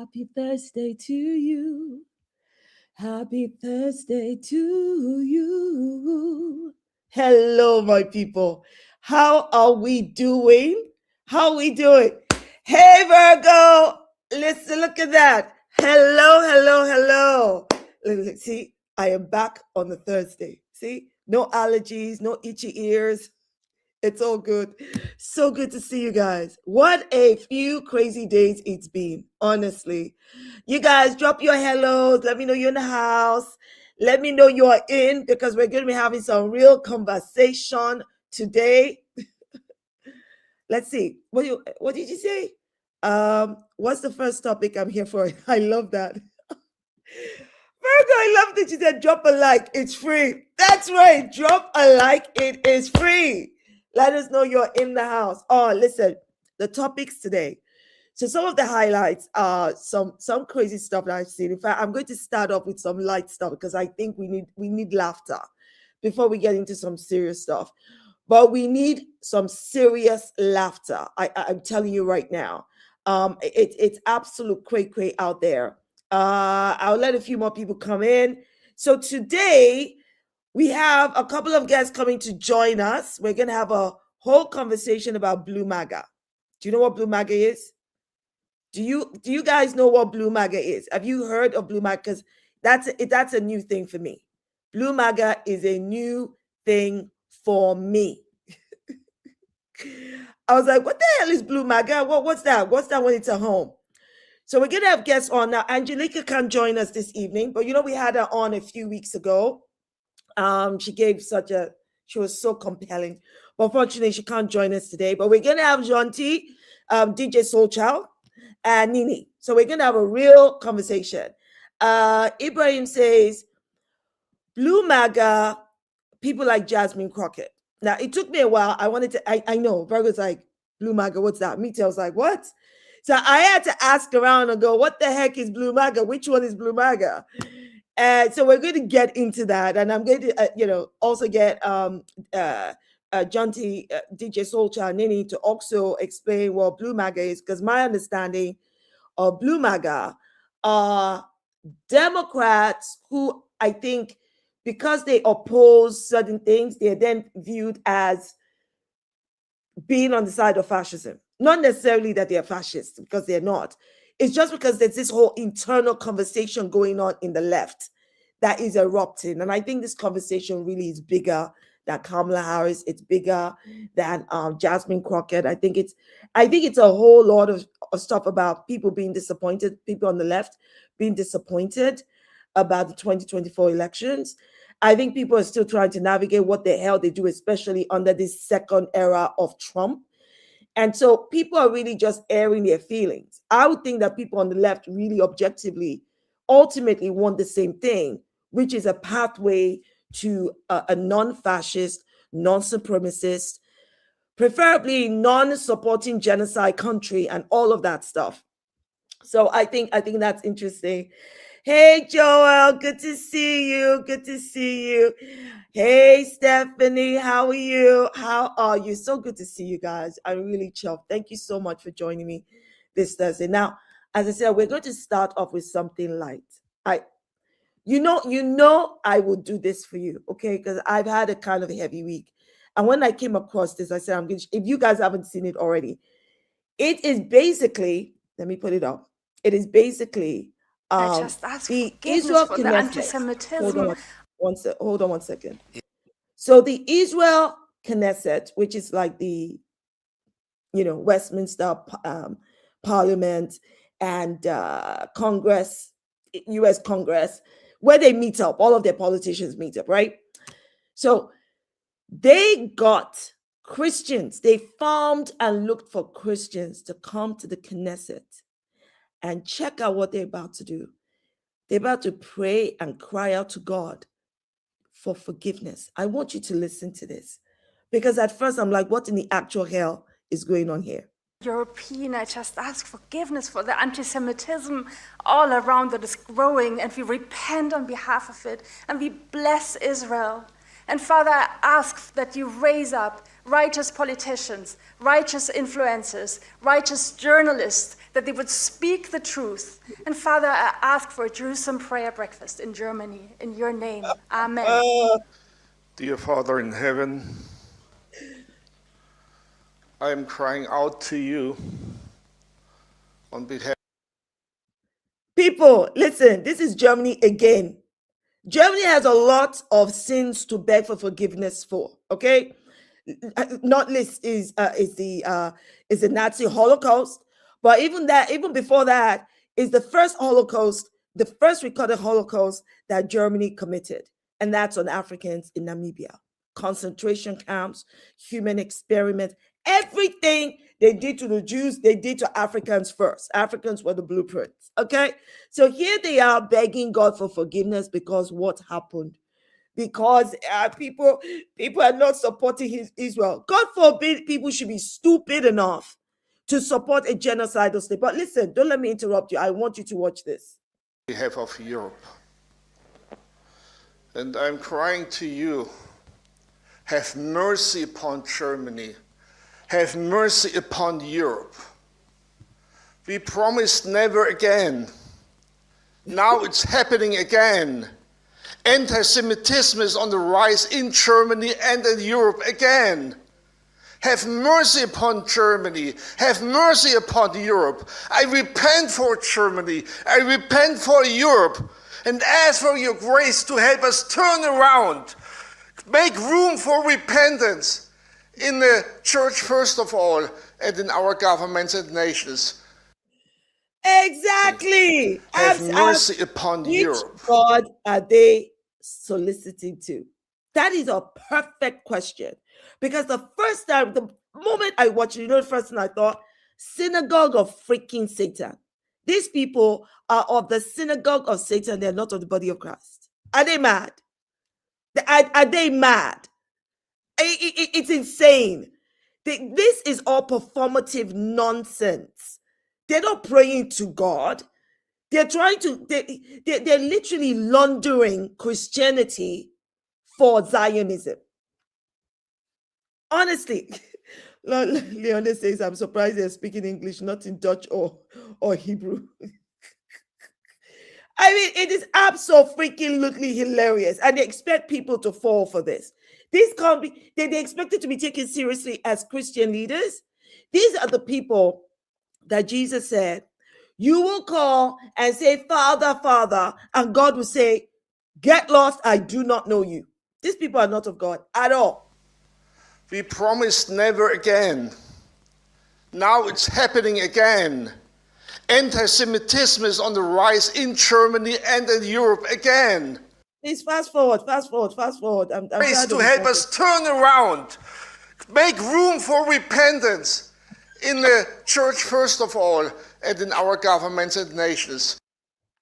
Happy Thursday to you. Happy Thursday to you. Hello, my people. How are we doing? How are we doing? Hey, Virgo. Listen, look at that. Hello, hello, hello. Look, see, I am back on the Thursday. See, no allergies, no itchy ears. It's all good. So good to see you guys. What a few crazy days it's been, honestly. You guys drop your hellos. Let me know you're in the house. Let me know you're in because we're going to be having some real conversation today. Let's see. What did you say? What's the first topic I'm here for? I love that. Virgo, I love that you said drop a like. It's free. That's right. Drop a like. It is free. Let us know you're in the house. Oh, listen, the topics today. So some of the highlights are some crazy stuff that I've seen. In fact, I'm going to start off with some light stuff because I think we need laughter before we get into some serious stuff. But we need some serious laughter. I'm telling you right now. It's absolute cray out there. I'll let a few more people come in. So today, we have a couple of guests coming to join us. We're going to have a whole conversation about Blue Maga. Do you know what Blue Maga is? Do you guys know what Blue Maga is? Have you heard of Blue Maga? Because that's a new thing for me. Blue Maga is a new thing for me. I was like, what the hell is Blue Maga? What's that? What's that when it's at home? So we're going to have guests on now. Angelica can't join us this evening, but we had her on a few weeks ago. She was so compelling. But unfortunately, she can't join us today. But we're going to have Jonty, DJ Soulchild, and Nini. So we're going to have a real conversation. Ibrahim says, Blue Maga, people like Jasmine Crockett. Now, it took me a while. I know, Virgo's like, Blue Maga, what's that? Me too, I was like, what? So I had to ask around and go, what the heck is Blue Maga? Which one is Blue Maga? And so we're going to get into that, and I'm going to, also get Jonty, DJ Soulchild, Nini to also explain what Blue Maga is, because my understanding of Blue Maga are Democrats who I think, because they oppose certain things, they're then viewed as being on the side of fascism. Not necessarily that they're fascists, because they're not. It's just because there's this whole internal conversation going on in the left that is erupting. And I think this conversation really is bigger than Kamala Harris. It's bigger than Jasmine Crockett. I think it's a whole lot of stuff about people being disappointed, people on the left being disappointed about the 2024 elections. I think people are still trying to navigate what the hell they do, especially under this second era of Trump. And so people are really just airing their feelings. I would think that people on the left really objectively, ultimately want the same thing, which is a pathway to a non-fascist, non-supremacist, preferably non-supporting genocide country and all of that stuff. So I think that's interesting. Hey, Joel, good to see you. Good to see you. Hey, Stephanie, how are you? How are you? So good to see you guys. I'm really chuffed. Thank you so much for joining me this Thursday. Now, as I said, we're going to start off with something light. You know, I will do this for you, okay? Because I've had a kind of a heavy week. And when I came across this, I said, if you guys haven't seen it already, it is basically, let me put it up. It is basically the Israel for the anti-Semitism. Hold on one second. So the Israel Knesset, which is like the, Westminster Parliament and Congress, U.S. Congress, where they meet up, all of their politicians meet up, right? So they got Christians. They farmed and looked for Christians to come to the Knesset and check out what they're about to do. They're about to pray and cry out to God for forgiveness. I want you to listen to this, because at first I'm like, what in the actual hell is going on here? European, I just ask forgiveness for the anti-Semitism all around that is growing, and we repent on behalf of it, and we bless Israel. And Father, I ask that you raise up righteous politicians, righteous influencers, righteous journalists, that they would speak the truth. And Father, I ask for a Jerusalem prayer breakfast in Germany, in your name. Amen. Dear Father in heaven, I am crying out to you on behalf. People, listen, this is Germany again. Germany has a lot of sins to beg for forgiveness for. Okay, not least is the Nazi Holocaust, but even before that, is the first Holocaust, the first recorded Holocaust that Germany committed, and that's on Africans in Namibia. Concentration camps, human experiments, everything they did to the Jews, they did to Africans first. Africans were the blueprints. Okay, so here they are begging God for forgiveness because what happened? Because people are not supporting Israel. God forbid people should be stupid enough to support a genocidal state. But listen, don't let me interrupt you. I want you to watch this. On behalf of Europe. And I'm crying to you, have mercy upon Germany. Have mercy upon Europe. We promised never again. Now it's happening again. Anti-Semitism is on the rise in Germany and in Europe again. Have mercy upon Germany. Have mercy upon Europe. I repent for Germany. I repent for Europe. And ask for your grace to help us turn around. Make room for repentance in the church first of all, and in our governments and nations. Exactly. Have mercy upon which Europe. God are they soliciting to? That is a perfect question. Because the first time, the moment I watched it, you know, the first thing I thought, synagogue of freaking Satan. These people are of the synagogue of Satan. They're not of the body of Christ. Are they mad? Are they mad? It's insane. This is all performative nonsense. They're not praying to God. They're trying to, they're literally laundering Christianity for Zionism. Honestly, Leone says, I'm surprised they're speaking English, not in Dutch or Hebrew. I mean, it is absolutely hilarious. And they expect people to fall for this. This can't be, they expect it to be taken seriously as Christian leaders. These are the people that Jesus said, you will call and say, Father, Father, and God will say, get lost, I do not know you. These people are not of God at all. We promised never again. Now it's happening again. Anti-Semitism is on the rise in Germany and in Europe again. Please fast forward. I'm Grace to help us turn around. Make room for repentance in the church first of all, and in our governments and nations.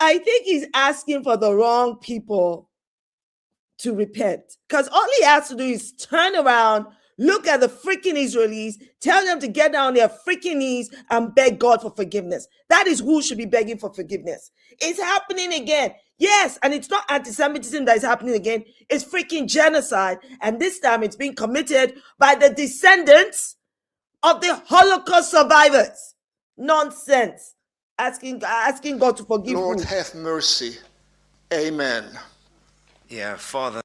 I think he's asking for the wrong people to repent, because all he has to do is turn around, look at the freaking Israelis, tell them to get down on their freaking knees and beg God for forgiveness. That is who should be begging for forgiveness. It's happening again. Yes, and it's not anti-Semitism that is happening again. It's freaking genocide. And this time it's being committed by the descendants of the Holocaust survivors. Nonsense. Asking God to forgive Lord, who? have mercy. Amen. Yeah, Father.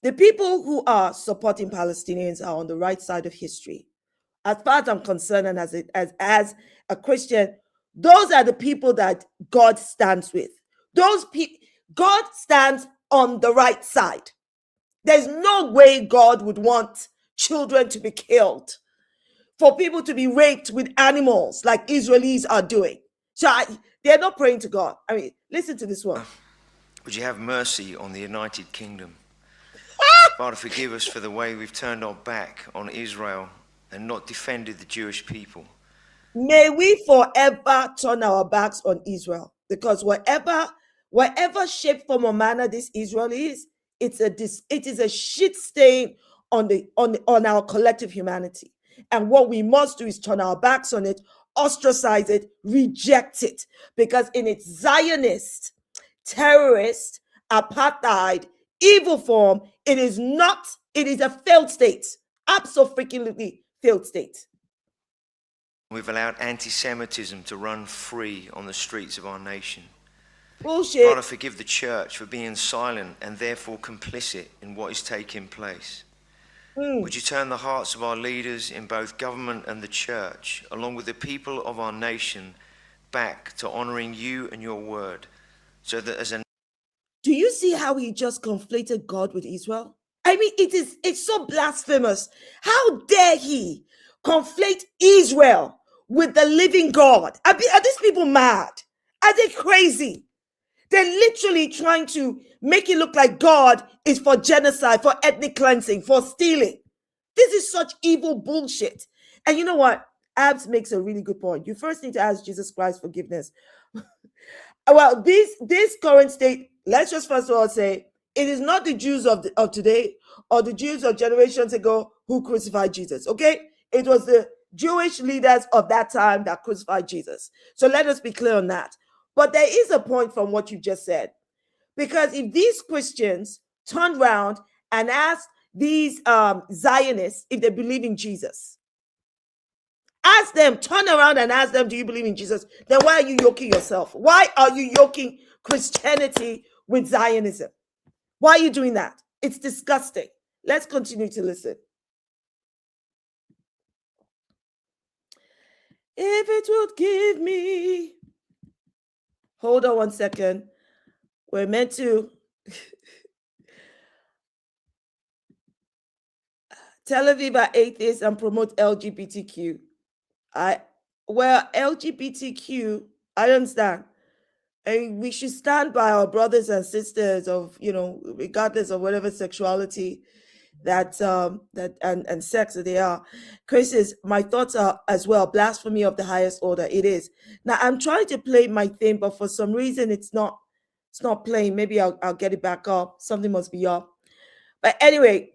The people who are supporting Palestinians are on the right side of history. As far as I'm concerned, and as a Christian, those are the people that God stands with. God stands on the right side. There's no way God would want children to be killed, for people to be raped with animals like Israelis are doing. So they're not praying to God. I mean, listen to this one. Would you have mercy on the United Kingdom? Father, forgive us for the way we've turned our back on Israel and not defended the Jewish people. May we forever turn our backs on Israel, because whatever shape, form, or manner this Israel is, it is a shit stain on our collective humanity. And what we must do is turn our backs on it, ostracize it, reject it, because in its Zionist, terrorist, apartheid, evil form, it is not. It is a failed state, absolutely failed state. We've allowed anti-Semitism to run free on the streets of our nation. Bullshit. Father, forgive the church for being silent and therefore complicit in what is taking place. Would you turn the hearts of our leaders in both government and the church, along with the people of our nation, back to honoring you and your word, so that as a... Do you see how he just conflated God with Israel? I mean, it's so blasphemous. How dare he conflate Israel with the living God? Are these people mad? Are they crazy? They're literally trying to make it look like God is for genocide, for ethnic cleansing, for stealing. This is such evil bullshit. And you know what? Abs makes a really good point. You first need to ask Jesus Christ forgiveness. Well, this current state, let's just first of all say, it is not the Jews of today or the Jews of generations ago who crucified Jesus, okay? It was the Jewish leaders of that time that crucified Jesus. So let us be clear on that. But there is a point from what you just said. Because if these Christians turned around and asked these Zionists if they believe in Jesus, ask them, turn around and ask them, do you believe in Jesus? Then why are you yoking yourself? Why are you yoking Christianity with Zionism? Why are you doing that? It's disgusting. Let's continue to listen. If it would give me... Hold on one second. We're meant to... Tel Aviv are atheists and promote LGBTQ. LGBTQ, I understand. And we should stand by our brothers and sisters of, regardless of whatever sexuality and sex that they are. Chris says, my thoughts are as well, blasphemy of the highest order. It is. Now I'm trying to play my thing, but for some reason it's not playing. Maybe I'll get it back up. Something must be up. But anyway,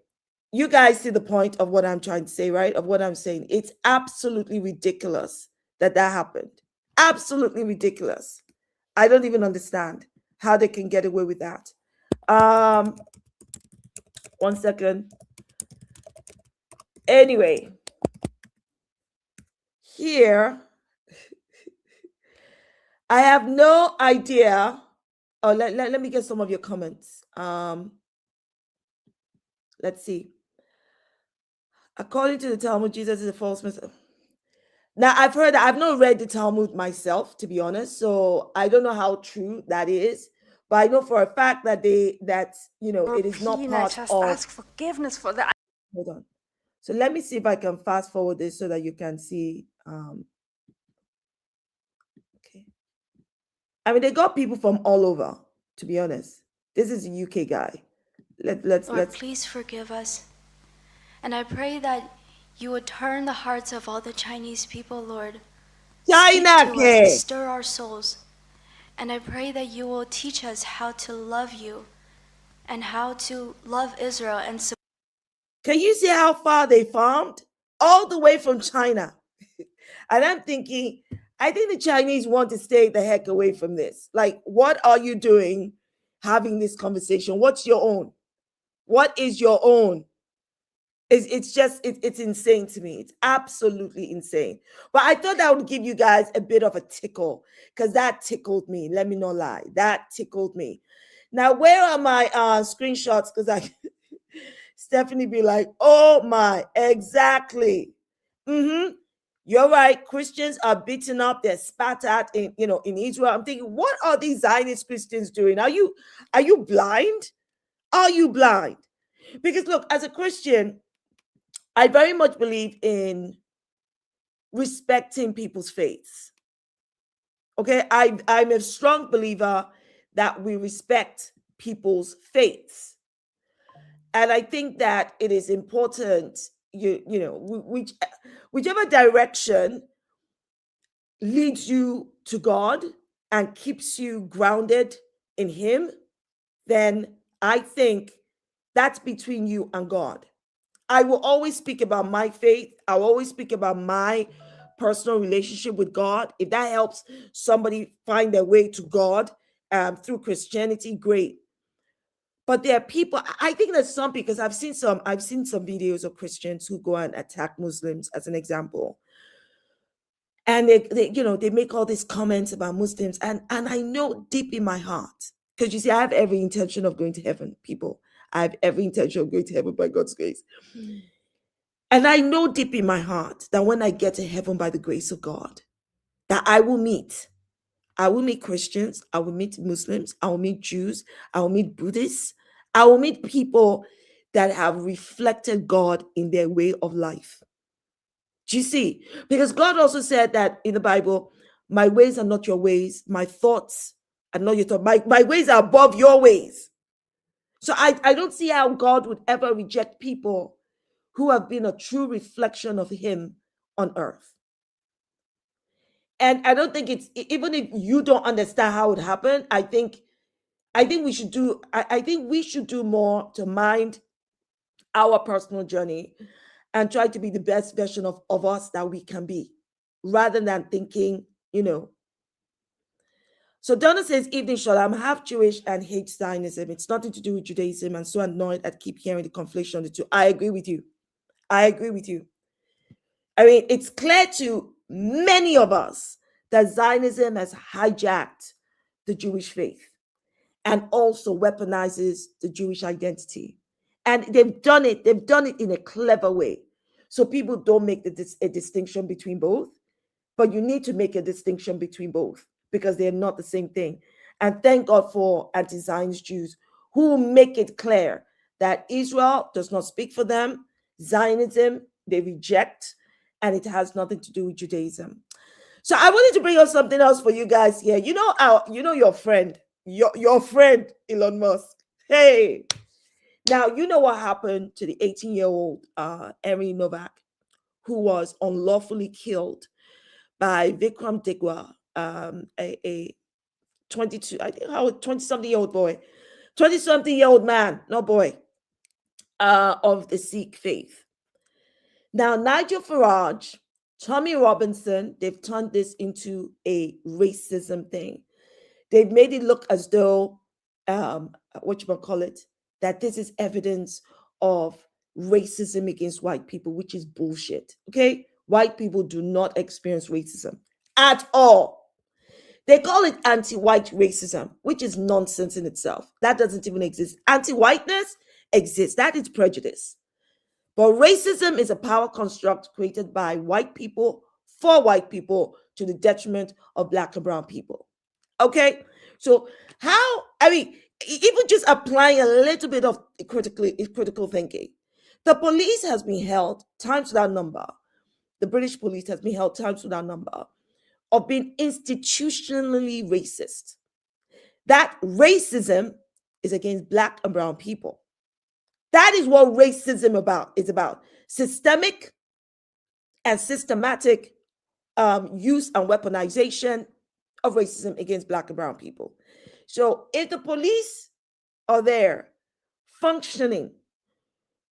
you guys see the point of what I'm trying to say, right? Of what I'm saying. It's absolutely ridiculous that happened. Absolutely ridiculous. I don't even understand how they can get away with that. 1 second. Anyway, here, I have no idea. Oh, let me get some of your comments. Let's see. According to the Talmud, Jesus is a false Messiah. Now, I've heard that. I've not read the Talmud myself, to be honest, so I don't know how true that is. But I know for a fact that it is not part just of... ask forgiveness for the... Hold on. So let me see if I can fast forward this so that you can see. Okay. I mean, they got people from all over, to be honest. This is a UK guy. Let's please forgive us. And I pray that you would turn the hearts of all the Chinese people, Lord. China, stir our souls. And I pray that you will teach us how to love you and how to love Israel and support. Can you see how far they farmed? All the way from China. And I'm thinking, I think the Chinese want to stay the heck away from this. Like, what are you doing having this conversation? What's your own? What is your own? It's insane to me. It's absolutely insane. But I thought that would give you guys a bit of a tickle, because that tickled me. Let me not lie. That tickled me. Now, where are my screenshots? Because Stephanie be like, oh my, exactly. You're right. Christians are beaten up. They're spat at in Israel. I'm thinking, what are these Zionist Christians doing? Are you blind? Are you blind? Because look, as a Christian, I very much believe in respecting people's faiths. Okay, I'm a strong believer that we respect people's faiths. And I think that it is important, whichever direction leads you to God and keeps you grounded in Him, then I think that's between you and God. I will always speak about my faith. I will always speak about my personal relationship with God. If that helps somebody find their way to God through Christianity, great. But there are people, I think there's some, because I've seen some videos of Christians who go and attack Muslims, as an example. And they make all these comments about Muslims, and I know deep in my heart, because you see, I have every intention of going to heaven, people. I have every intention of going to heaven by God's grace. And I know deep in my heart that when I get to heaven by the grace of God, that I will meet Christians, I will meet Muslims, I will meet Jews, I will meet Buddhists, I will meet people that have reflected God in their way of life. Do you see? Because God also said that in the Bible, my ways are not your ways, my thoughts are not your thoughts, my ways are above your ways. So I don't see how God would ever reject people who have been a true reflection of Him on earth. And I don't think it's, even if you don't understand how it happened, I think we should do, I think we should do more to mind our personal journey and try to be the best version of us that we can be, rather than thinking, So Donna says, evening, Shola, I'm half Jewish and hate Zionism. It's nothing to do with Judaism. I'm so annoyed at keep hearing the conflict on the two. I agree with you. I mean, it's clear to many of us that Zionism has hijacked the Jewish faith and also weaponizes the Jewish identity. And they've done it in a clever way. So people don't make a distinction between both, but you need to make a distinction between both because they're not the same thing. And thank God for anti-Zionist Jews who make it clear that Israel does not speak for them, Zionism they reject, and it has nothing to do with Judaism. So I wanted to bring up something else for you guys here. Your friend, your friend Elon Musk. Hey, now you know what happened to the 18-year-old Henry Novak, who was unlawfully killed by Vikram Digwa, a 22, I think, 20-something-year-old boy, 20-something-year-old man, no boy, of the Sikh faith. Now, Nigel Farage, Tommy Robinson, they've turned this into a racism thing. They've made it look as though, that this is evidence of racism against white people, which is bullshit, okay? White people do not experience racism at all. They call it anti-white racism, which is nonsense in itself. That doesn't even exist. Anti-whiteness exists. That is prejudice. But racism is a power construct created by white people for white people to the detriment of Black and brown people. Okay? So even just applying a little bit of critical thinking, the police has been held times without number. The British police has been held times without number of being institutionally racist. That racism is against Black and brown people. That is what racism is about. Systemic and systematic use and weaponization of racism against Black and brown people. So if the police are there functioning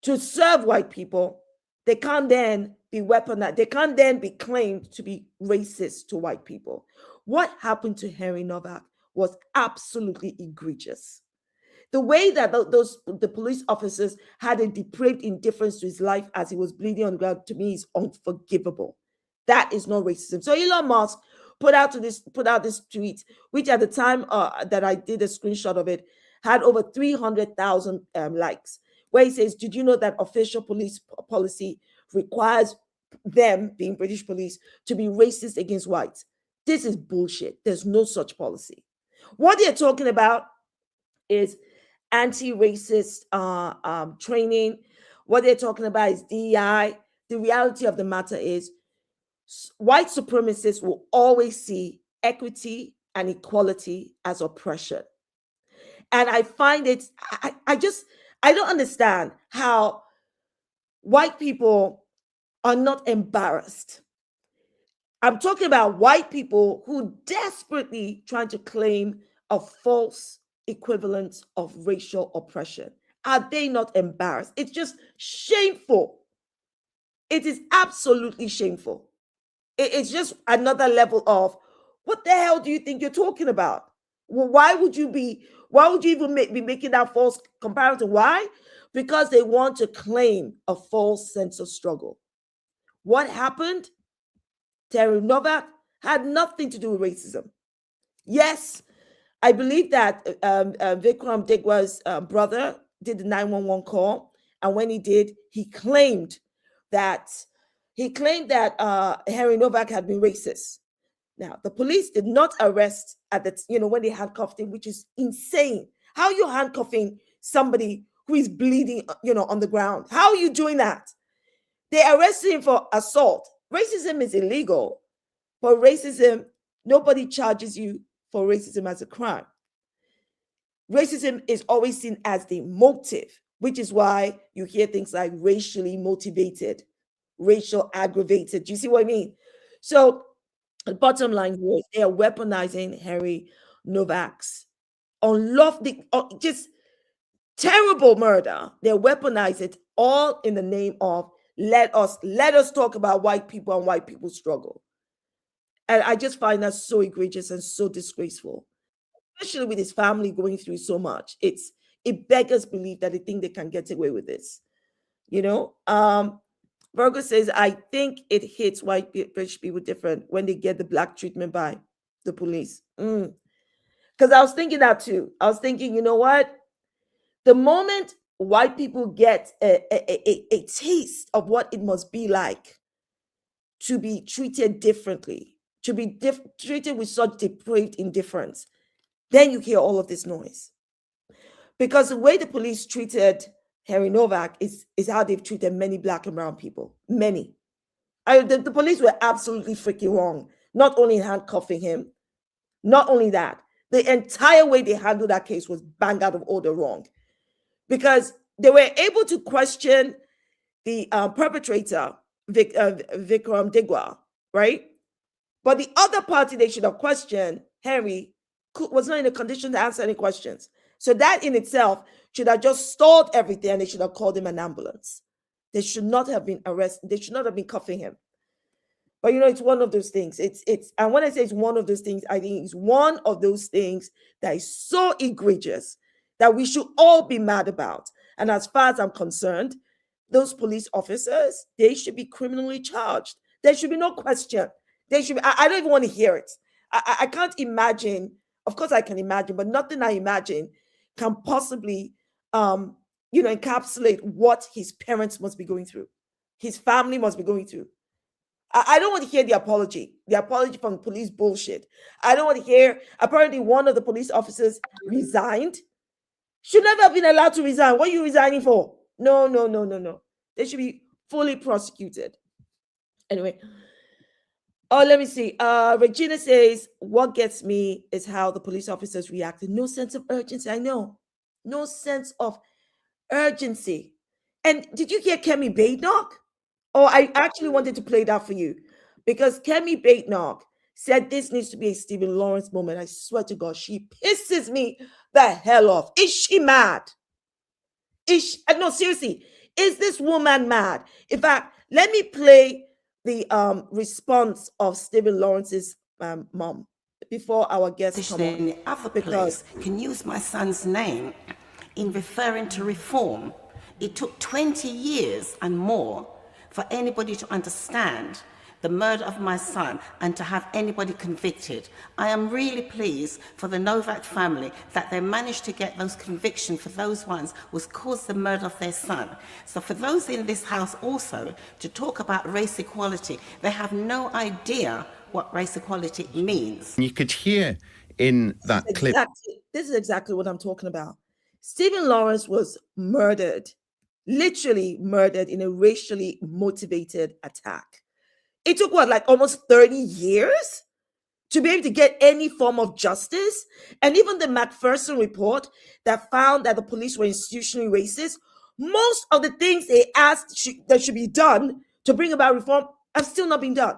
to serve white people, they can't then be weaponized. They can't then be claimed to be racist to white people. What happened to Henry Novak was absolutely egregious. The way that the police officers had a depraved indifference to his life as he was bleeding on the ground, to me, is unforgivable. That is not racism. So Elon Musk put out this tweet, which at the time that I did a screenshot of it, had over 300,000 likes, where he says, did you know that official police policy requires them, being British police, to be racist against whites? This is bullshit. There's no such policy. What they're talking about is anti-racist training. What they're talking about is DEI. The reality of the matter is white supremacists will always see equity and equality as oppression. And I find it, I don't understand how white people are not embarrassed. I'm talking about white people who desperately trying to claim a false equivalent of racial oppression. Are they not embarrassed? It's just shameful. It is absolutely shameful. It's just another level of, what the hell do you think you're talking about? Well, why would you even be making that false comparison? Why? Because they want to claim a false sense of struggle. What happened? Terry Novak had nothing to do with racism. Yes, I believe that Vikram Digwa's brother did the 911 call, and when he did, he claimed that Harry Novak had been racist. Now, the police did not arrest at the when they handcuffed him, which is insane. How are you handcuffing somebody who is bleeding, on the ground? How are you doing that? They arrested him for assault. Racism is illegal, but racism, nobody charges you for racism as a crime. Racism is always seen as the motive, which is why you hear things like racially motivated, racial aggravated. Do you see what I mean? So the bottom line here is they are weaponizing Harry Novak's unlawful, just terrible murder. They weaponize it all in the name of let us talk about white people and white people's struggle. And I just find that so egregious and so disgraceful, especially with his family going through so much. It beggars belief that they think they can get away with this. Virgo says, I think it hits white British people different when they get the black treatment by the police. Because I was thinking that too. I was thinking, you know what? The moment white people get a taste of what it must be like to be treated differently, to be treated with such depraved indifference, then you hear all of this noise. Because the way the police treated Harry Novak is how they've treated many black and brown people. Many. The police were absolutely freaking wrong. Not only handcuffing him, not only that, the entire way they handled that case was bang out of order wrong. Because they were able to question the perpetrator, Vikram Digwa, right? But the other party they should have questioned, Harry, was not in a condition to answer any questions. So that in itself should have just stalled everything, and they should have called him an ambulance. They should not have been arrested. They should not have been cuffing him. But it's one of those things. And when I say it's one of those things, I think it's one of those things that is so egregious that we should all be mad about. And as far as I'm concerned, those police officers, they should be criminally charged. There should be no question. They should be, I don't even want to hear it. I can't imagine. Of course I can imagine, but nothing I imagine can possibly encapsulate what his parents must be going through, his family must be going through. I don't want to hear the apology from police bullshit. I don't want to hear, apparently one of the police officers resigned. Should never have been allowed to resign. What are you resigning for? No. They should be fully prosecuted. Anyway. Oh, let me see. Regina says, what gets me is how the police officers reacted. No sense of urgency. I know. No sense of urgency. And did you hear Kemi Badenoch? Oh, I actually wanted to play that for you because Kemi Badenoch said this needs to be a Stephen Lawrence moment. I swear to God, she pisses me the hell off. Is she mad? No, seriously. Is this woman mad? In fact, let me play the response of Stephen Lawrence's mom before our guests come on. The other place can use my son's name in referring to reform. It took 20 years and more for anybody to understand the murder of my son and to have anybody convicted. I am really pleased for the Novak family that they managed to get those convictions for those ones who caused the murder of their son. So for those in this house also to talk about race equality, they have no idea what race equality means. You could hear in that clip. This is exactly what I'm talking about. Stephen Lawrence was murdered, literally murdered in a racially motivated attack. It took almost 30 years to be able to get any form of justice. And even the McPherson report that found that the police were institutionally racist, most of the things they asked that should be done to bring about reform have still not been done.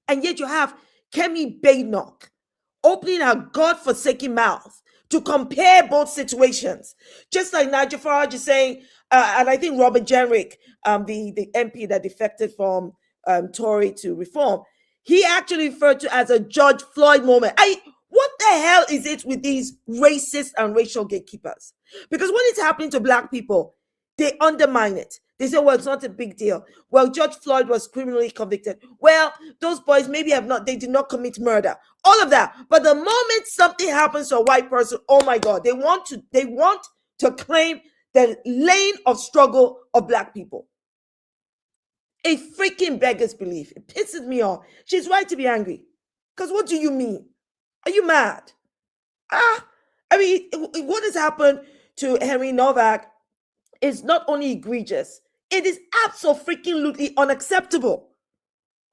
And yet you have Kemi Badenoch opening her godforsaken mouth to compare both situations. Just like Nigel Farage is saying, and I think Robert Jenrick, the MP that defected from Tory to reform, he actually referred to as a George Floyd moment. What the hell is it with these racist and racial gatekeepers? Because when it's happening to black people, They undermine it. They say, well, it's not a big deal. Well, George Floyd was criminally convicted. Well, those boys maybe they did not commit murder. All of that. But the moment something happens to a white person, oh my God, they want to claim the lane of struggle of Black people. A freaking beggar's belief. It pisses me off. She's right to be angry. Because what do you mean? Are you mad? I mean, what has happened to Henry Novak is not only egregious, it is absolutely unacceptable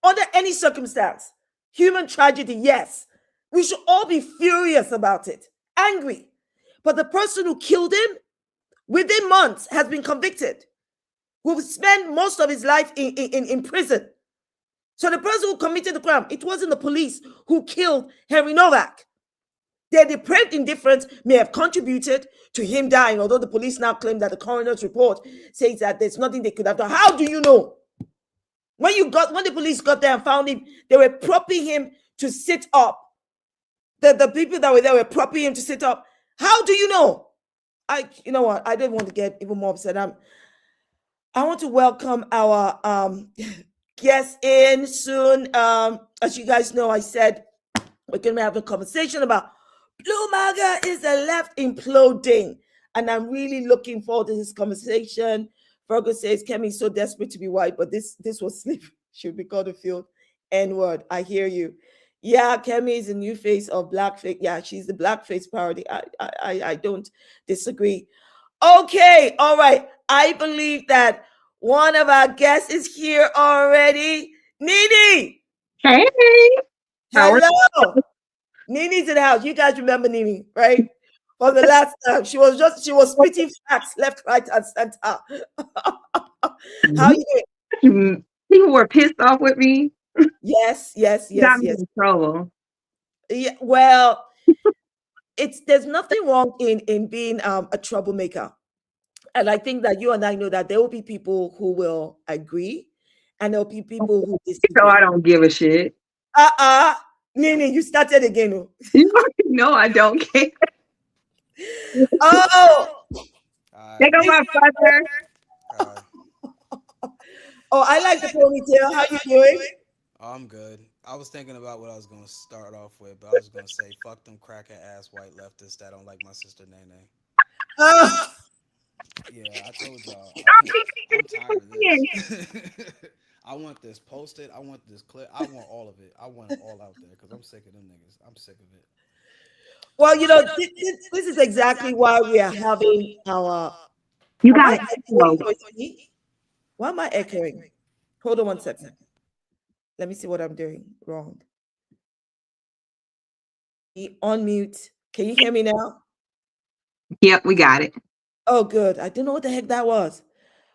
under any circumstance. Human tragedy, yes. We should all be furious about it, angry. But the person who killed him within months has been convicted, will spend most of his life in prison. So the person who committed the crime, it wasn't the police who killed Henry Novak. Their depraved indifference may have contributed to him dying, although the police now claim that the coroner's report says that there's nothing they could have done. How do you know? When the police got there and found him, they were propping him to sit up. The people that were there were propping him to sit up. How do you know? You know what? I don't want to get even more upset. I want to welcome our guest in soon. As you guys know, I said we're going to be having a conversation about Blue Maga is the left imploding. And I'm really looking forward to this conversation. Virgo says, Kemi's so desperate to be white, but this was sleep. Should be called a field N-word. I hear you. Yeah, Kemi is a new face of blackface. Yeah, she's the blackface parody. I don't disagree. Okay, all right. I believe that one of our guests is here already. Nene. Hey. Hello. Nene's in the house. You guys remember Nene, right? For the last time. She was spitting facts left, right, and center. How you doing? People were pissed off with me. Yes. Got me in trouble. Yeah, well, there's nothing wrong in being a troublemaker. And I think that you and I know that there will be people who will agree and there will be people who disagree. So I don't give a shit. Nene, you started again. No, I don't care. Oh! Take off my brother. Oh, I like the ponytail. How you doing? I'm good. I was thinking about what I was going to start off with, but I was going to say, fuck them cracker ass white leftists that don't like my sister Nene. Yeah, I told y'all. I'm tired of this. I want this posted. I want this clip. I want all of it. I want it all out there because I'm sick of them niggas. I'm sick of it. Well, you know, this is exactly why we are having our... You got it. Why am I echoing? Hold on one second. Let me see what I'm doing wrong. Unmute. Can you hear me now? Yep, we got it. Oh, good. I didn't know what the heck that was.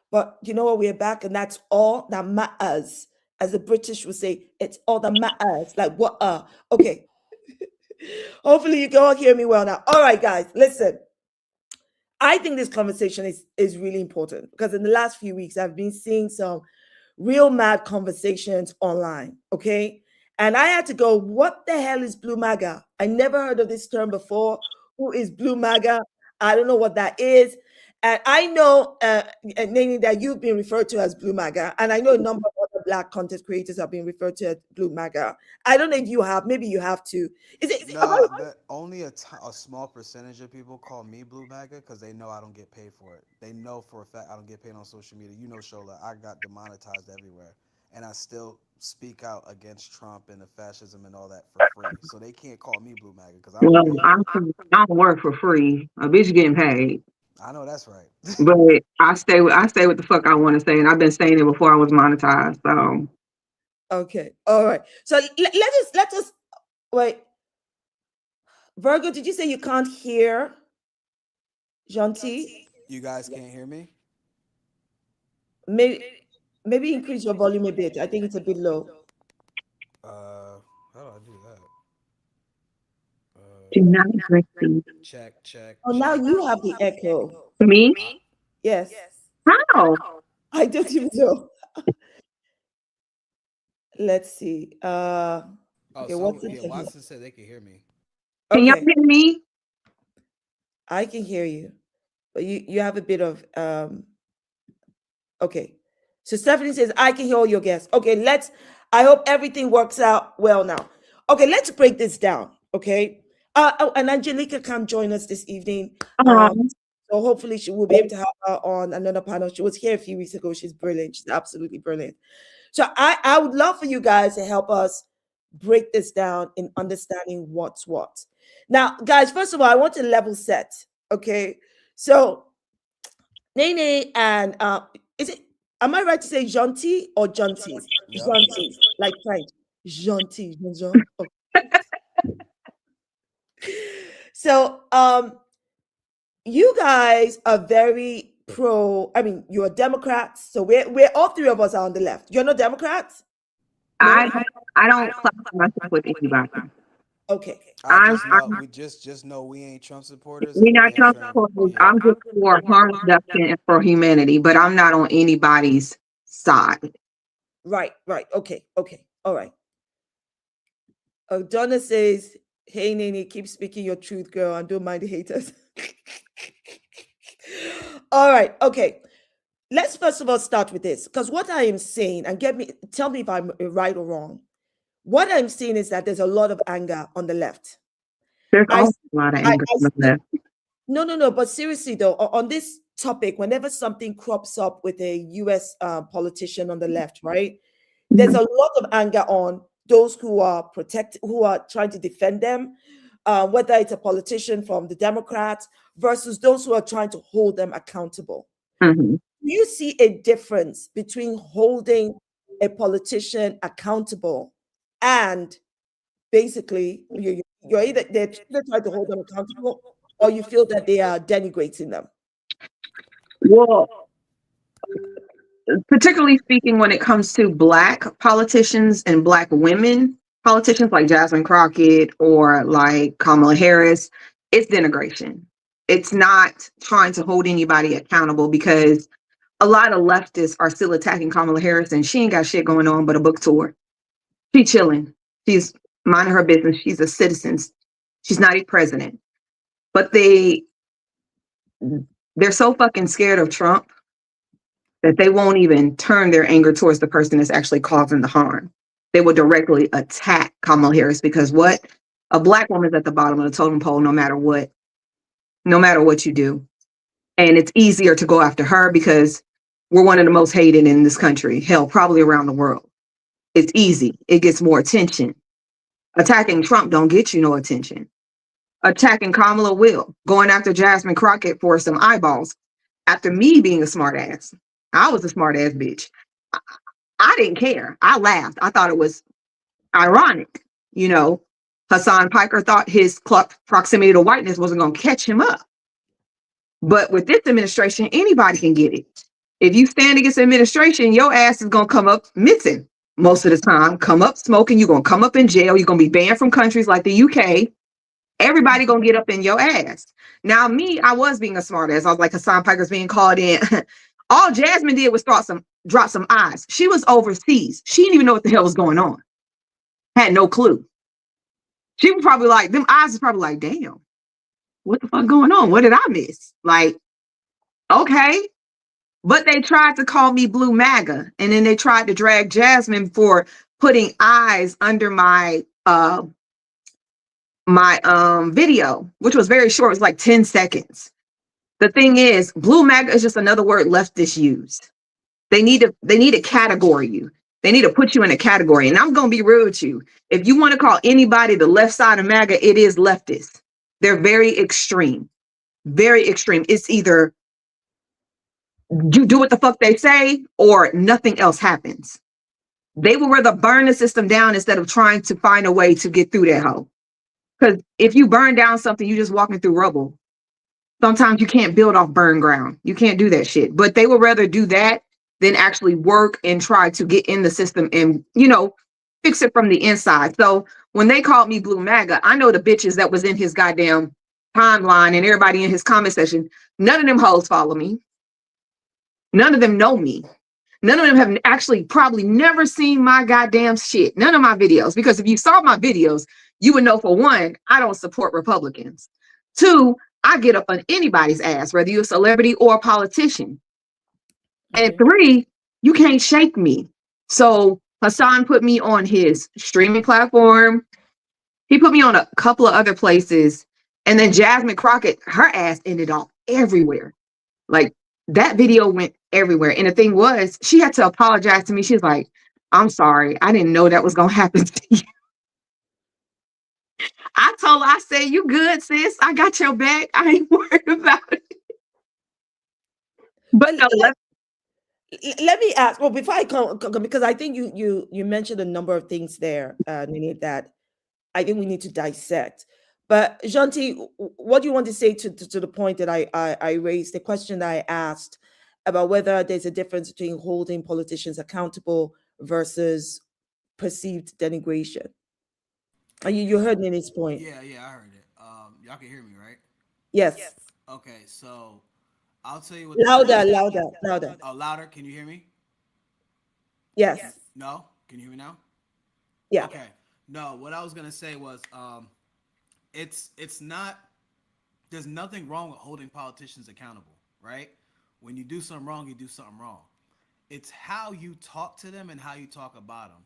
But you know what? We're back, and that's all that matters. As the British would say, it's all that matters. Like, what? Okay. Hopefully you can all hear me well now. All right, guys, listen. I think this conversation is really important because in the last few weeks, I've been seeing some real mad conversations online, okay? And I had to go, what the hell is Blue Maga? I never heard of this term before. Who is Blue Maga? I don't know what that is. And I know, Nene, that you've been referred to as Blue Maga. And I know a number of other Black content creators have been referred to as Blue Maga. I don't know if you have. Maybe you have to. Only a small percentage of people call me Blue Maga because they know I don't get paid for it. They know for a fact I don't get paid on social media. You know, Shola, I got demonetized everywhere. And I still speak out against Trump and the fascism and all that for free. So they can't call me Blue Maga because I don't work for free. A bitch getting paid. I know that's right. But I stay with the fuck I want to say, and I've been saying it before I was monetized. So okay, all right. So let us wait. Virgo, did you say you can't hear? Gentil? You guys can't hear me? Maybe increase your volume a bit. I think it's a bit low. How do I do that? Check. Oh, now you have the echo. Me? Yes. How? I don't even know. Let's see. Okay, Watson said they can hear me. Can y'all hear me? I can hear you, but you have a bit of Okay. So Stephanie says, I can hear all your guests. Okay, I hope everything works out well now. Okay, let's break this down. Okay. And Angelica can't join us this evening. So hopefully she will be able to have her on another panel. She was here a few weeks ago. She's brilliant. She's absolutely brilliant. So I would love for you guys to help us break this down in understanding what's what. Now, guys, first of all, I want to level set. Okay. So Nene and am I right to say Gentil or Gentil? Yeah. Gentil, like French. Gentil. Jean. So you guys are very pro. I mean, you're Democrats. So we're all three of us are on the left. You're not Democrats? No? I don't classify myself with anybody. Okay. We just know we ain't Trump supporters. We're not Trump supporters. Yeah. I'm just for harm reduction and for humanity, but I'm not on anybody's side. Right. Okay. All right. Donna says, hey, Nene, keep speaking your truth, girl, and don't mind the haters. All right. Okay. Let's first of all start with this, because what I am saying, and tell me if I'm right or wrong. What I'm seeing is that there's a lot of anger on the left. There's always a lot of anger on the left. No. But seriously, though, on this topic, whenever something crops up with a U.S. Politician on the left, right, there's a lot of anger on those who are trying to defend them, whether it's a politician from the Democrats versus those who are trying to hold them accountable. Mm-hmm. Do you see a difference between holding a politician accountable and basically they're either trying to hold them accountable, or you feel that they are denigrating them? Well, particularly speaking when it comes to Black politicians and Black women politicians like Jasmine Crockett or like Kamala Harris, it's denigration. It's not trying to hold anybody accountable, because a lot of leftists are still attacking Kamala Harris and she ain't got shit going on but a book tour. She's chilling. She's minding her business. She's a citizen. She's not a president. But they're so fucking scared of Trump that they won't even turn their anger towards the person that's actually causing the harm. They will directly attack Kamala Harris because what? A Black woman's at the bottom of the totem pole no matter what you do. And it's easier to go after her because we're one of the most hated in this country. Hell, probably around the world. It's easy. It gets more attention. Attacking Trump don't get you no attention. Attacking Kamala will. Going after Jasmine Crockett for some eyeballs. After me being a smart ass. I was a smart ass bitch. I didn't care. I laughed. I thought it was ironic. You know, Hassan Piker thought his proximity to whiteness wasn't going to catch him up. But with this administration, anybody can get it. If you stand against the administration, your ass is going to come up missing most of the time. Come up smoking. You're going to come up in jail. You're going to be banned from countries like the UK. Everybody going to get up in your ass. Now, me, I was being a smart ass. I was like, Hassan Piker's being called in. All Jasmine did was drop some eyes. She was overseas. She didn't even know what the hell was going on. Had no clue. She was probably like, them eyes is probably like, damn, what the fuck going on? What did I miss? Like, okay. But they tried to call me Blue Maga. And then they tried to drag Jasmine for putting eyes under my video, which was very short. It was like 10 seconds. The thing is, Blue Maga is just another word leftists use. They need to category you. They need to put you in a category. And I'm going to be real with you. If you want to call anybody the left side of MAGA, it is leftist. They're very extreme. Very extreme. It's either you do what the fuck they say or nothing else happens. They would rather burn the system down instead of trying to find a way to get through that hole. Because if you burn down something, you're just walking through rubble. Sometimes you can't build off burn ground. You can't do that shit. But they would rather do that than actually work and try to get in the system and, you know, fix it from the inside. So when they called me Blue Maga, I know the bitches that was in his goddamn timeline and everybody in his comment section, none of them hoes follow me. None of them know me. None of them have actually probably never seen my goddamn shit. None of my videos. Because if you saw my videos, you would know, for one, I don't support Republicans. Two, I get up on anybody's ass, whether you're a celebrity or a politician. And 3, you can't shake me. So Hassan put me on his streaming platform. He put me on a couple of other places. And then Jasmine Crockett, her ass ended up everywhere. Like, that video went everywhere. And the thing was, she had to apologize to me. She's like, I'm sorry. I didn't know that was going to happen to you. I told her, I said, you good, sis. I got your back. I ain't worried about it. But no, let me ask. Well, before I come, because I think you mentioned a number of things there, Nini, that I think we need to dissect. But Janti, what do you want to say to the point that I raised, the question that I asked about whether there's a difference between holding politicians accountable versus perceived denigration? You heard Nini's point. Yeah, I heard it. Y'all can hear me, right? Yes. Okay, so I'll tell you what. Louder. Oh, louder. Can you hear me? Yes. No? Can you hear me now? Yeah. Okay. No, what I was gonna say was, it's not. There's nothing wrong with holding politicians accountable, right? When you do something wrong, you do something wrong. It's how you talk to them and how you talk about them.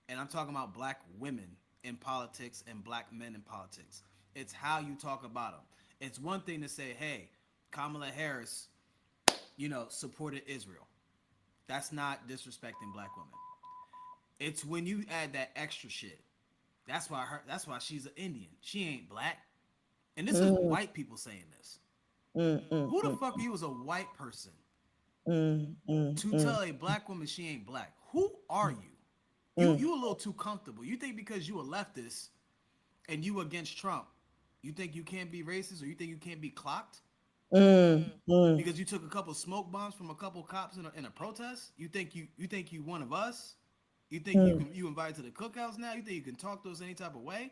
And I'm talking about black women in politics and black men in politics. It's how you talk about them. It's one thing to say, hey, Kamala Harris, supported Israel. That's not disrespecting black women. It's when you add that extra shit. That's why she's an Indian. She ain't black. And this is white people saying this. Who the fuck are you as a white person to tell a black woman she ain't black? Who are you? You a little too comfortable. You think because you a leftist and you against Trump, you think you can't be racist or you think you can't be clocked? Because you took a couple smoke bombs from a couple cops in a protest? You think you one of us? You think you invited to the cookouts now? You think you can talk to us any type of way?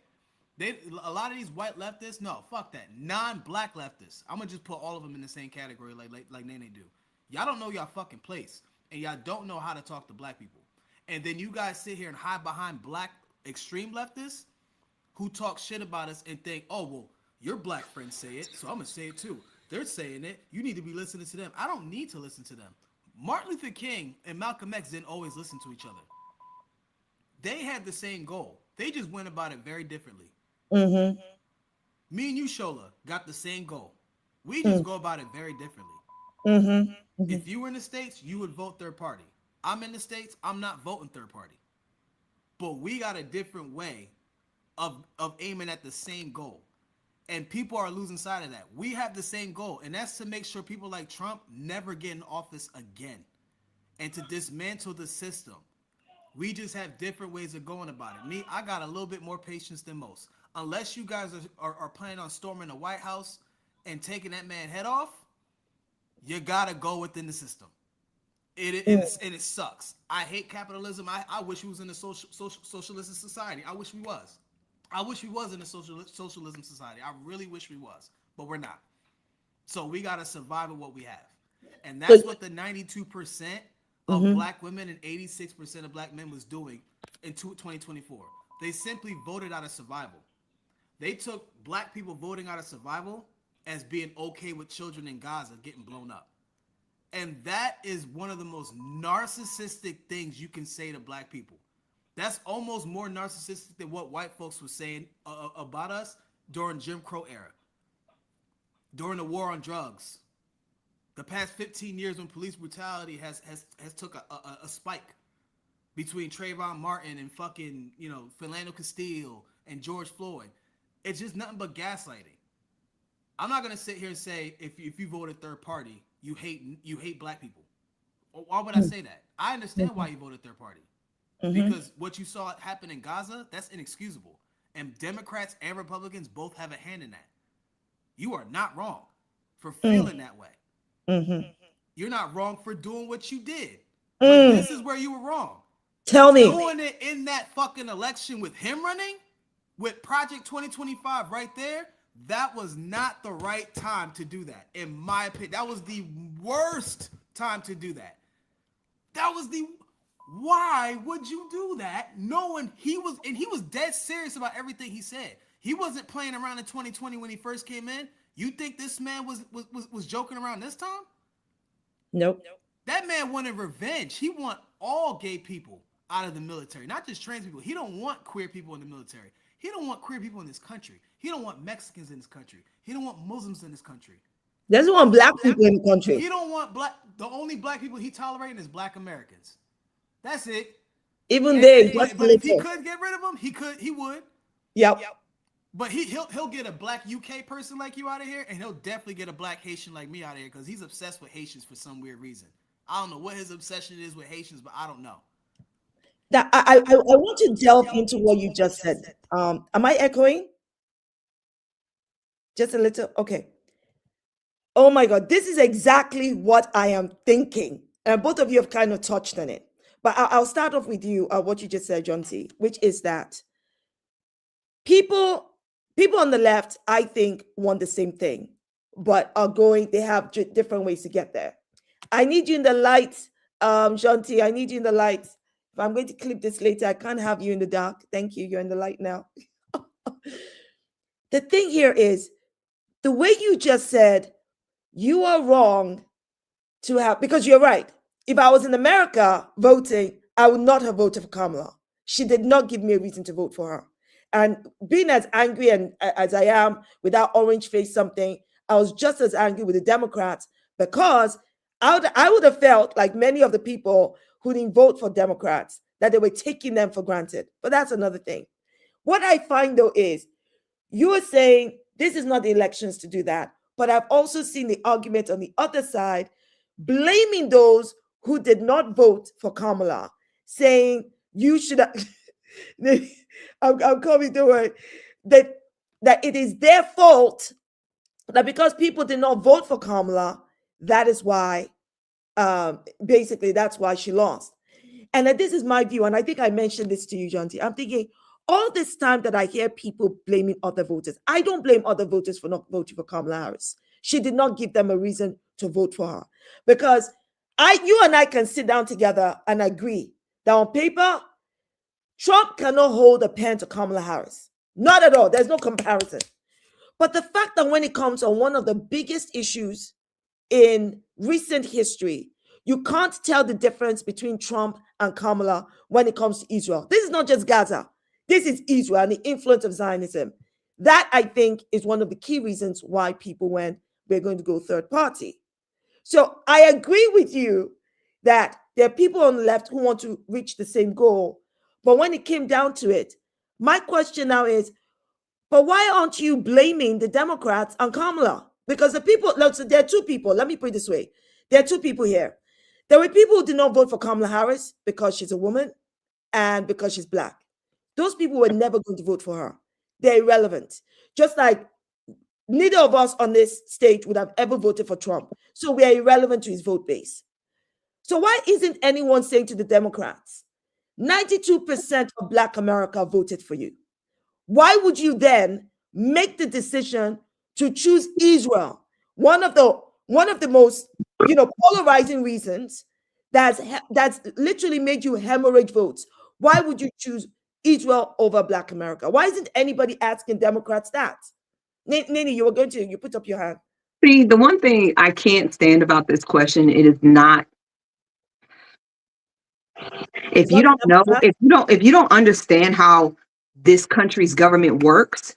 A lot of these white leftists, no, fuck that. Non-black leftists. I'm gonna just put all of them in the same category like Nene do. Y'all don't know y'all fucking place, and y'all don't know how to talk to black people. And then you guys sit here and hide behind black extreme leftists who talk shit about us and think, oh, well, your black friends say it, so I'm gonna say it too. They're saying it. You need to be listening to them. I don't need to listen to them. Martin Luther King and Malcolm X didn't always listen to each other. They had the same goal. They just went about it very differently. Me and you, Shola, got the same goal. We just go about it very differently. If you were in the States, you would vote third party. I'm in the States, I'm not voting third party. But we got a different way of aiming at the same goal. And people are losing sight of that. We have the same goal, and that's to make sure people like Trump never get in office again and to dismantle the system. We just have different ways of going about it. Me, I got a little bit more patience than most. Unless you guys are planning on storming the White House and taking that man head off, you gotta go within the system. It sucks. I hate capitalism. I wish we was in a socialist society. I wish we was. I wish we was in a socialism society. I really wish we was, but we're not. So we gotta survive with what we have, and that's what the 92% of black women and 86% of black men was doing in 2024. They simply voted out of survival. They took black people voting out of survival as being okay with children in Gaza getting blown up. And that is one of the most narcissistic things you can say to black people. That's almost more narcissistic than what white folks were saying about us during Jim Crow era, during the war on drugs. The past 15 years when police brutality has took a spike between Trayvon Martin and fucking, Philando Castile and George Floyd. It's just nothing but gaslighting. I'm not gonna sit here and say if you voted third party, you hate black people. Why would I say that? I understand why you voted third party. Because what you saw happen in Gaza, that's inexcusable. And Democrats and Republicans both have a hand in that. You are not wrong for feeling that way. You're not wrong for doing what you did. But this is where you were wrong. Tell me. Doing it in that fucking election with him running, with Project 2025 right there, that was not the right time to do that. In my opinion, that was the worst time to do that. Why would you do that knowing he was dead serious about everything he said? He wasn't playing around in 2020 when he first came in. You think this man was joking around this time? Nope. That man wanted revenge. He want all gay people out of the military, not just trans people. He don't want queer people in the military. He don't want queer people in this country. He don't want Mexicans in this country. He don't want Muslims in this country. Doesn't want black people in the country. He don't want black. The only black people he tolerating is black Americans. That's it. Even they, but if he could get rid of them, he would. Yep. But he'll get a black UK person like you out of here, and he'll definitely get a black Haitian like me out of here because he's obsessed with Haitians for some weird reason. I don't know what his obsession is with Haitians, but I don't know. That I want to delve into what you just said. Am I echoing? Just a little? Okay. Oh my God, this is exactly what I am thinking. And both of you have kind of touched on it. But I'll start off with you, what you just said, John C., which is that people on the left, I think, want the same thing, but they have different ways to get there. I need you in the light, John T., I need you in the light. If I'm going to clip this later, I can't have you in the dark. Thank you. You're in the light now. The thing here is, the way you just said, you are wrong to have, because you're right. If I was in America voting, I would not have voted for Kamala. She did not give me a reason to vote for her. And being as angry as I am with that orange face something, I was just as angry with the Democrats because I would have felt like many of the people who didn't vote for Democrats, that they were taking them for granted. But that's another thing. What I find, though, is you are saying this is not the elections to do that. But I've also seen the argument on the other side, blaming those who did not vote for Kamala, saying you should have, I'm coming to it, that it is their fault that because people did not vote for Kamala, that is why, basically, that's why she lost. And this is my view, and I think I mentioned this to you, John T. I'm thinking, all this time that I hear people blaming other voters, I don't blame other voters for not voting for Kamala Harris. She did not give them a reason to vote for her. Because you and I can sit down together and agree that on paper, Trump cannot hold a pen to Kamala Harris. Not at all. There's no comparison. But the fact that when it comes on one of the biggest issues in recent history, you can't tell the difference between Trump and Kamala when it comes to Israel. This is not just Gaza. This is Israel and the influence of Zionism. That, I think, is one of the key reasons why people went, we're going to go third party. So I agree with you that there are people on the left who want to reach the same goal. But when it came down to it, my question now is, but why aren't you blaming the Democrats on Kamala? Because the people, so there are two people. Let me put it this way. There are two people here. There were people who did not vote for Kamala Harris because she's a woman and because she's black. Those people were never going to vote for her. They're irrelevant. Just like neither of us on this stage would have ever voted for Trump. So we are irrelevant to his vote base. So why isn't anyone saying to the Democrats, 92% of Black America voted for you? Why would you then make the decision to choose Israel? One of the most polarizing reasons that's literally made you hemorrhage votes. Why would you choose Israel over Black America? Why isn't anybody asking Democrats that? Nene, you put up your hand. See, the one thing I can't stand about this question, it is not. If you don't understand how this country's government works,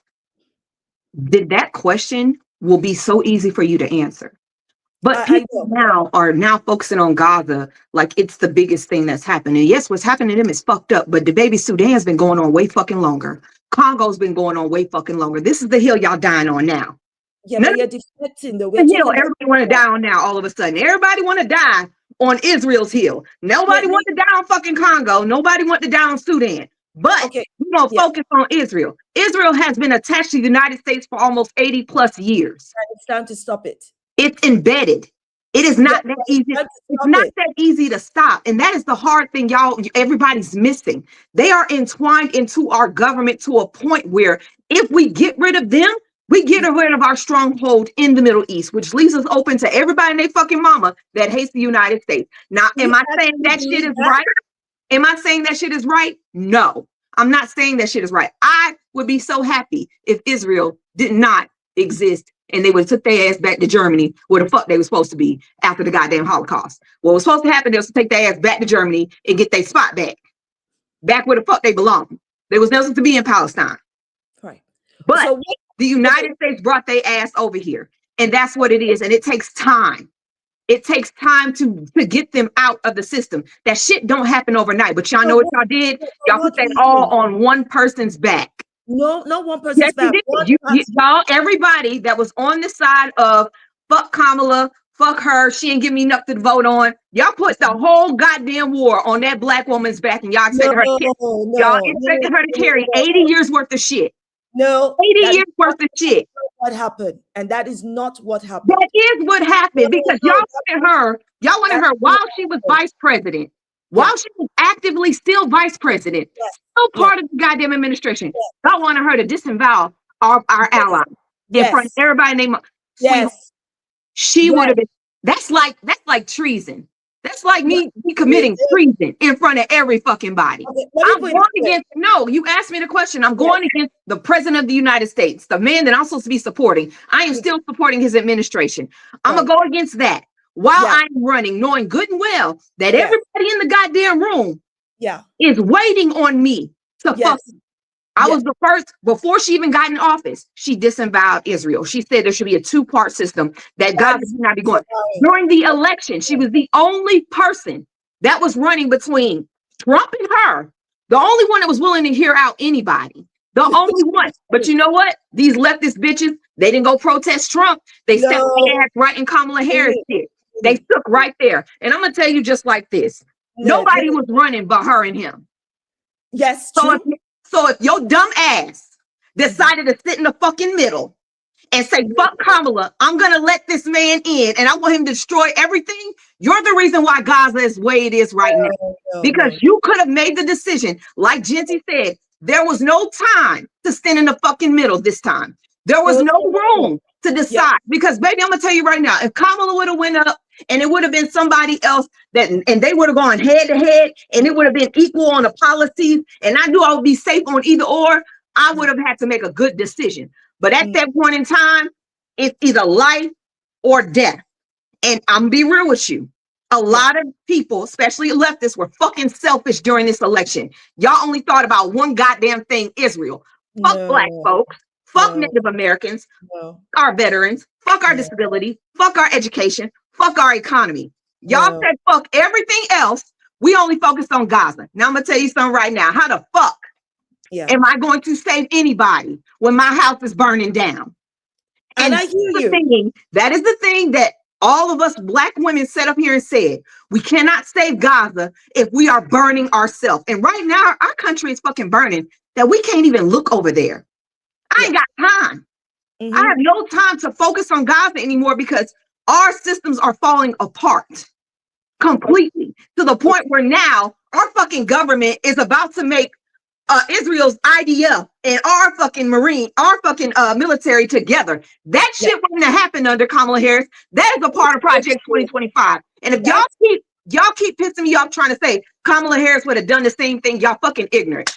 then that question will be so easy for you to answer. But people are now focusing on Gaza like it's the biggest thing that's happening. Yes, what's happening to them is fucked up, but the baby Sudan's been going on way fucking longer. Congo's been going on way fucking longer. This is the hill y'all dying on now. Yeah, but you're deflecting the hill everybody want to die on now all of a sudden. Everybody want to die on Israel's hill. Nobody want to die on fucking Congo. Nobody want to die on Sudan. But focus on Israel. Israel has been attached to the United States for almost 80 plus years. It's time to stop it. It's embedded. It is not that easy. It's not that easy to stop. And that is the hard thing, everybody's missing. They are entwined into our government to a point where if we get rid of them, we get rid of our stronghold in the Middle East, which leaves us open to everybody and their fucking mama that hates the United States. Now, am I saying that shit is right? Am I saying that shit is right? No, I'm not saying that shit is right. I would be so happy if Israel did not exist and they would have took their ass back to Germany where the fuck they were supposed to be after the goddamn Holocaust. What was supposed to happen, they was to take their ass back to Germany and get their spot back where the fuck they belong. They was never to be in Palestine. Right. But So the United States brought their ass over here, and that's what it is. And it takes time. It takes time to get them out of the system. That shit don't happen overnight. But y'all know what y'all did? Y'all put that all on one person's back. No, not one person's back. Y'all, everybody that was on the side of fuck Kamala, fuck her, she ain't give me nothing to vote on. Y'all put the whole goddamn war on that black woman's back, and y'all expected her to carry 80 years worth of shit. No, 80 years worth of shit. What happened, and that is not what happened. That is what happened, because y'all wanted her while she was vice president, while she was actively still vice president, still part of the goddamn administration. Y'all wanted her to disavow our ally in front of everybody named. She would have been. That's like treason. That's like me committing treason in front of every fucking body. Okay, I'm going against, no, you asked me the question. I'm going against the president of the United States, the man that I'm supposed to be supporting. I am still supporting his administration. I'm going to go against that while I'm running, knowing good and well that everybody in the goddamn room is waiting on me to fuck. I was the first, before she even got in office, she disavowed Israel. She said there should be a two-part system, that God should not be going. During the election, she was the only person that was running between Trump and her. The only one that was willing to hear out anybody. The only one. But you know what? These leftist bitches, they didn't go protest Trump. They stepped their ass right in Kamala Harris shit. They stuck right there. And I'm going to tell you just like this. Nobody was running but her and him. Yes, So if your dumb ass decided to sit in the fucking middle and say, fuck Kamala, I'm going to let this man in and I want him to destroy everything, you're the reason why Gaza is the way it is right now. Because you could have made the decision, like Genty said, there was no time to stand in the fucking middle this time. There was no room to decide. Because, baby, I'm going to tell you right now, if Kamala would have went up and it would have been somebody else and they would have gone head to head and it would have been equal on the policies and I knew I would be safe on either or, I would have had to make a good decision. But at that point in time, it's either life or death. And I'm gonna be real with you. A lot of people, especially leftists, were fucking selfish during this election. Y'all only thought about one goddamn thing, Israel. Fuck black folks. Fuck Native Americans. Our veterans. Fuck our disability. Fuck our education. Fuck our economy. Y'all said fuck everything else. We only focused on Gaza. Now I'm gonna tell you something right now. How the fuck am I going to save anybody when my house is burning down? And I hear you. That is the thing that all of us black women sat up here and said, we cannot save Gaza if we are burning ourselves. And right now, our country is fucking burning that we can't even look over there. I ain't got time. I have no time to focus on Gaza anymore because our systems are falling apart completely to the point where now our fucking government is about to make Israel's IDF and our fucking military together. That shit wouldn't have happened under Kamala Harris. That is a part of Project 2025. And if y'all keep pissing me off trying to say Kamala Harris would have done the same thing, y'all fucking ignorant.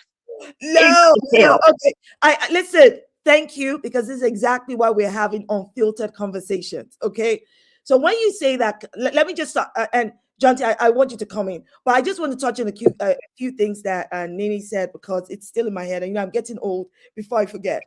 No, okay. I listen. Thank you, because this is exactly why we're having unfiltered conversations. Okay, so when you say that, let me just and Jonty, I want you to come in, but I just want to touch on a few things that Nini said because it's still in my head, and I'm getting old. Before I forget,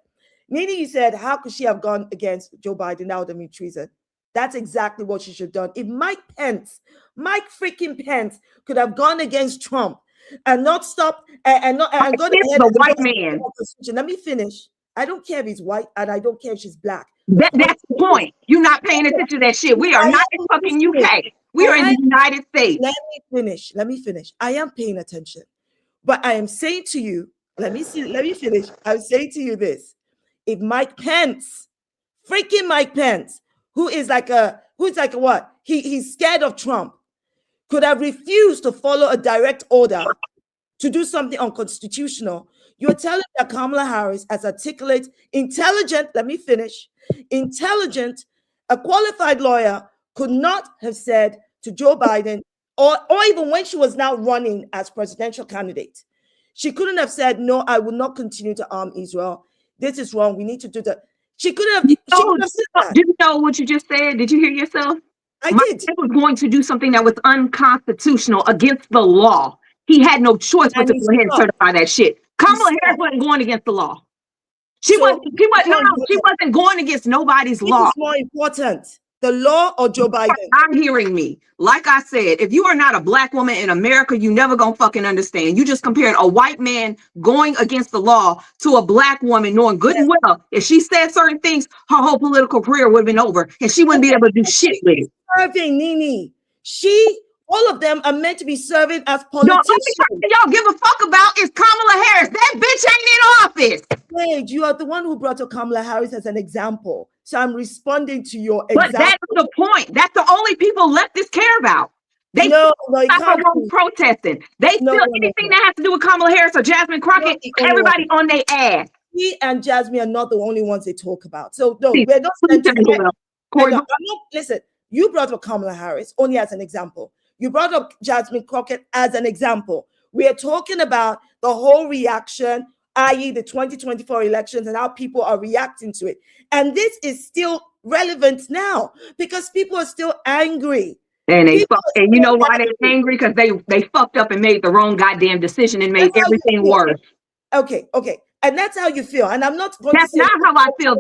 Nini, you said, how could she have gone against Joe Biden? That would have been treason. That's exactly what she should have done. If Mike freaking Pence, could have gone against Trump and not stop and gone ahead the white man. Let me finish. I don't care if he's white and I don't care if she's black. That's the point. You're not paying attention to that shit. We are not in fucking UK. We are in the United States. Let me finish. I am paying attention. But I am saying to you, let me finish. I'm saying to you this. If Mike Pence, freaking Mike Pence, who's like what? He's scared of Trump, could have refused to follow a direct order to do something unconstitutional. You're telling that Kamala Harris, as articulate, intelligent, a qualified lawyer, could not have said to Joe Biden, or even when she was now running as presidential candidate, she couldn't have said, no, I will not continue to arm Israel. This is wrong. We need to do that. She could have. She could have said that. Did you know what you just said? Did you hear yourself? I Mike did. Pence was going to do something that was unconstitutional against the law. He had no choice but And to he go ahead and stopped. certify that shit. Kamala Harris stopped. wasn't going against the law. She So, wasn't. She wasn't going against nobody's which law. is more important, the law or Joe Biden? Not hearing me. Like I said, if you are not a black woman in America, you never gonna fucking understand. You just compared a white man going against the law to a black woman knowing good and well if she said certain things, her whole political career would have been over and she wouldn't be able to do shit with it. Serving Nene. All of them are meant to be serving as Y'all, politicians. y'all give a fuck about is Kamala Harris. That bitch ain't in office. Wait, you are the one who brought up Kamala Harris as an example. So I'm responding to your But example. that's the point. That's the only people leftists care about. They No, it can't be. protesting. They feel anything that has to do with Kamala Harris or Jasmine Crockett, everybody on their ass. He and Jasmine are not the only ones they talk about. So no, See, we're not sent to Corey, listen, you brought up Kamala Harris only as an example. You brought up Jasmine Crockett as an example. We are talking about the whole reaction, i.e. the 2024 elections and how people are reacting to it. And this is still relevant now because people are still angry. And you know why they're angry? Because they fucked up and made the wrong goddamn decision and made everything worse. Okay. And that's how you feel. And I'm not going That's to say not how I feel.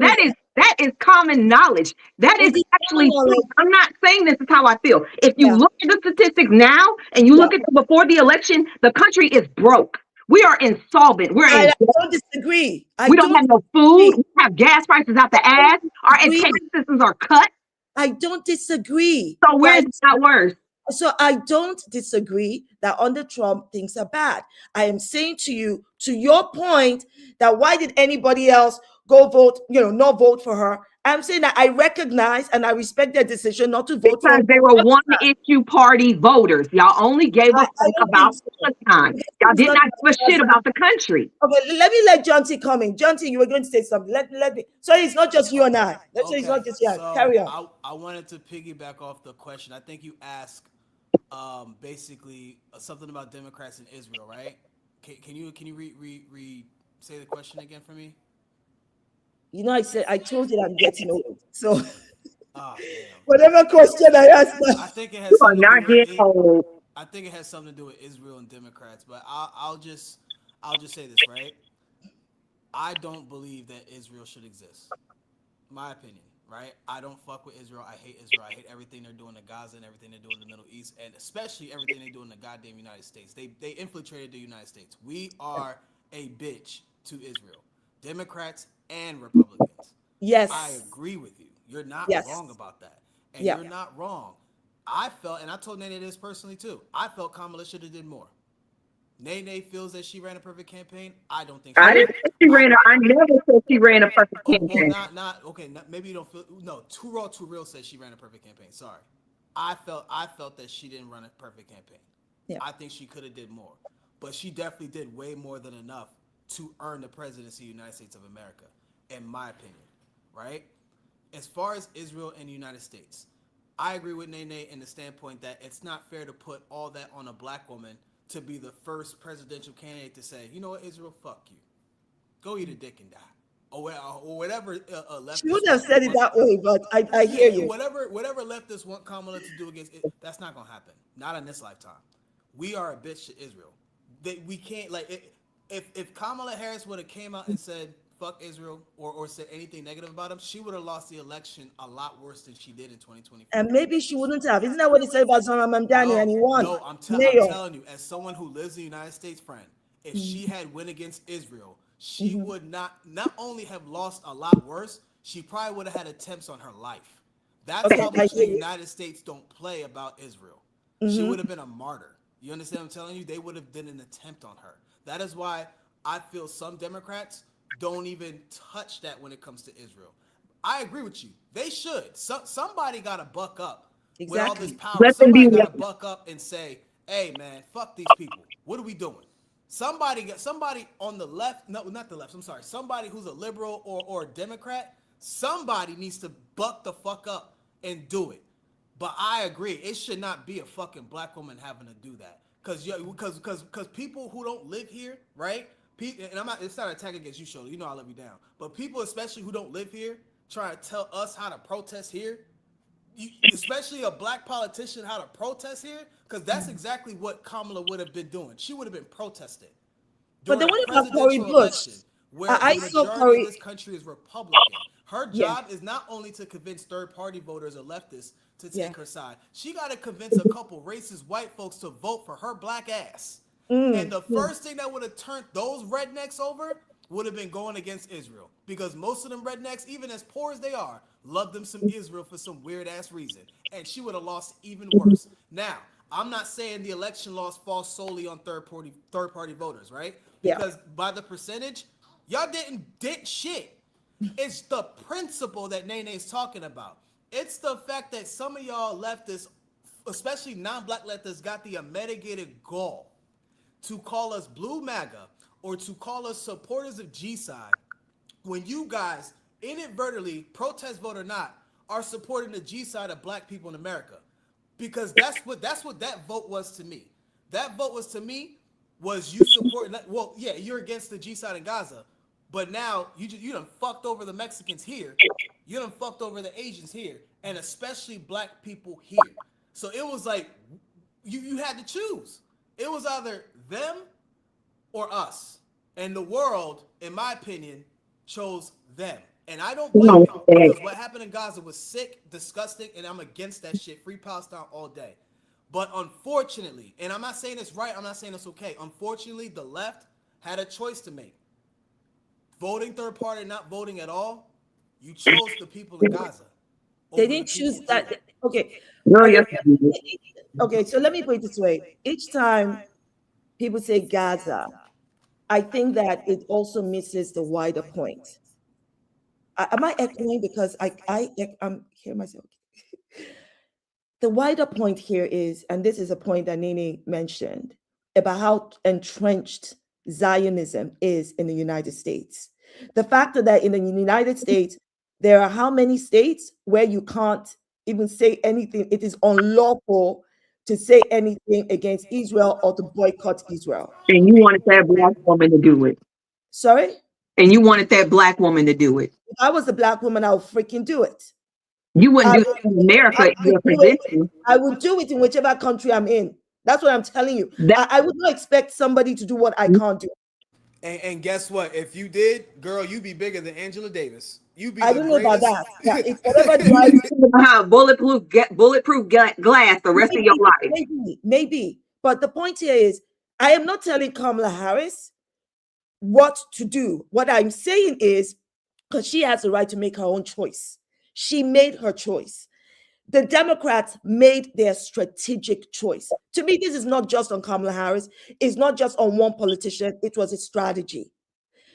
That is common knowledge. That is actually true. I'm not saying this is how I feel. If you look at the statistics now and you look at them before the election, the country is broke. We are insolvent. I don't disagree. We don't have no food. We have gas prices out the ass. Our education systems are cut. I don't disagree. So where is it not worse? So I don't disagree that under Trump things are bad. I am saying to you, to your point, that why did anybody else go vote, not vote for her? I'm saying that I recognize and I respect their decision not to vote for her. Because they were one-issue party voters. Y'all only gave a fuck about Palestine. Y'all did not give a shit about the country. Okay, let me let John T come in. John T, you were going to say something. Let me. So it's not just you and I. It's not just you. So Carry on. I wanted to piggyback off the question. I think you asked basically something about Democrats in Israel, right? Can you say the question again for me? I told you that I'm getting old. So whatever question I asked, I think it has something I think it has something to do with Israel and Democrats, but I'll just say this, right? I don't believe that Israel should exist. My opinion, right? I don't fuck with Israel. I hate Israel. I hate everything they're doing to Gaza and everything they're doing in the Middle East, and especially everything they do in the goddamn United States. They infiltrated the United States. We are a bitch to Israel. Democrats and Republicans. Yes. I agree with you. You're not wrong about that. And you're not wrong. I felt, and I told Nene this personally too, I felt Kamala should have did more. Nene feels that she ran a perfect campaign. I don't think I didn't think she ran I never said she ran a perfect campaign. Maybe you don't feel, no, Too Real says she ran a perfect campaign. Sorry. I felt that she didn't run a perfect campaign. Yeah. I think she could have did more. But she definitely did way more than enough to earn the presidency of the United States of America, in my opinion, right? As far as Israel and the United States, I agree with Nene in the standpoint that it's not fair to put all that on a black woman to be the first presidential candidate to say, you know what, Israel, fuck you. Go eat a dick and die. Or whatever leftist. She wouldn't have said it that way, but I hear you. Whatever leftists want Kamala to do against it, that's not going to happen. Not in this lifetime. We are a bitch to Israel. We can't, if Kamala Harris would have came out and said, fuck Israel, or said anything negative about him, she would have lost the election a lot worse than she did in 2024. And maybe she wouldn't have. Isn't that what he said about Zara Mamdani and he won? No, I'm telling you, as someone who lives in the United States, friend, if she had win against Israel, she would not only have lost a lot worse, she probably would have had attempts on her life. That's how much the United States don't play about Israel. She would have been a martyr. You understand what I'm telling you? They would have done an attempt on her. That is why I feel some Democrats don't even touch that when it comes to Israel. I agree with you. They should. Somebody got to buck up with all this power. Somebody got to buck up and say, hey, man, fuck these people. What are we doing? Somebody on the left, no, not the left, I'm sorry, somebody who's a liberal or a Democrat, somebody needs to buck the fuck up and do it. But I agree, it should not be a fucking black woman having to do that. Because people who don't live here, right? And it's not an attack against you, Shola. You know I love you down. But people, especially who don't live here, trying to tell us how to protest here, especially a black politician, how to protest here, because that's exactly what Kamala would have been doing. She would have been protesting. But then what about Cory Bush? Where I the saw majority Cory. of this country is Republican. Her job is not only to convince third-party voters or leftists to take her side. She got to convince a couple racist white folks to vote for her black ass. And the first thing that would have turned those rednecks over would have been going against Israel. Because most of them rednecks, even as poor as they are, love them some Israel for some weird-ass reason. And she would have lost even worse. Now, I'm not saying the election loss falls solely on third-party voters, right? Because by the percentage, y'all did shit. It's the principle that Nene's talking about. It's the fact that some of y'all leftists, especially non-black leftists, got the unmitigated gall to call us blue MAGA or to call us supporters of G-side when you guys inadvertently, protest vote or not, are supporting the G-side of black people in America. Because that's what that vote was to me. That vote was to me was you supporting, well, yeah, you're against the G-side in Gaza, but now you done fucked over the Mexicans here. You done fucked over the Asians here, and especially black people here. So it was like you had to choose. It was either them or us. And the world, in my opinion, chose them. And I don't blame y'all, because what happened in Gaza was sick, disgusting, and I'm against that shit. Free Palestine all day. But unfortunately, and I'm not saying it's right, I'm not saying it's okay. Unfortunately, the left had a choice to make. Voting third party, not voting at all, you chose the people in Gaza. They didn't choose that. Okay. No, yes. Okay, so let me put it this way. Each time people say Gaza, I think that it also misses the wider point. Am I echoing? Because I'm hearing myself. The wider point here is, and this is a point that Nene mentioned, about how entrenched Zionism is in the United States. The fact that in the United States, there are how many states where you can't even say anything? It is unlawful to say anything against Israel or to boycott Israel. And you wanted that black woman to do it. Sorry? And you wanted that black woman to do it. If I was a black woman, I would freaking do it. You wouldn't do it in America. I would do it in whichever country I'm in. That's what I'm telling you. I would not expect somebody to do what I can't do. And guess what? If you did, girl, you'd be bigger than Angela Davis. I don't know about that. Yeah, it's whatever drives bulletproof glass the rest of your life. Maybe. But the point here is, I am not telling Kamala Harris what to do. What I'm saying is, because she has the right to make her own choice. She made her choice. The Democrats made their strategic choice. To me, this is not just on Kamala Harris. It's not just on one politician. It was a strategy.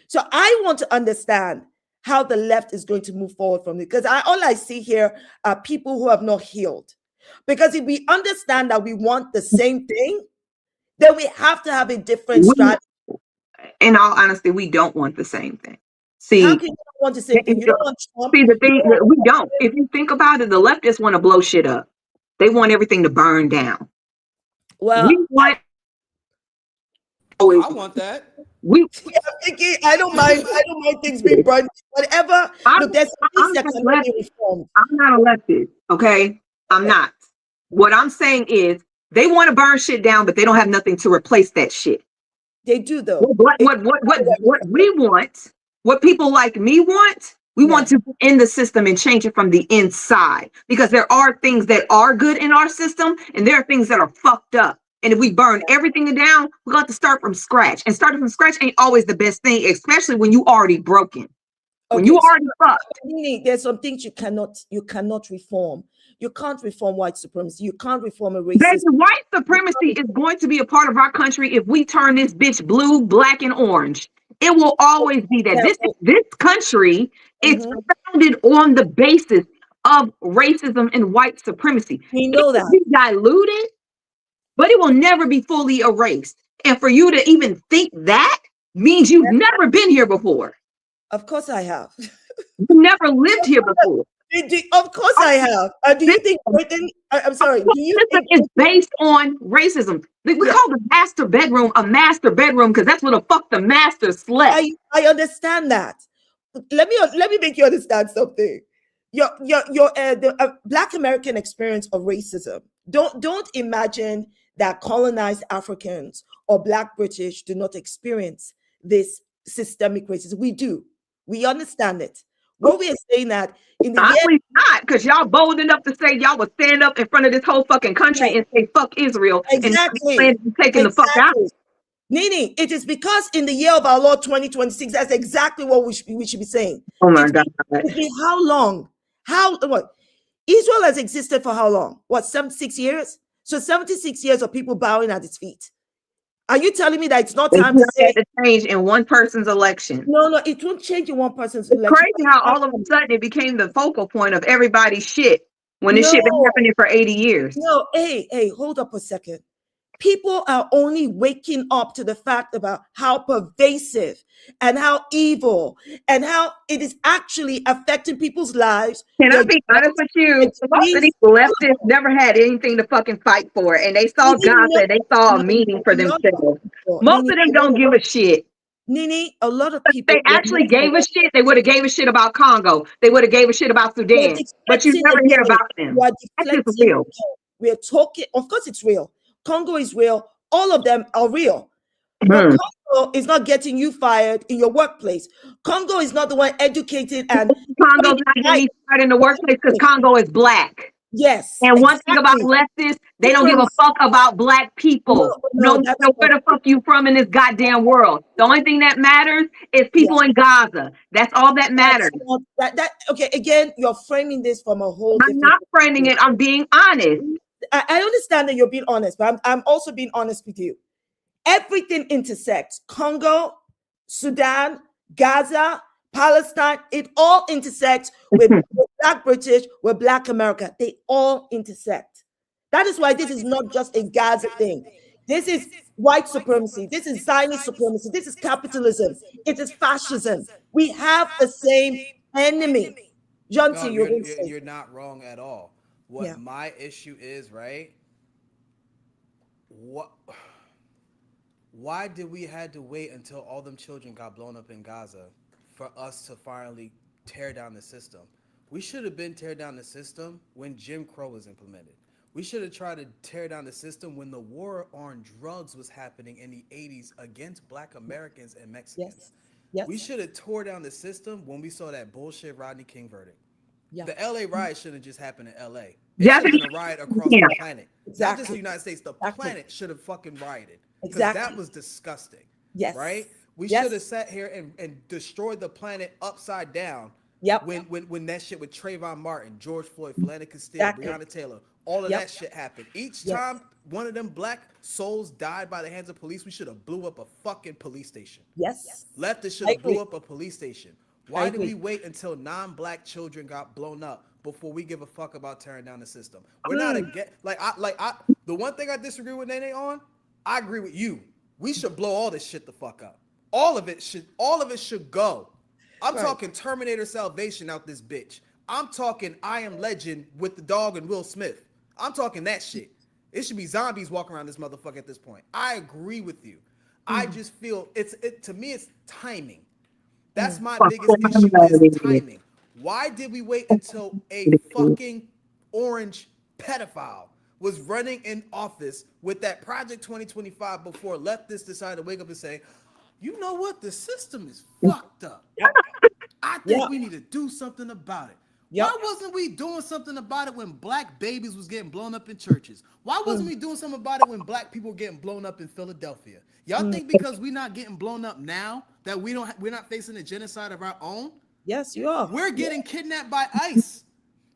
So I want to understand how the left is going to move forward from it. Because all I see here are people who have not healed. Because if we understand that we want the same thing, then we have to have a different strategy. In all honesty, we don't want the same thing. See, how can you want the same thing? You don't want Trump. See, the thing that we don't. If you think about it, the leftists want to blow shit up. They want everything to burn down. Well, we want. I want that. I don't mind things being burned. Whatever. Look, there's things that can be reformed. I'm not elected. Okay, I'm not. What I'm saying is, they want to burn shit down, but they don't have nothing to replace that shit. They do though. What we want, what people like me want, we want to end the system and change it from the inside. Because there are things that are good in our system, and there are things that are fucked up. And if we burn everything down, we're going to have to start from scratch. And starting from scratch ain't always the best thing, especially when you already broken. When you already fucked. There's some things you cannot reform. You can't reform white supremacy. You can't reform a racist. White supremacy is going to be a part of our country if we turn this bitch blue, black, and orange. It will always be that. This country is founded on the basis of racism and white supremacy. We know that. It will be diluted, but it will never be fully erased. And for you to even think that means you've never been here before. Of course I have. You never lived here before. Of course I have. Do you think Britain? I'm sorry. Do you think it's based on racism? We call the master bedroom a master bedroom because that's where the fuck the master slept. I understand that. let me make you understand something. The Black American experience of racism. Don't imagine that colonized Africans or Black British do not experience this systemic racism. We do. We understand it. What we are saying that in the year, Obviously not, because y'all bold enough to say y'all would stand up in front of this whole fucking country and say fuck Israel and not be exactly, planning on taking the fuck out. Nini, it is because in the year of our Lord 2026, that's exactly what we should be saying. Oh my God. It's been how long? What? Israel has existed for how long? What, 76 years? So 76 years of people bowing at its feet. Are you telling me that it's not time to say to change in one person's election? No, it won't change in one person's It's election. crazy how all of a sudden it became the focal point of everybody's shit when this shit been No. happening for 80 years. No, hey, hold up a second. People are only waking up to the fact about how pervasive and how evil and how it is actually affecting people's lives. Can I be honest with you? Most of these leftists never had anything to fucking fight for, and they saw Gaza, they saw a meaning for themselves. Most of them don't give a shit. Nini, a lot of If people. they actually gave a shit, they would have gave a shit about Congo. They would have gave a shit about Sudan. But you never hear about them. That's just real. We're talking, of course it's real. Congo is real. All of them are real. But Congo is not getting you fired in your workplace. Congo is not the one educated and Congo's not getting me fired in the workplace because Congo is Black. Yes. And one thing about leftists, they don't give a fuck about Black people. No matter where the fuck you from in this goddamn world. The only thing that matters is people in Gaza. That's all that matters. Okay, again, you're framing this from a whole I'm not framing it. I'm being honest. I understand that you're being honest, but I'm also being honest with you. Everything intersects. Congo, Sudan, Gaza, Palestine, it all intersects with Black British, with Black America. They all intersect. That is why this is not just a Gaza thing. This is white supremacy. This is Zionist supremacy. This is capitalism. It is fascism. We have the same enemy. No, you're not wrong at all. What my issue is, right? Why did we had to wait until all them children got blown up in Gaza for us to finally tear down the system? We should have been tear down the system when Jim Crow was implemented. We should have tried to tear down the system when the war on drugs was happening in the 80s against Black Americans and Mexicans. Yes. We should have tore down the system when we saw that bullshit Rodney King verdict. The LA riot shouldn't just happen in LA. It should have been a riot across the planet. Not just the United States. The planet should have fucking rioted. Because that was disgusting. Yes. Right? We should have sat here and destroyed the planet upside down. Yep. When that shit with Trayvon Martin, George Floyd, Philando Castile, Breonna Taylor, all of that shit happened. Each time one of them Black souls died by the hands of police, we should have blew up a fucking police station. Yes. Leftists should have blew up a police station. Why did we wait until non-Black children got blown up before we give a fuck about tearing down the system? We're not the one thing I disagree with Nene on, I agree with you. We should blow all this shit the fuck up. All of it should go. I'm talking Terminator Salvation out this bitch. I'm talking I Am Legend with the dog and Will Smith. I'm talking that shit. It should be zombies walking around this motherfucker at this point. I agree with you. I just feel to me it's timing. That's my biggest issue is timing. Why did we wait until a fucking orange pedophile was running in office with that Project 2025 before leftists decided to wake up and say, you know what? The system is fucked up. I think we need to do something about it. Why wasn't we doing something about it when Black babies was getting blown up in churches? Why wasn't we doing something about it when Black people were getting blown up in Philadelphia? Y'all think because we're not getting blown up now that we're not facing a genocide of our own? Yes, you are. We're getting kidnapped by ICE.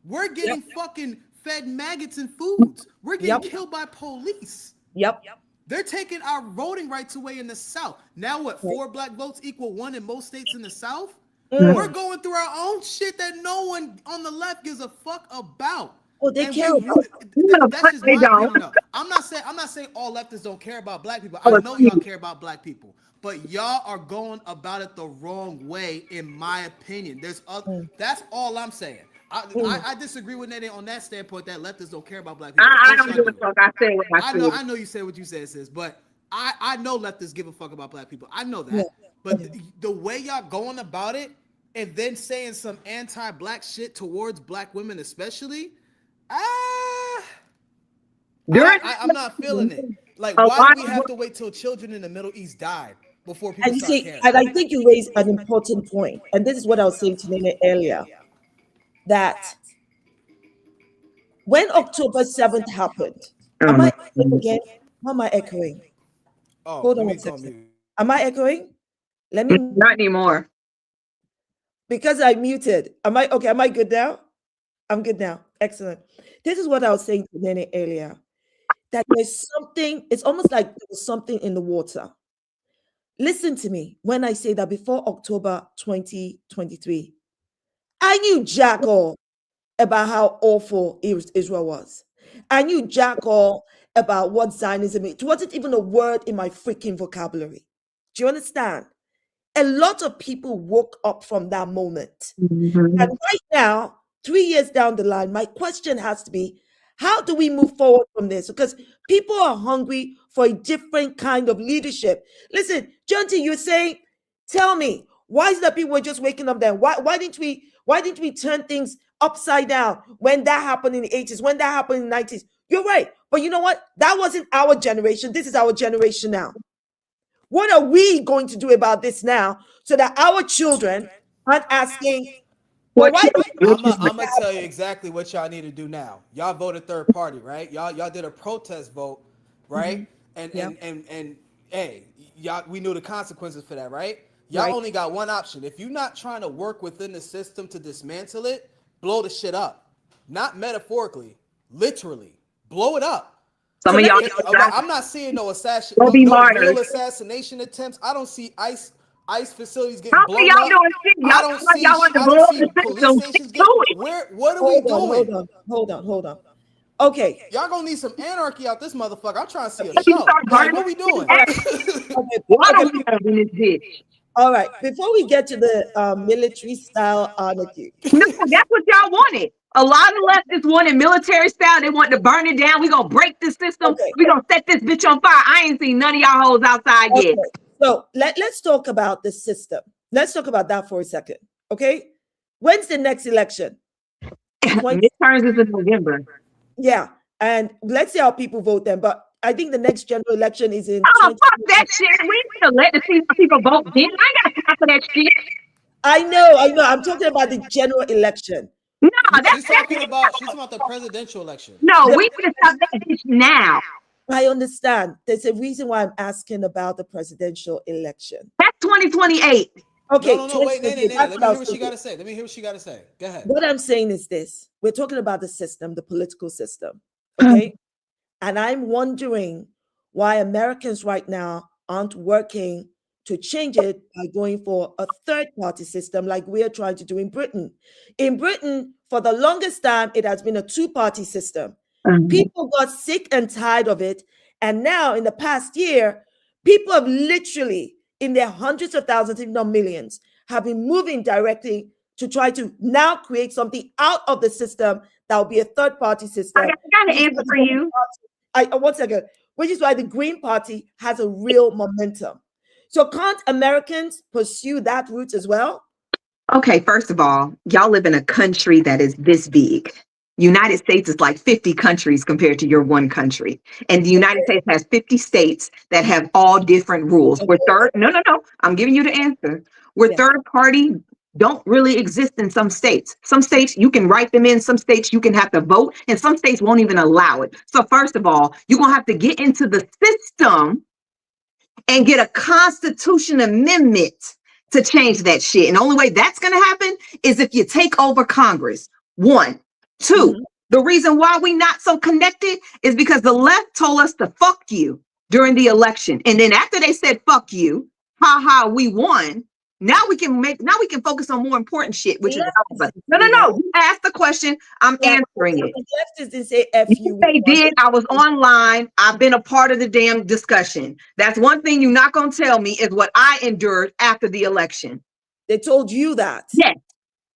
We're getting fucking fed maggots and foods. We're getting killed by police. They're taking our voting rights away in the South. Now what? 4 Black votes equal 1 in most states in the South? We're going through our own shit that no one on the left gives a fuck about. Well, they care about that's just my opinion. I'm not saying all leftists don't care about Black people. I know y'all care about Black people, but y'all are going about it the wrong way, in my opinion. That's all I'm saying. I disagree with Nene on that standpoint that leftists don't care about Black people. I don't give a fuck. I say what I say. I know you said what you said, sis, but I know leftists give a fuck about Black people. I know that. But the way y'all going about it and then saying some anti-black shit towards black women, especially, I'm not feeling it. Like, why do we have to wait till children in the Middle East died before people And you start see, caring? and I think you raised an important point, and this is what I was saying to Nene earlier, that when October 7th happened, am I echoing again? How am I echoing? Oh, Hold on let one me go second. mute. Am I echoing? Let me, Not anymore. because I muted. Am I okay? Am I good now? I'm good now. Excellent. This is what I was saying to Nene earlier, that there's something, it's almost like there's something in the water. Listen to me when I say that before October 2023, I knew jack all about how awful Israel was. I knew jack all about what Zionism is. It wasn't even a word in my freaking vocabulary. Do you understand? A lot of people woke up from that moment. Mhm. And right now, 3 years down the line, my question has to be, how do we move forward from this? Because people are hungry for a different kind of leadership. Listen, Jonty, you're saying, tell me, why is it that people were just waking up then? Why didn't we turn things upside down when that happened in the 80s, when that happened in the 90s? You're right. But you know what? That wasn't our generation. This is our generation now. What are we going to do about this now so that our children aren't asking, well, why I'm gonna tell you exactly what y'all need to do now. Y'all voted third party, right? Y'all did a protest vote, right? And hey, y'all, we knew the consequences for that, right? Y'all only got one option. If you're not trying to work within the system to dismantle it, blow the shit up. Not metaphorically, literally. Blow it up. Some of y'all I'm not seeing no be no martyrs. real assassination attempts. I don't see ICE facilities getting How are blown y'all up. doing shit? I don't see y'all want to I blow don't up see the police system. stations Stick getting. to it. What are we doing? Hold on. Okay. Y'all gonna need some anarchy out this motherfucker. I'm trying to see a You show. start Like, burning what we doing? water in this bitch. All right. Before we get to the military style anarchy, No, that's what y'all wanted. A lot of leftists wanted military style. They wanted to burn it down. We gonna break the system. okay. We gonna set this bitch on fire. I ain't seen none of y'all hoes outside yet. Okay. So let's talk about the system. Let's talk about that for a second. Okay. When's the next election? Midterms is in November. Yeah. And let's see how people vote then. But I think the next general election is in Oh, fuck that shit. We ain't gonna let the people vote then. I ain't got time for that shit. I know. I'm talking about the general election. No, She's talking about the presidential election. No, we need to stop that bitch now. I understand. There's a reason why I'm asking about the presidential election. That's 2028. Okay. No, wait, Let me hear what she got to say. Go ahead. What I'm saying is this. We're talking about the system, the political system. Okay. And I'm wondering why Americans right now aren't working to change it by going for a third party system like we are trying to do in Britain. In Britain, for the longest time, it has been a two-party system. People got sick and tired of it. And now, in the past year, people have literally, in their hundreds of thousands, if not millions, have been moving directly to try to now create something out of the system that will be a third party system. I got an answer for you. 1 second. Which is why the Green Party has a real momentum. So can't Americans pursue that route as well? Okay, first of all, y'all live in a country that is this big. United States is like 50 countries compared to your one country. And the United States has 50 states that have all different rules. We're third. No. I'm giving you the answer. We're third party don't really exist in some states. Some states you can write them in, some states you can have to vote, and some states won't even allow it. So first of all, you're gonna have to get into the system and get a constitution amendment to change that shit. And the only way that's gonna happen is if you take over Congress. 1, 2. The reason why we not so connected is because the left told us to fuck you during the election. And then after they said fuck you, we won. Now we can focus on more important shit, which is no. You asked the question, I'm answering it. The leftists didn't say F you. They did. I was online. I've been a part of the damn discussion. That's one thing you're not gonna tell me is what I endured after the election. They told you that. Yes.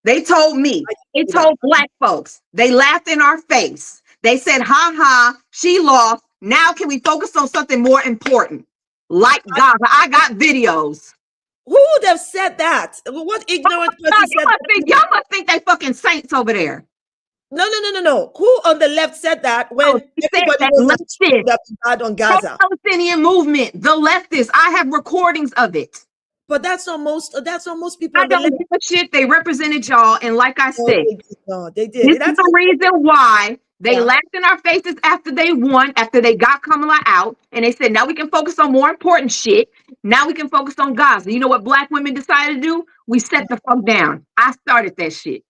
They told me. They told black folks. They laughed in our face. They said, she lost. Now can we focus on something more important? Like Gaza. I got videos. Who would have said that? What ignorant person God, said that? y'all must think they fucking saints over there. No. Who on the left said that when Oh, he said everybody that knows leftist, that bad on Gaza? pro-Palestinian movement, the leftists. I have recordings of it. But that's not most people I on the don't left. give a shit. They represented y'all, and like I said, No, they did. this is That's the reason why they Yeah. laughed in our faces after they won, after they got Kamala out, and they said, now we can focus on more important shit. Now we can focus on Gaza. You know what black women decided to do? We set the fuck down. I started that shit.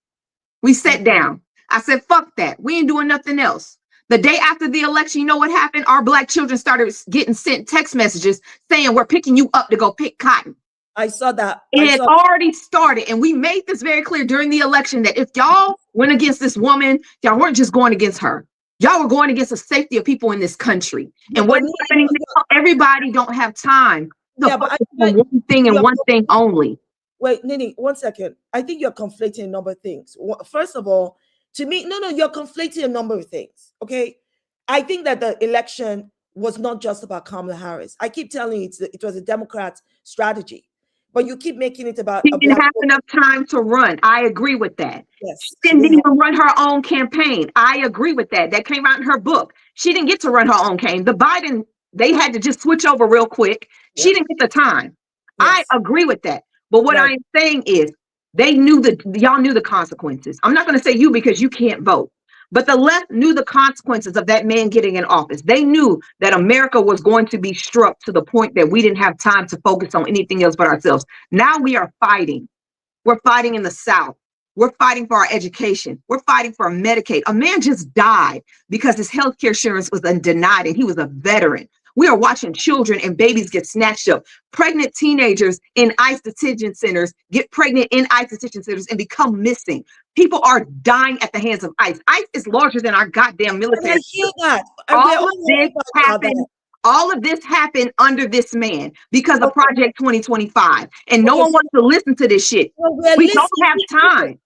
We sat down. I said, fuck that. We ain't doing nothing else. The day after the election, you know what happened? Our black children started getting sent text messages saying, we're picking you up to go pick cotton. I saw that. It had already started. And we made this very clear during the election that if y'all went against this woman, y'all weren't just going against her. Y'all were going against the safety of people in this country. And what's happening now, everybody don't have time to focus on one thing and one thing only. Wait, Nini, 1 second. I think you're conflating a number of things. First of all, to me, no, you're conflating a number of things. Okay. I think that the election was not just about Kamala Harris. I keep telling you it was a Democrat strategy, but you keep making it about. She didn't have enough time to run. I agree with that. Yes. She didn't even run her own campaign. I agree with that. That came out in her book. She didn't get to run her own campaign. The Biden, they had to just switch over real quick. She didn't get the time. Yes. I agree with that. But what I'm saying is they knew y'all knew the consequences. I'm not going to say you because you can't vote, but the left knew the consequences of that man getting in office. They knew that America was going to be struck to the point that we didn't have time to focus on anything else but ourselves. Now we are fighting. We're fighting in the South. We're fighting for our education. We're fighting for Medicaid. A man just died because his health care insurance was denied and he was a veteran. We are watching children and babies get snatched up. Pregnant teenagers in ICE detention centers get pregnant in ICE detention centers and become missing. People are dying at the hands of ICE. ICE is larger than our goddamn military. I hear that. All of this happened under this man because of Project 2025. And no one wants to listen to this shit. We don't have time.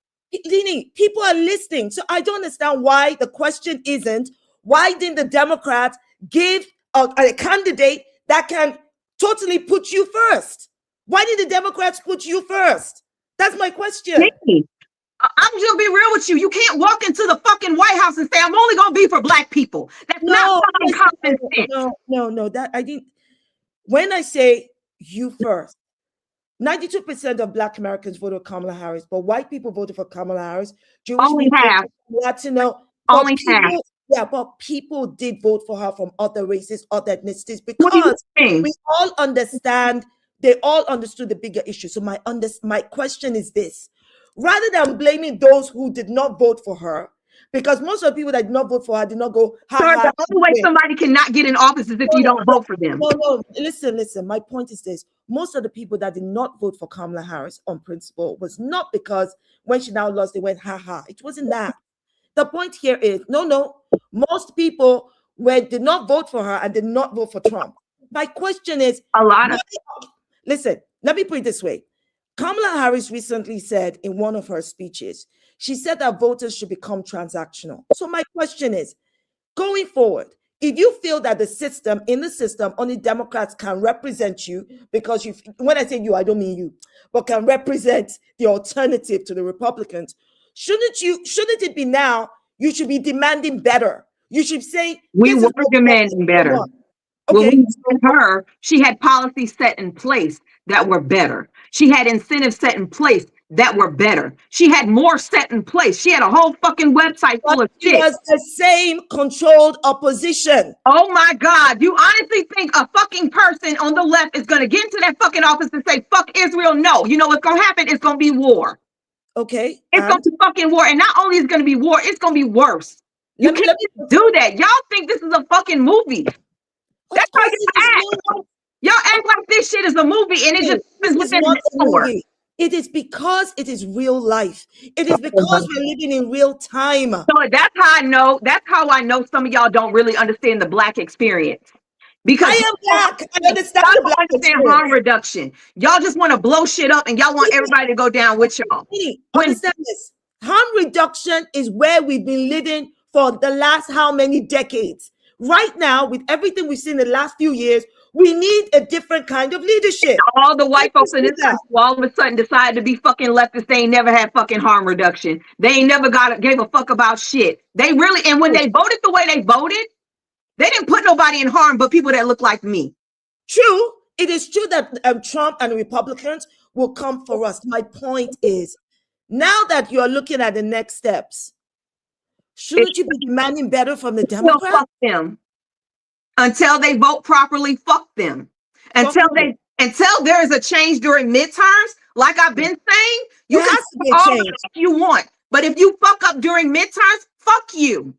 Lini, people are listening. So I don't understand why the question isn't, why didn't the Democrats give a candidate that can totally put you first? Why did the Democrats put you first? That's my question. I'm just gonna be real with you. You can't walk into the fucking White House and say, I'm only gonna be for black people. That's not fucking common sense. No, that I didn't. When I say you first, 92% of black Americans voted for Kamala Harris, but white people voted for Kamala Harris. Jewish only half. Latino. Only half. Yeah, but people did vote for her from other races, other ethnicities, because we all understand, they all understood the bigger issue. So my question is this: rather than blaming those who did not vote for her, because most of the people that did not vote for her did not go, the only way somebody cannot get in office is if you don't vote for them. No, listen. My point is this: most of the people that did not vote for Kamala Harris on principle was not because when she now lost, they went, It wasn't that. The point here is, most people did not vote for her and did not vote for Trump. My question is, listen, let me put it this way. Kamala Harris recently said in one of her speeches, she said that voters should become transactional. So my question is, going forward, if you feel that in the system, only Democrats can represent you, because when I say you, I don't mean you, but can represent the alternative to the Republicans, shouldn't it be now you should be demanding better? You should say, we were demanding better. Okay. When we met her, she had policies set in place that were better. She had incentives set in place that were better. She had more set in place. She had a whole fucking website full of shit. It was the same controlled opposition. Oh my God. You honestly think a fucking person on the left is going to get into that fucking office and say, fuck Israel? No. You know what's going to happen? It's going to be war. Okay. It's going to be fucking war. And not only is it going to be war, it's going to be worse. You can't do that. Y'all think this is a fucking movie. That's how you act. Y'all act like this shit is a movie and it just happens within an hour. It is because it is real life. It is because we're living in real time. So that's how I know. That's how I know some of y'all don't really understand the black experience. Because I am black. I understand the black experience. Harm reduction. Y'all just want to blow shit up and y'all want everybody to go down with y'all. Understand this. Harm reduction is where we've been living for the last how many decades. Right now, with everything we've seen in the last few years, We need a different kind of leadership. All the white folks in this that. country all of a sudden decided to be fucking leftists. They ain't never had fucking harm reduction. They ain't never gave a fuck about shit. They really, and when they voted the way they voted, they didn't put nobody in harm but people that look like me. True. It is true that Trump and Republicans will come for us. My point is, now that you are looking at the next steps, shouldn't you be demanding better from the Democrats? Fuck them. Until they vote properly, fuck them. Until there is a change during midterms, like I've been saying, you can do all the shit you want. But if you fuck up during midterms, fuck you.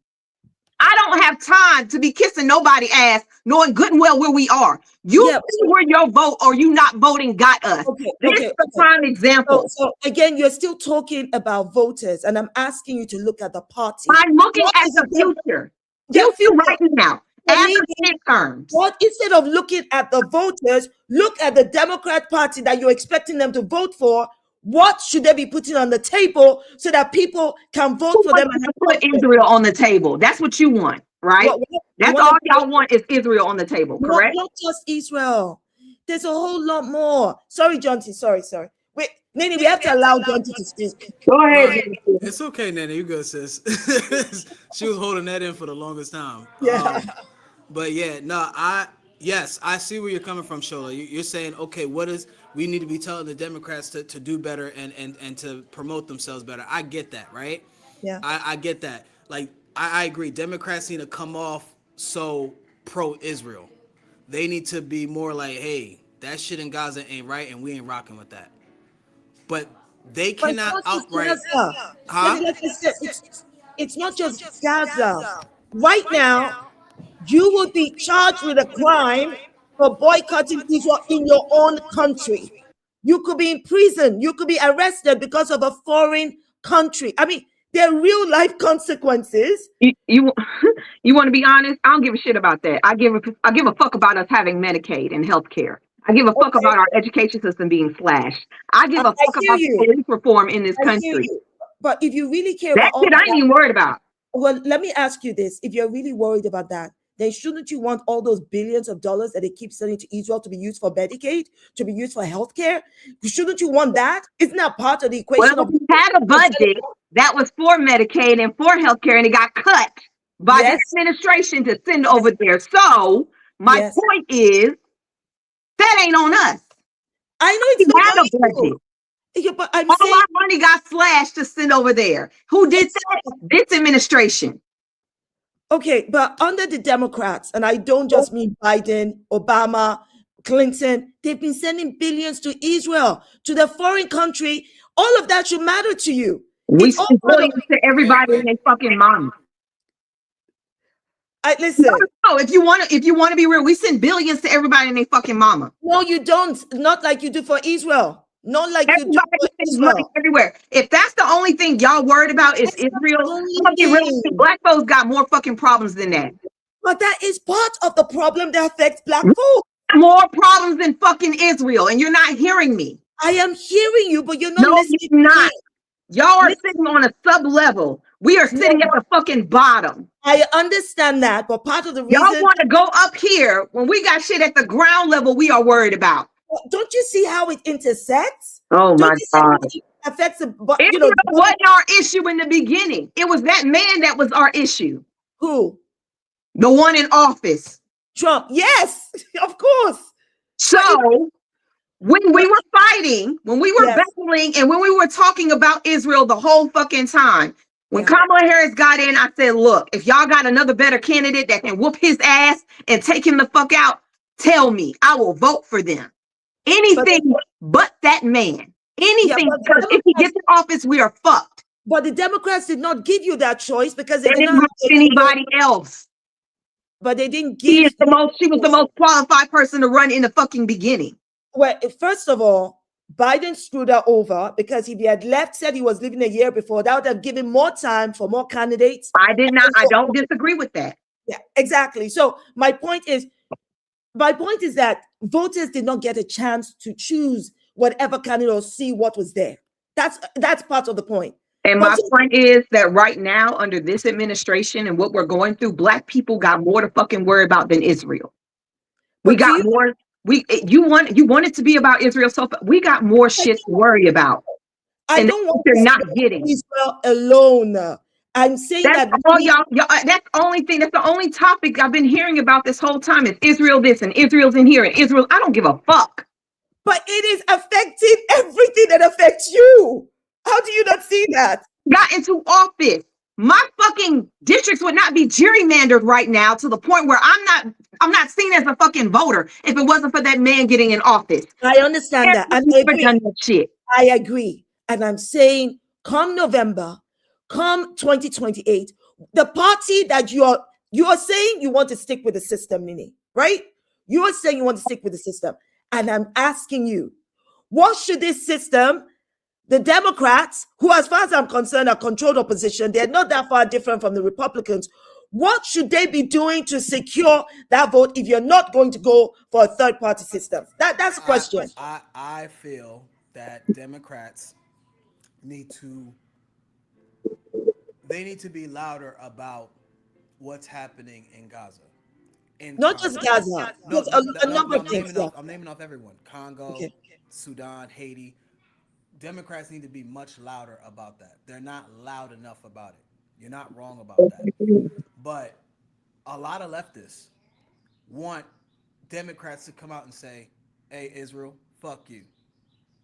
I don't have time to be kissing nobody's ass, knowing good and well where we are. You see where your vote or you not voting got us. This is a prime example. So again, you're still talking about voters, and I'm asking you to look at the party. I'm looking at the future. Future right now. After midterms. What, instead of looking at the voters, look at the Democrat Party that you're expecting them to vote for. What should they be putting on the table so that people can vote for them? And put Israel on the table. That's what you want, right? That's all y'all want is Israel on the table, correct? Not just Israel. There's a whole lot more. Sorry, Jonty. Sorry. Wait, Nene, we have to allow Jonty to speak. Go ahead. It's okay, Nene. You good, sis. She was holding that in for the longest time. Yeah. But yeah, no, I see where you're coming from, Shola. You're saying, okay, we need to be telling the Democrats to do better and to promote themselves better. I get that, right? Yeah. I get that. Like, I agree. Democrats need to come off so pro-Israel. They need to be more like, hey, that shit in Gaza ain't right, and we ain't rocking with that. But they cannot outright. Huh? Like I said, it's not just Gaza. Right now, you would be charged with a crime for boycotting Israel in your own country. You could be in prison. You could be arrested because of a foreign country. I mean, there are real life consequences. You want to be honest? I don't give a shit about that. I give a fuck about us having Medicaid and healthcare. I give a fuck about our education system being slashed. I give a fuck about police reform in this country. But if you really care about all that, I ain't even worried about. Well, let me ask you this: if you're really worried about that, then shouldn't you want all those billions of dollars that they keep sending to Israel to be used for Medicaid, to be used for healthcare? Shouldn't you want that? Isn't that part of the equation? Well, we had a budget that was for Medicaid and for healthcare, and it got cut by this administration to send over there. So my point is, that ain't on us. I know it's not on budget. Yeah, but I'm all saying our money got slashed to send over there. Who did that? This administration. Okay, but under the Democrats, and I don't just mean Biden, Obama, Clinton, they've been sending billions to Israel, to the foreign country. All of that should matter to you. We send billions to everybody in their fucking mom. Listen. No, if you want to be real, we send billions to everybody in their fucking mama. No, you don't. Not like you do for Israel. Not like everybody you do for Israel. Money everywhere. If that's the only thing y'all worried about is Israel, black folks got more fucking problems than that. But that is part of the problem that affects black folks. More problems than fucking Israel, and you're not hearing me. I am hearing you, but you're not listening. You're not. Y'all are sitting on a sub level. We are sitting at the fucking bottom. I understand that, but part of the reason y'all want to go up here when we got shit at the ground level we are worried about. Don't you see how it intersects? Oh my God. It affects it wasn't our issue in the beginning. It was that man that was our issue. Who? The one in office. Trump. Yes, of course. So when we were fighting, when we were battling, and when we were talking about Israel the whole fucking time, when Kamala Harris got in, I said, look, if y'all got another better candidate that can whoop his ass and take him the fuck out, tell me. I will vote for them. Anything but that man. Anything, because if he gets in office, we are fucked. But the Democrats did not give you that choice because they didn't have anybody else. But they didn't give. She was the most qualified person to run in the fucking beginning. Well, first of all, Biden screwed her over because if he had said he was leaving a year before, that would have given more time for more candidates. I don't disagree with that. Yeah, exactly. So my point is that voters did not get a chance to choose whatever candidate or see what was there. That's part of the point. And my point is that right now, under this administration and what we're going through, black people got more to fucking worry about than Israel. We But do got you? more. You want it to be about Israel, so we got more shit to worry about, I and that's don't what want they're this to not be getting. Israel alone. I'm saying That's that all we, y'all. That's the only thing. That's the only topic I've been hearing about this whole time. Is Israel this and Israel's in here and Israel. I don't give a fuck. but it is affecting everything that affects you. How do you not see that? Got into office. My fucking districts would not be gerrymandered right now to the point where I'm not seen as a fucking voter if it wasn't for that man getting in office. I understand that. And I Never agree. done that shit. I agree. And I'm saying, come November, come 2028, the party that you're saying you want to stick with the system, Nini, right? You're saying you want to stick with the system. And I'm asking you, what should this system, the Democrats, who, as far as I'm concerned, are controlled opposition, they're not that far different from the Republicans. What should they be doing to secure that vote if you're not going to go for a third party system? That's the question. I feel that Democrats need to be louder about what's happening in Gaza. Not just Gaza, No, a number of things. Yeah. I'm naming off everyone. Congo, Okay. Sudan, Haiti. Democrats need to be much louder about that. They're not loud enough about it. You're not wrong about that. But a lot of leftists want Democrats to come out and say, hey, Israel, fuck you.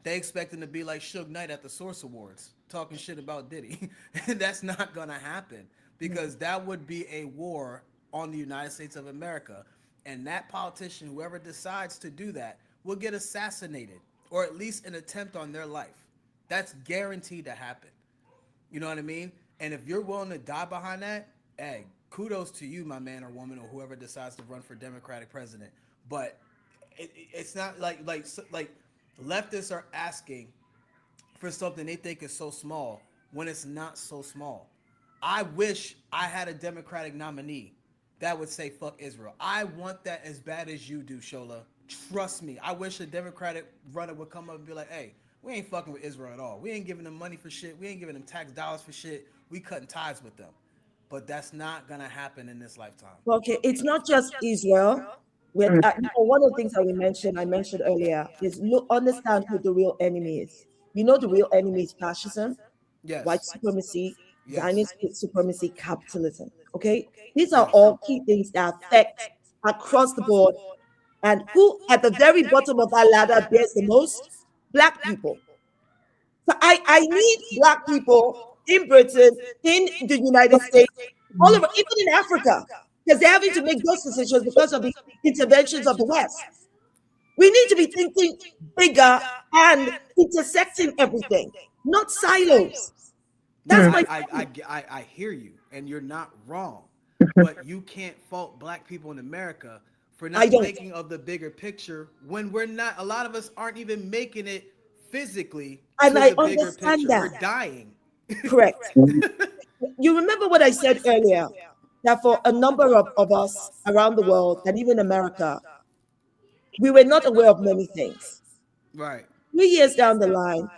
They expect them to be like Suge Knight at the Source Awards, talking shit about Diddy. And that's not going to happen because that would be a war on the United States of America. And that politician, whoever decides to do that, will get assassinated or at least an attempt on their life. That's guaranteed to happen. You know what I mean? And if you're willing to die behind that, hey, kudos to you, my man or woman, or whoever decides to run for Democratic president. But it's not like leftists are asking for something they think is so small when it's not so small. I wish I had a Democratic nominee that would say fuck Israel. I want that as bad as you do, Shola. Trust me. I wish a Democratic runner would come up and be like, hey, we ain't fucking with Israel at all. We ain't giving them money for shit. We ain't giving them tax dollars for shit. We cutting ties with them. But that's not going to happen in this lifetime. Okay, it's not just Israel. One of the things that I mentioned earlier, is understand who the real enemy is. You know, the real enemy is fascism, Yes. white supremacy, Yes. Zionist supremacy, capitalism. Okay, these are all key things that affect across the board. And who at the very bottom of that ladder bears the most? Black people. So I need Black people in Britain, in the United States, all over, even in Africa, because they're having to make those decisions because of the interventions of the West. We need to be thinking bigger and intersecting everything, not silos. That's my I hear you, and you're not wrong. But you can't fault Black people in America for not thinking of the bigger picture when we're not. A lot of us aren't even making it physically. And to I the bigger understand picture. that. We're dying. Correct. You remember what I said earlier, that for a number of us around the world and even America, we were not aware of many things. Right. 3 years down the line,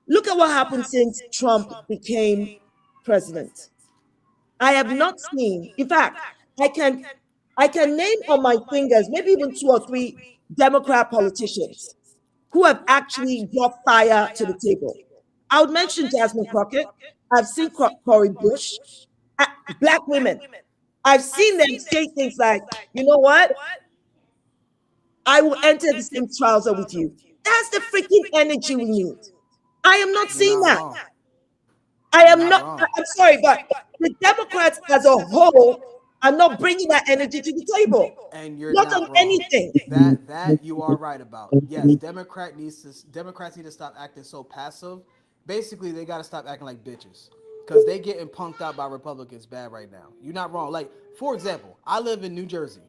look at what happened since Trump became president. I have not seen, in fact, I can name on my fingers maybe even 2 or 3 Democrat politicians who have actually brought fire to the table. I would mention Jasmine Crockett. I've seen Cori Bush, Black women. I've seen them say things like, you know what? I will enter the same trouser with you. That's the freaking energy we need. I am not seeing that. I am not, I'm sorry, but the Democrats as a whole are not bringing that energy to the table. And you're not not on wrong. anything. That you are right about. Yes, Democrats need to stop acting so passive. Basically, they got to stop acting like bitches because they getting punked out by Republicans bad right now. You're not wrong. Like, for example, I live in New Jersey.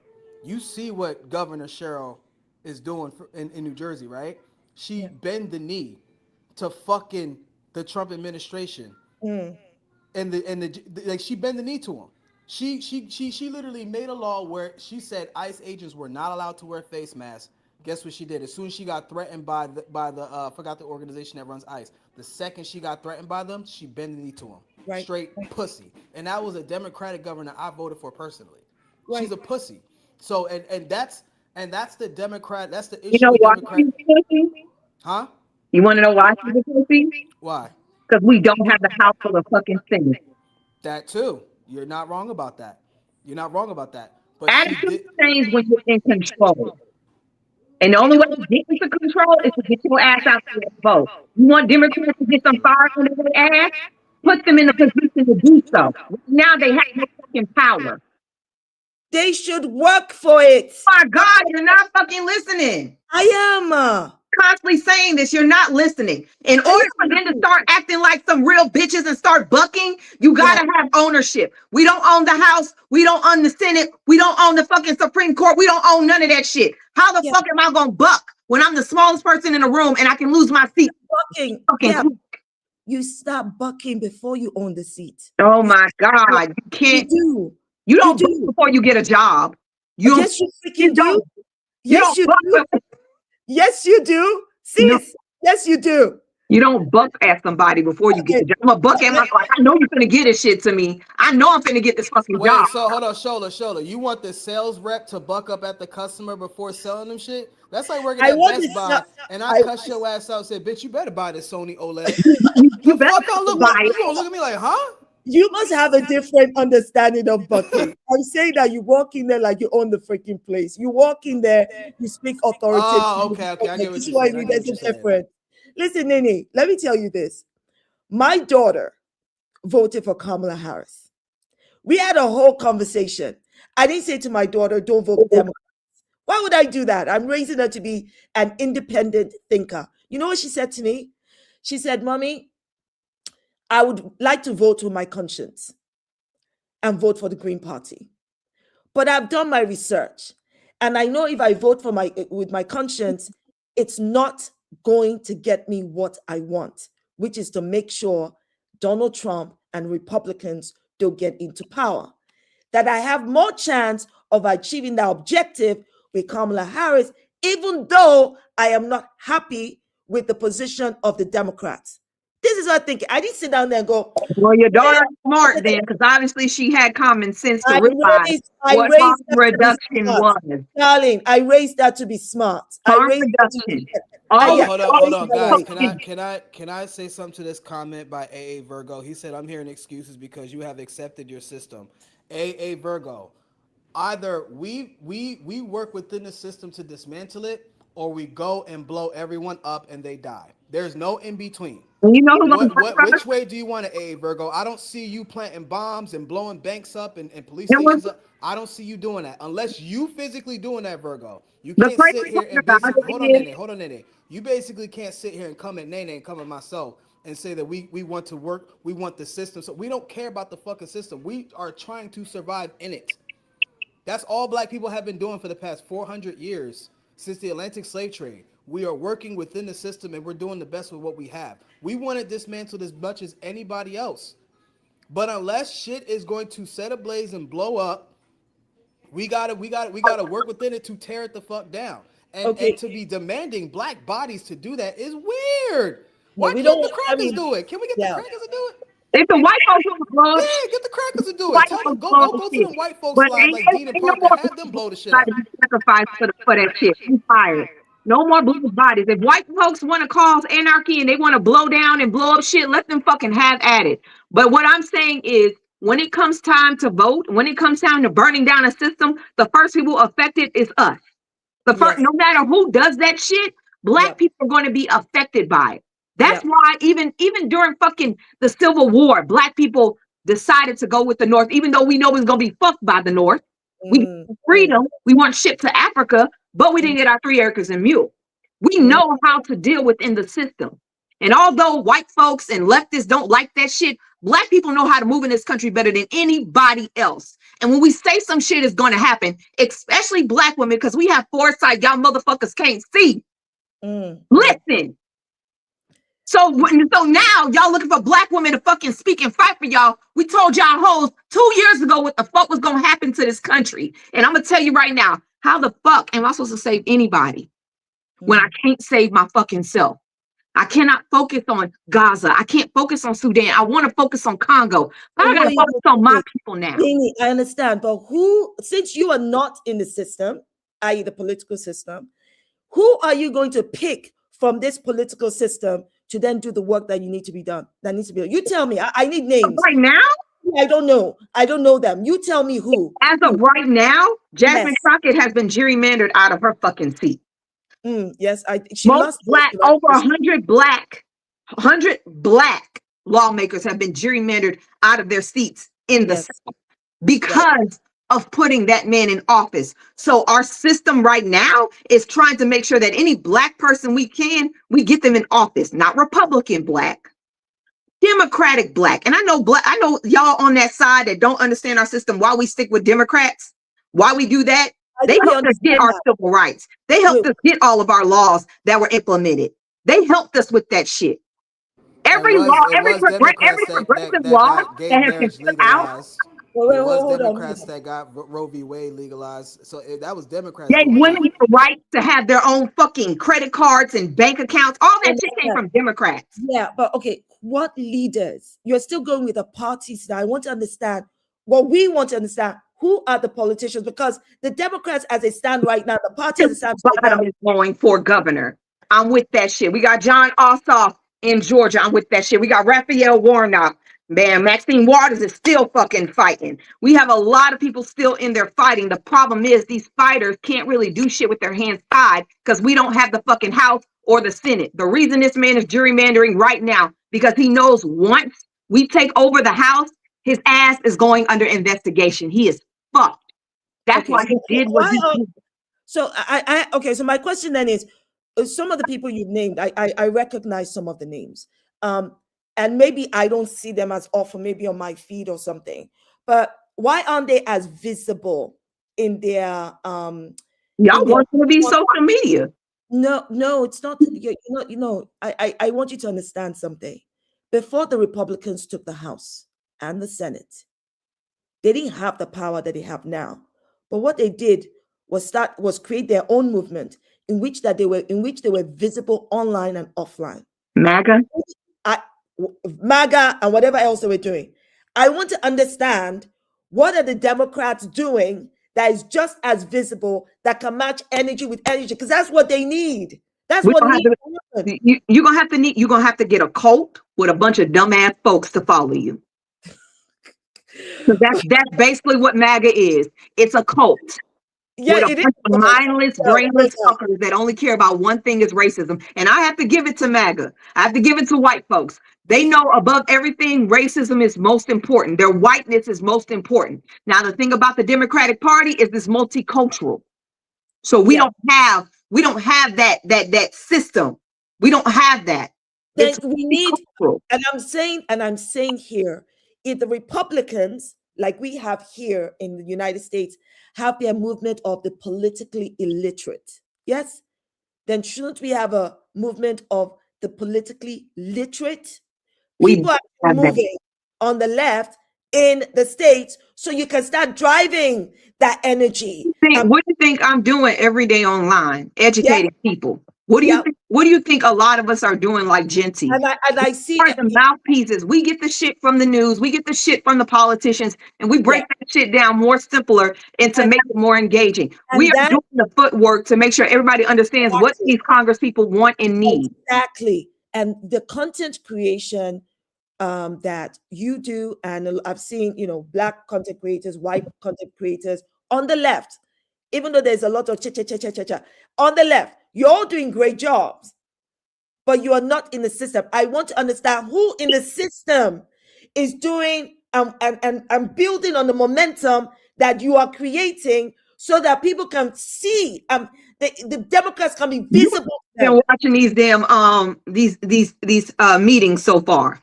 You see what Governor Cheryl is doing in New Jersey, right? She bend the knee to fucking the Trump administration, and the like she bend the knee to him. She literally made a law where she said ICE agents were not allowed to wear face masks. Guess what she did? As soon as she got threatened by the forgot the organization that runs ICE. The second she got threatened by them, she bent the knee to him. Right. Straight pussy. And that was a Democratic governor I voted for personally. Right. She's a pussy. So and And that's the Democrat. That's the You issue know with why Democrat. she's a pussy? Huh? You want to know why she's a pussy? Why? Because we don't have the House of the fucking Senate. That too. You're not wrong about that. You're not wrong about that. But she Attitude did. change when you're in control. And the only way to get into control is to get your ass out there and vote. You want Democrats to get some fire under their ass? Put them in a position to do so. Now they have no fucking power. They should work for it. Oh my God, you're not fucking listening. I am. Constantly saying this, you're not listening. In order for them to start acting like some real bitches and start bucking, you gotta have ownership. We don't own the House, we don't own the Senate, we don't own the fucking Supreme Court, we don't own none of that shit. How the fuck am I gonna buck when I'm the smallest person in the room and I can lose my seat? Bucking. You start bucking before you own the seat. Oh my God, you can't. You don't buck before you get a job. You yes, you freaking do. Yes, you do. Yes, you do. Sis, yes, you do. You don't buck at somebody before you get the job. I'm a buck at my like, I know you're gonna get this shit to me. I know I'm finna get this fucking job. So hold on, Shola. You want the sales rep to buck up at the customer before selling them shit? That's like working at Best Buy and I cuss your ass out and say, bitch, you better buy this Sony OLED. You better buy it. You gonna look at me like, huh? You must have a different understanding of bucking. I'm saying that you walk in there like you own the freaking place. You walk in there, you speak authority. Oh, okay. I get what you're saying. There's a difference. Listen, Nene, let me tell you this. My daughter voted for Kamala Harris. We had a whole conversation. I didn't say to my daughter, don't vote for Democrats. Why would I do that? I'm raising her to be an independent thinker. You know what she said to me? She said, Mommy, I would like to vote with my conscience and vote for the Green Party. But I've done my research and I know if I vote with my conscience, it's not going to get me what I want, which is to make sure Donald Trump and Republicans don't get into power. That I have more chance of achieving that objective with Kamala Harris, even though I am not happy with the position of the Democrats. This is what I think. I didn't sit down there and go, well, your daughter's smart then, because obviously she had common sense to realize what harm reduction was. Darling, I raised that to be smart. Harm reduction. Hold on, guys. Can I say something to this comment by AA Virgo? He said, I'm hearing excuses because you have accepted your system. AA Virgo, either we work within the system to dismantle it, or we go and blow everyone up and they die. There's no in between. You know which way do you want to, AA Virgo? I don't see you planting bombs and blowing banks up and police stations up. I don't see you doing that unless you physically doing that, Virgo. You can't sit here and basically hold on, Nene. You basically can't sit here and come at Nene and come at myself and say that we want to work, we want the system. So we don't care about the fucking system. We are trying to survive in it. That's all black people have been doing for the past 400 years since the Atlantic slave trade. We are working within the system and we're doing the best with what we have. We want it dismantled as much as anybody else. But unless shit is going to set ablaze and blow up, we gotta work within it to tear it the fuck down. And to be demanding black bodies to do that is weird. Why can't the crackers do it? Can we get the crackers to do it? If the white folks want to blow, get the crackers to do it. Tell them, go to them white folks live like Dean and Parker. Have them blow the shit up. Sacrifice for that shit. I'm tired. No more blue bodies. If white folks want to cause anarchy and they want to blow down and blow up shit, let them fucking have at it. But what I'm saying is, when it comes time to vote, when it comes time to burning down a system, the first people affected is us. The first, no matter who does that shit, black people are going to be affected by it. That's why even during fucking the Civil War, black people decided to go with the North, even though we know it's going to be fucked by the North. We need freedom. We want shipped to Africa, but we didn't get our 3 acres and mule. We know how to deal within the system. And although white folks and leftists don't like that shit, black people know how to move in this country better than anybody else. And when we say some shit is going to happen, especially black women, because we have foresight y'all motherfuckers can't see. Listen. So now y'all looking for black women to fucking speak and fight for y'all. We told y'all hoes 2 years ago what the fuck was going to happen to this country. And I'm going to tell you right now, how the fuck am I supposed to save anybody when I can't save my fucking self? I cannot focus on Gaza. I can't focus on Sudan. I want to focus on Congo. But I got to focus on my people now. I understand. But since you are not in the system, i.e. the political system, who are you going to pick from this political system to then do the work that needs to be done? You tell me. I need names. Right now? I don't know. I don't know them. You tell me who. As of right now, Jasmine Yes. Crockett has been gerrymandered out of her fucking seat. Yes, she must. Over 100 black lawmakers have been gerrymandered out of their seats in the South because of putting that man in office. So our system right now is trying to make sure that any black person we get them in office, not Republican black, Democratic black. And I know y'all on that side that don't understand our system, why we stick with Democrats, why we do that. They helped us get our civil rights. They helped us get all of our laws that were implemented. They helped us with that shit. Every progressive law that has been put out. It was Democrats that got Roe v. Wade legalized. So that was Democrats. Gave women the right to have their own fucking credit cards and bank accounts. All that shit came from Democrats. Yeah, but okay, what leaders? You're still going with the parties now. I want to understand what we want to understand. Who are the politicians? Because the Democrats, as they stand right now, the party as it stands right now, is going for governor. I'm with that shit. We got John Ossoff in Georgia. I'm with that shit. We got Raphael Warnock. Man, Maxine Waters is still fucking fighting. We have a lot of people still in there fighting. The problem is these fighters can't really do shit with their hands tied because we don't have the fucking House or the Senate. The reason this man is gerrymandering right now, because he knows once we take over the House, his ass is going under investigation. He is fucked. That's why he did what he did. So so my question then is, some of the people you've named, I recognize some of the names. And maybe I don't see them as often, maybe on my feed or something. But why aren't they as visible in their y'all want to be social media? No, it's not. I want you to understand something. Before the Republicans took the House and the Senate, they didn't have the power that they have now. But what they did was create their own movement in which they were visible online and offline. MAGA and whatever else they were doing. I want to understand, what are the Democrats doing that is just as visible, that can match energy with energy? Because that's what they need. That's what needs to happen. You're gonna have to get a cult with a bunch of dumbass folks to follow you. That's basically what MAGA is. It's a cult. Yeah, it is mindless, brainless fuckers that only care about one thing, is racism. And I have to give it to MAGA. I have to give it to white folks. They know above everything, racism is most important. Their whiteness is most important. Now, the thing about the Democratic Party is it's multicultural. So we don't have that system. We don't have that. Then we need, and I'm saying here, if the Republicans, like we have here in the United States, have their movement of the politically illiterate, yes, then shouldn't we have a movement of the politically literate? People are moving on the left in the States, so you can start driving that energy. What do you think I'm doing every day online, educating people? What do you think? What do you think a lot of us are doing, like Genty? And I see the mouthpieces. We get the shit from the news. We get the shit from the politicians, and we break that shit down more simpler and to make it more engaging. We are doing the footwork to make sure everybody understands what these Congress people want and need. Exactly. And the content creation that you do, and I've seen, black content creators, white content creators on the left, even though there's a lot of cha on the left, you're all doing great jobs, but you are not in the system. I want to understand who in the system is doing and building on the momentum that you are creating, so that people can see the Democrats can be visible. Been watching these damn these meetings so far.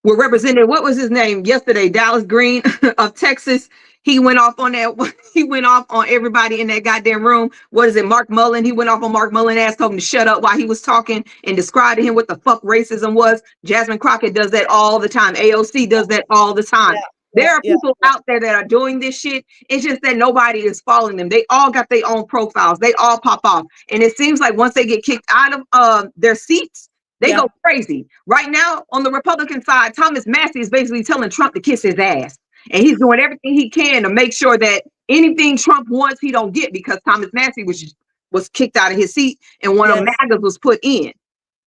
We're represented. What was his name yesterday? Dallas Green of Texas. He went off on that. He went off on everybody in that goddamn room. What is it? Mark Mullen. He went off on Mark Mullen, ass, told him to shut up while he was talking and described to him what the fuck racism was. Jasmine Crockett does that all the time. AOC does that all the time. There are people out there that are doing this shit. It's just that nobody is following them. They all got their own profiles. They all pop off. And it seems like once they get kicked out of their seats, they go crazy. Right now, on the Republican side, Thomas Massey is basically telling Trump to kiss his ass. And he's doing everything he can to make sure that anything Trump wants, he don't get, because Thomas Massey was kicked out of his seat and one of MAGAs was put in.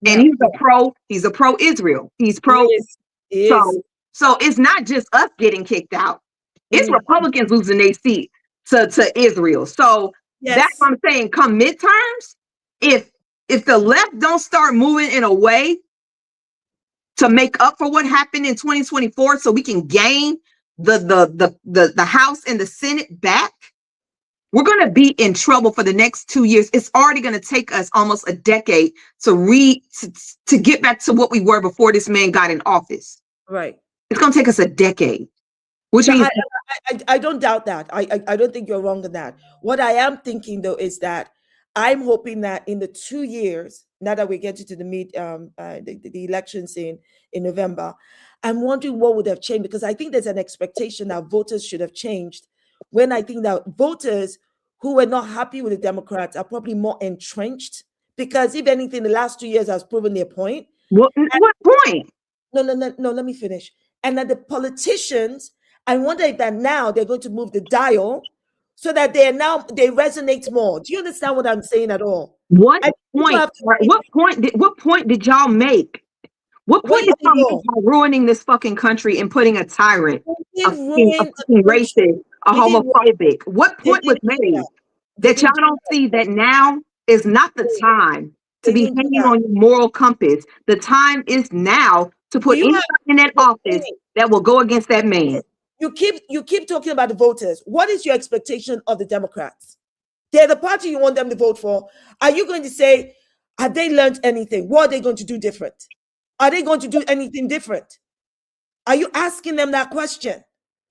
And he's a pro-Israel. He's pro. He is. So it's not just us getting kicked out. It's Republicans losing their seat to Israel. So that's what I'm saying. Come midterms, if the left don't start moving in a way to make up for what happened in 2024, so we can gain the House and the Senate back, we're going to be in trouble for the next 2 years. It's already going to take us almost a decade to get back to what we were before this man got in office. Right. It's going to take us a decade. Which means I don't doubt that. I don't think you're wrong in that. What I am thinking though is that I'm hoping that in the 2 years, now that we get into the elections in November, I'm wondering what would have changed, because I think there's an expectation that voters should have changed, when I think that voters who were not happy with the Democrats are probably more entrenched, because if anything, the last 2 years has proven their point. What point? No, let me finish. And that the politicians, I wonder if that now they're going to move the dial so that they resonate more. Do you understand what I'm saying at all? What point did y'all make? What point did y'all make by ruining this fucking country and putting a tyrant, a racist, a homophobic? What point was made that y'all don't see that now is not the time to be hanging on your moral compass? The time is now to put anybody in that office that will go against that man. You keep talking about the voters. What is your expectation of the Democrats? They're the party you want them to vote for. Are you going to say, have they learned anything? What are they going to do different? Are they going to do anything different? Are you asking them that question?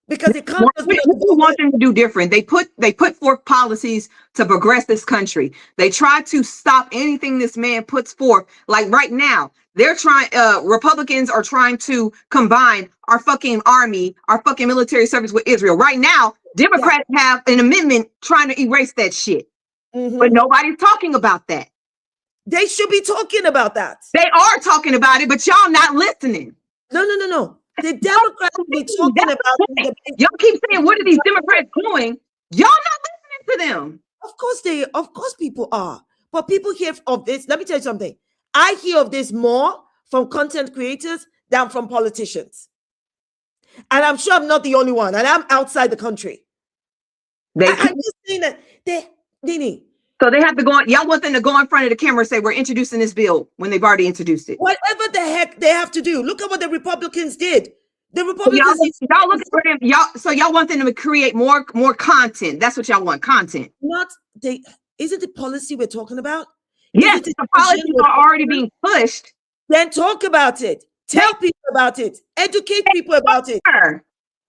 Because it can't just be. What do you want them to do different? They put forth policies to progress this country. They try to stop anything this man puts forth. Like right now, they're trying. Republicans are trying to combine our fucking army, our fucking military service with Israel. Right now, Democrats have an amendment trying to erase that shit, but nobody's talking about that. They should be talking about that. They are talking about it, but y'all not listening. No. The Democrats be talking about it. Y'all keep saying, what are these Democrats doing? Y'all not listening to them. Of course people are. But people hear of this. Let me tell you something. I hear of this more from content creators than from politicians. And I'm sure I'm not the only one. And I'm outside the country. I'm just saying that Nini. So they have to go on. Y'all want them to go in front of the camera and say, we're introducing this bill when they've already introduced it. Whatever the heck they have to do. Look at what the Republicans did. The Republicans. So y'all looking for them. Y'all want them to create more content. That's what y'all want. Content. Is it the policy we're talking about? Yes, the policies are already being pushed. Then talk about it. Tell people about it. Educate people about it.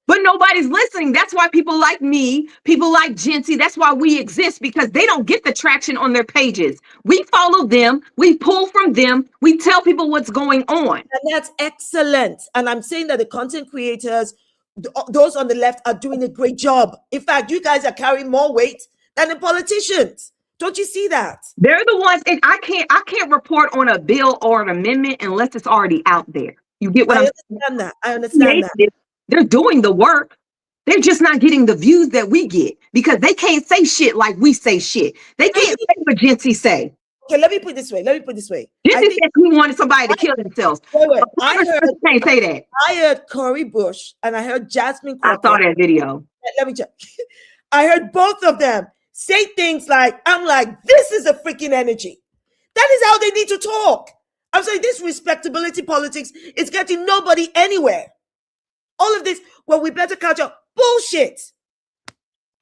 But nobody's listening. That's why people like me, people like Genty, that's why we exist, because they don't get the traction on their pages. We follow them. We pull from them. We tell people what's going on. And that's excellent. And I'm saying that the content creators, those on the left, are doing a great job. In fact, you guys are carrying more weight than the politicians. Don't you see that? They're the ones, and I can't report on a bill or an amendment unless it's already out there. You get what I'm saying? I understand that. They're doing the work. They're just not getting the views that we get because they can't say shit like we say shit. They can't say what Genty say. Okay, let me put it this way. Genty said he wanted somebody to kill themselves. Wait. I can't say that. I heard Cori Bush and I heard Jasmine Crockett. I saw that video. Let me check. I heard both of them say things like, I'm like, this is a freaking energy. That is how they need to talk. I'm saying this respectability politics is getting nobody anywhere. All of this, well, we better catch up. Bullshit.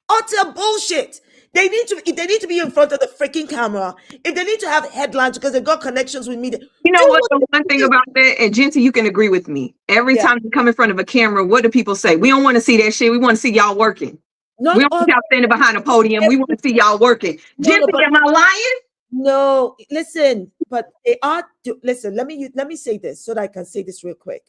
Utter bullshit. They need to be in front of the freaking camera. If they need to have headlines because they've got connections with media. You know what? The one thing about that, and Genty, you can agree with me. Every time you come in front of a camera, what do people say? We don't want to see that shit. We want to see y'all working. We don't want y'all standing behind a podium. We want to see y'all working. Genty, am I lying? No, listen, but they are. Listen, let me say this so that I can say this real quick.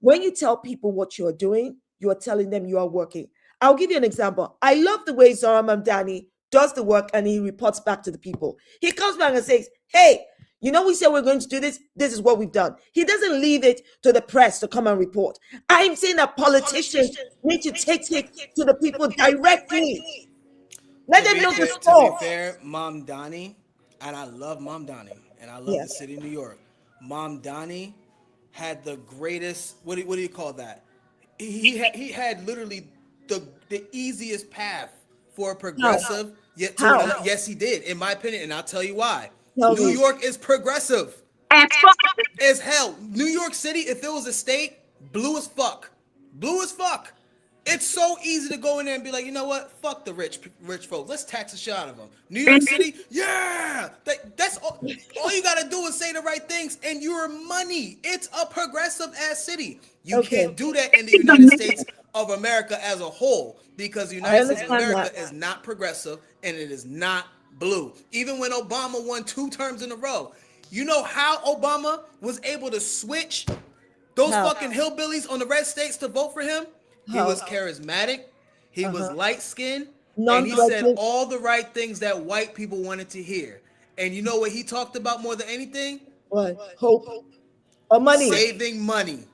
When you tell people what you're doing, you are telling them you are working. I'll give you an example. I love the way Zoran Mamdani does the work and he reports back to the people. He comes back and says, hey, We said we're going to do this. This is what we've done. He doesn't leave it to the press to come and report. I'm saying that politicians need to take it to the people directly. Let them know the To score. be fair, Mom Donnie, and I love Mom Donnie, and I love the city of New York. Mom Donnie had the greatest. What do you call that? He had literally the easiest path for a progressive. Yet yes, he did, in my opinion, and I'll tell you why. New York is progressive as hell. New York City, if it was a state, blue as fuck. Blue as fuck. It's so easy to go in there and be like, you know what? Fuck the rich folks. Let's tax a shit out of them. New York City, yeah. That's all you got to do is say the right things and you're money. It's a progressive ass city. You can't do that in the United States of America as a whole because the United States of America is not progressive and it is not blue. Even when Obama won 2 terms in a row, you know how Obama was able to switch those fucking hillbillies on the red states to vote for him? He was charismatic, he was light-skinned, and he said all the right things that white people wanted to hear. And you know what he talked about more than anything? What? Hope or money? Saving money.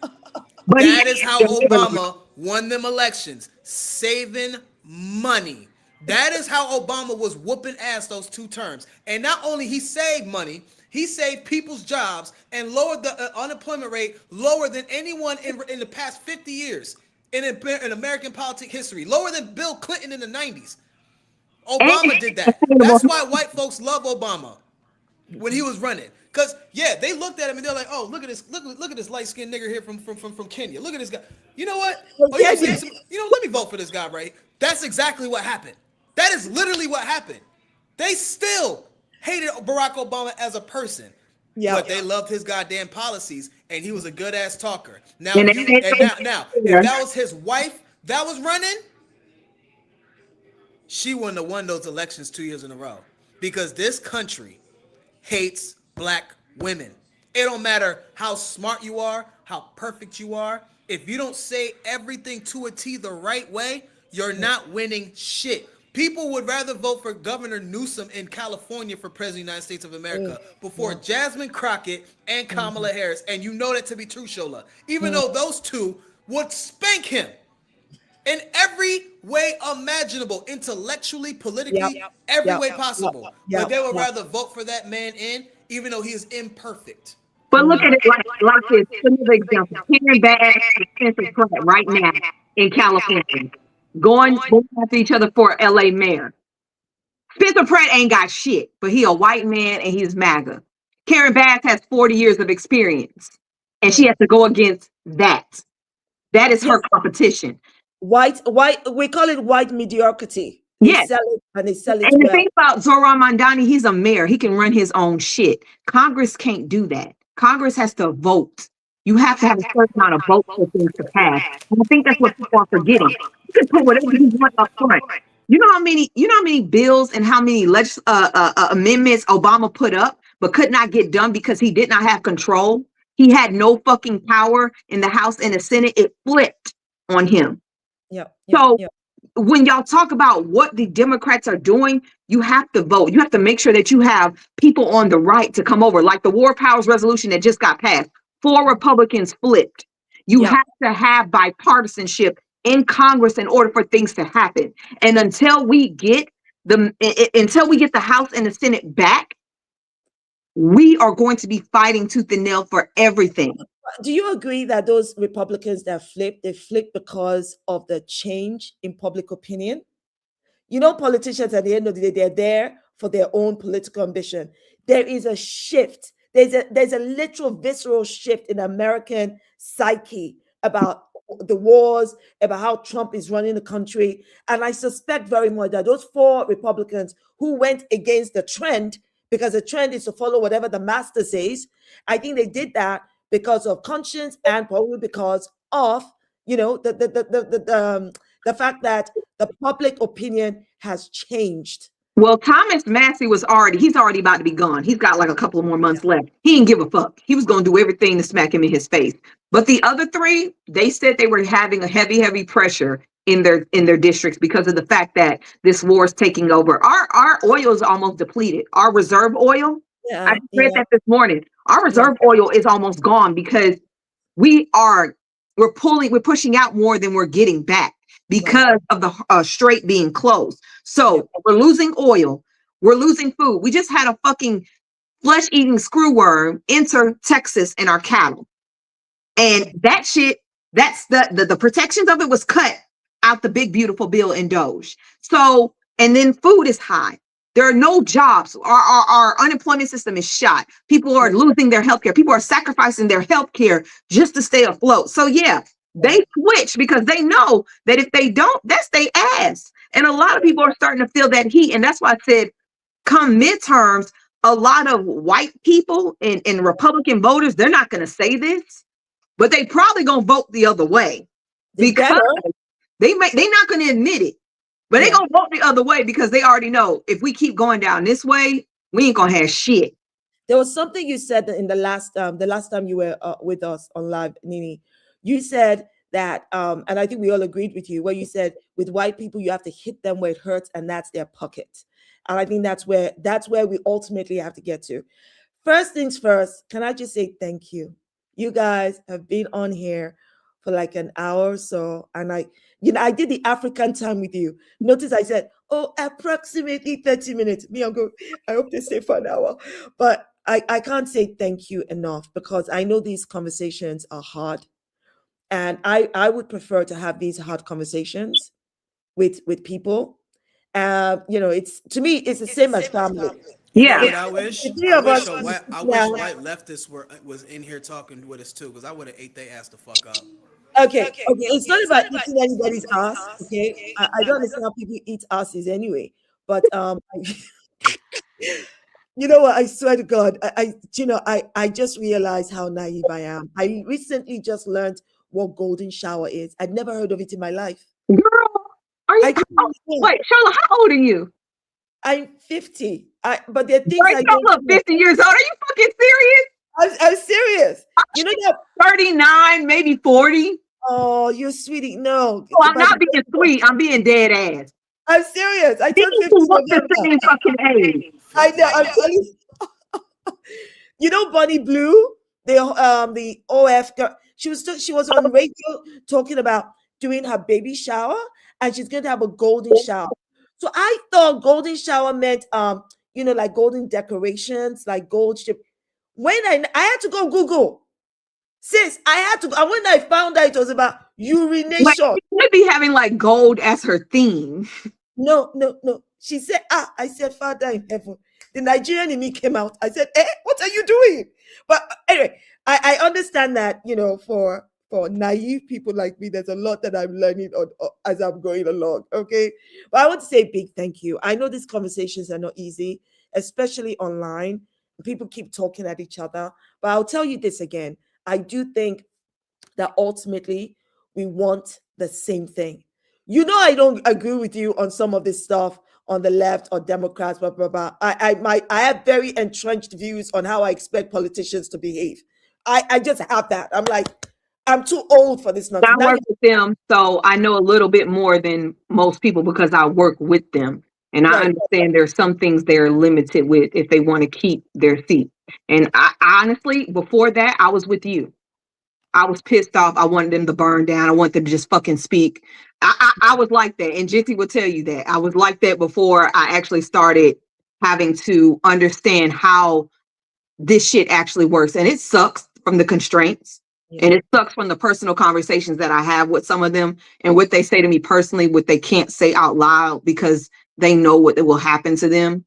That is how Obama won them elections. Saving money. That is how Obama was whooping ass those 2 terms. And not only he saved money, he saved people's jobs and lowered the unemployment rate lower than anyone in the past 50 years in American politics history. Lower than Bill Clinton in the 90s. Obama did that. That's why white folks love Obama when he was running. Because, they looked at him and they're like, oh, look at this light-skinned nigger here from Kenya. Look at this guy. You know what? Let me vote for this guy, right? That's exactly what happened. That is literally what happened. They still hated Barack Obama as a person, but they loved his goddamn policies, and he was a good ass talker. Now, if that was his wife that was running, she wouldn't have won those elections 2 years in a row because this country hates black women. It don't matter how smart you are, how perfect you are. If you don't say everything to a T the right way, you're not winning shit. People would rather vote for Governor Newsom in California for President of the United States of America before Jasmine Crockett and Kamala Harris. And you know that to be true, Shola. Even though those two would spank him in every way imaginable, intellectually, politically, every way possible. But they would rather vote for that man even though he is imperfect. But look at it like this. Another example. Karen Bass and Spencer Pratt right now in California. Going after each other for LA mayor. Spencer Pratt ain't got shit, but he a white man and he's MAGA. Karen Bass has 40 years of experience, and she has to go against that. That is her competition. White, we call it white mediocrity. Yes. They sell it And the thing about Zoran Mandani, he's a mayor. He can run his own shit. Congress can't do that. Congress has to vote. You have to have a certain amount of votes for things to pass. And I think that's what people are forgetting. You can put whatever you want up front. You know how many bills and how many amendments Obama put up, but could not get done because he did not have control. He had no fucking power in the House and the Senate. It flipped on him. When y'all talk about what the Democrats are doing, you have to vote. You have to make sure that you have people on the right to come over, like the War Powers resolution that just got passed. 4 Republicans flipped. You have to have bipartisanship in Congress in order for things to happen. And until we get the House and the Senate back, we are going to be fighting tooth and nail for everything. Do you agree that those Republicans that flipped, they flipped because of the change in public opinion? Politicians at the end of the day, they're there for their own political ambition. There is a shift. There's a literal visceral shift in American psyche about the wars, about how Trump is running the country. And I suspect very much that those 4 Republicans who went against the trend, because the trend is to follow whatever the master says, I think they did that because of conscience and probably because of, the fact that the public opinion has changed. Well, Thomas Massey he's already about to be gone. He's got like a couple of more months left. He didn't give a fuck. He was going to do everything to smack him in his face. But the other 3, they said they were having a heavy pressure in their districts because of the fact that this war is taking over. Our oil is almost depleted. Our reserve oil I just read that this morning. Our reserve oil is almost gone because we're pushing out more than we're getting back because of the strait being closed. So we're losing oil, we're losing food. We just had a fucking flesh-eating screwworm enter Texas in our cattle. And that shit, that's the protections of it was cut out the big beautiful bill in Doge. So, and then food is high. There are no jobs. Our unemployment system is shot. People are losing their healthcare. People are sacrificing their healthcare just to stay afloat. So yeah, they switch because they know that if they don't, that's their ass. And a lot of people are starting to feel that heat. And that's why I said, come midterms, a lot of white people and Republican voters, they're not going to say this, but they probably going to vote the other way because they're not going to admit it. But they gonna vote the other way because they already know if we keep going down this way, we ain't gonna have shit. There was something you said in the last time you were with us on live, Nini. You said that, and I think we all agreed with you, where you said with white people you have to hit them where it hurts, and that's their pocket. And I think that's where we ultimately have to get to. First things first, can I just say thank you? You guys have been on here for like an hour or so, and I did the African time with you. Notice I said, approximately 30 minutes. Me, I hope they stay for an hour. But I can't say thank you enough because I know these conversations are hard. And I would prefer to have these hard conversations with people. It's to me, it's the same as family. Yeah. But I wish white leftists was in here talking with us too, because I would have ate their ass the fuck up. Okay. It's not about eating anybody's ass. Okay, I don't understand how people eat asses anyway. But you know what? I swear to God, I just realized how naive I am. I recently just learned what golden shower is. I'd never heard of it in my life. Girl, are you? Wait, Shola, how old are you? I'm 50. But there are things I don't look 50 years old. Are you fucking serious? I'm serious. You know that 39, maybe 40. Oh, you're sweetie. No. Oh, I'm not being sweet. I'm being dead ass. I'm serious. I turned 50. Look the same fucking age. I know. I'm telling you. You know, Bunny Blue, the OF girl. She was on radio talking about doing her baby shower, and she's going to have a golden shower. So I thought golden shower meant like golden decorations, like gold ship. When I had to go Google. Sis, and when I found out it was about urination. She would be having like gold as her theme. No. She said, I said, Father in heaven. The Nigerian in me came out. I said, what are you doing? But anyway, I understand that, for naive people like me, there's a lot that I'm learning as I'm going along, okay? But I want to say a big thank you. I know these conversations are not easy, especially online. People keep talking at each other. But I'll tell you this again. I do think that ultimately we want the same thing. I don't agree with you on some of this stuff on the left or Democrats, blah, blah, blah. I have very entrenched views on how I expect politicians to behave. I just have that. I'm like, I'm too old for this nonsense. I work with them, so I know a little bit more than most people because I work with them. And I understand there's some things they're limited with if they want to keep their seat. And I honestly, before that, I was with you. I was pissed off. I wanted them to burn down. I want them to just fucking speak. I was like that. And Jitty will tell you that. I was like that before I actually started having to understand how this shit actually works. And it sucks from the constraints. Yeah. And it sucks from the personal conversations that I have with some of them and what they say to me personally, what they can't say out loud because they know what will happen to them.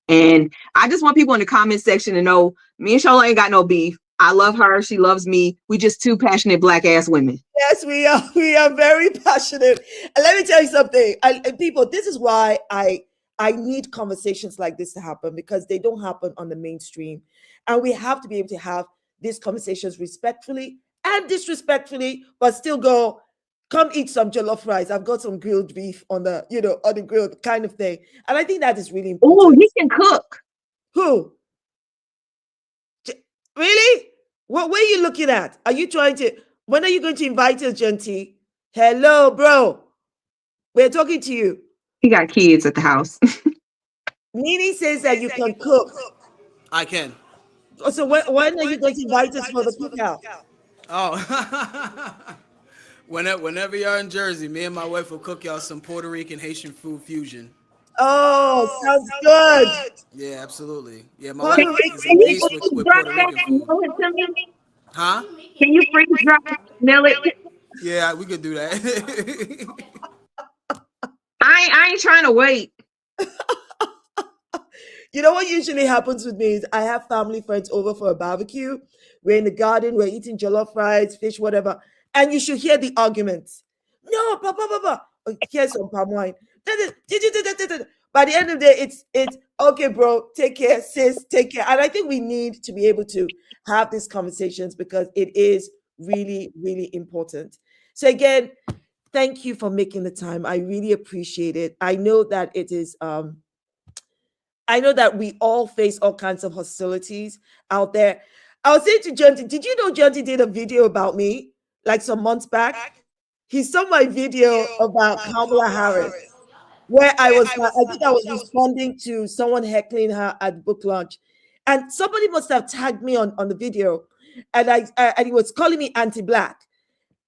And I just want people in the comment section to know me and Shola ain't got no beef. I love her. She loves me. We just two passionate black ass women. Yes, we are. We are very passionate. And let me tell you something. People, this is why I need conversations like this to happen because they don't happen on the mainstream. And we have to be able to have these conversations respectfully and disrespectfully, but still go, come eat some jollof rice. I've got some grilled beef on the grill kind of thing. And I think that is really important. Oh, he can cook. Who? Really? What are you looking at? Are you trying to, when are you going to invite us, Genty? Hello, bro. We're talking to you. He got kids at the house. Nini says that you can cook. I can. So when are you going to invite us for the cookout? Oh. Whenever y'all in Jersey, me and my wife will cook y'all some Puerto Rican Haitian food fusion. Oh, sounds good. Yeah, absolutely. Yeah, my Puerto wife is a Can you beast Rican. freeze with drop Puerto that Rican and food. mail it to me? Huh? Can you freeze drop it and mail it? Yeah, we could do that. I ain't trying to wait. You know what usually happens with me is I have family friends over for a barbecue. We're in the garden, we're eating jollof rice, fish, whatever. And you should hear the arguments. No, papa. Here's some palm wine. By the end of the day, it's okay, bro. Take care, sis. Take care. And I think we need to be able to have these conversations because it is really, really important. So again, thank you for making the time. I really appreciate it. I know that it is I know that we all face all kinds of hostilities out there. I was saying to Jonty, did you know Jonty did a video about me like some months back? He saw my video about Kamala Harris, where I think I was responding to someone heckling her at book launch. And somebody must have tagged me on the video. And he was calling me anti-black.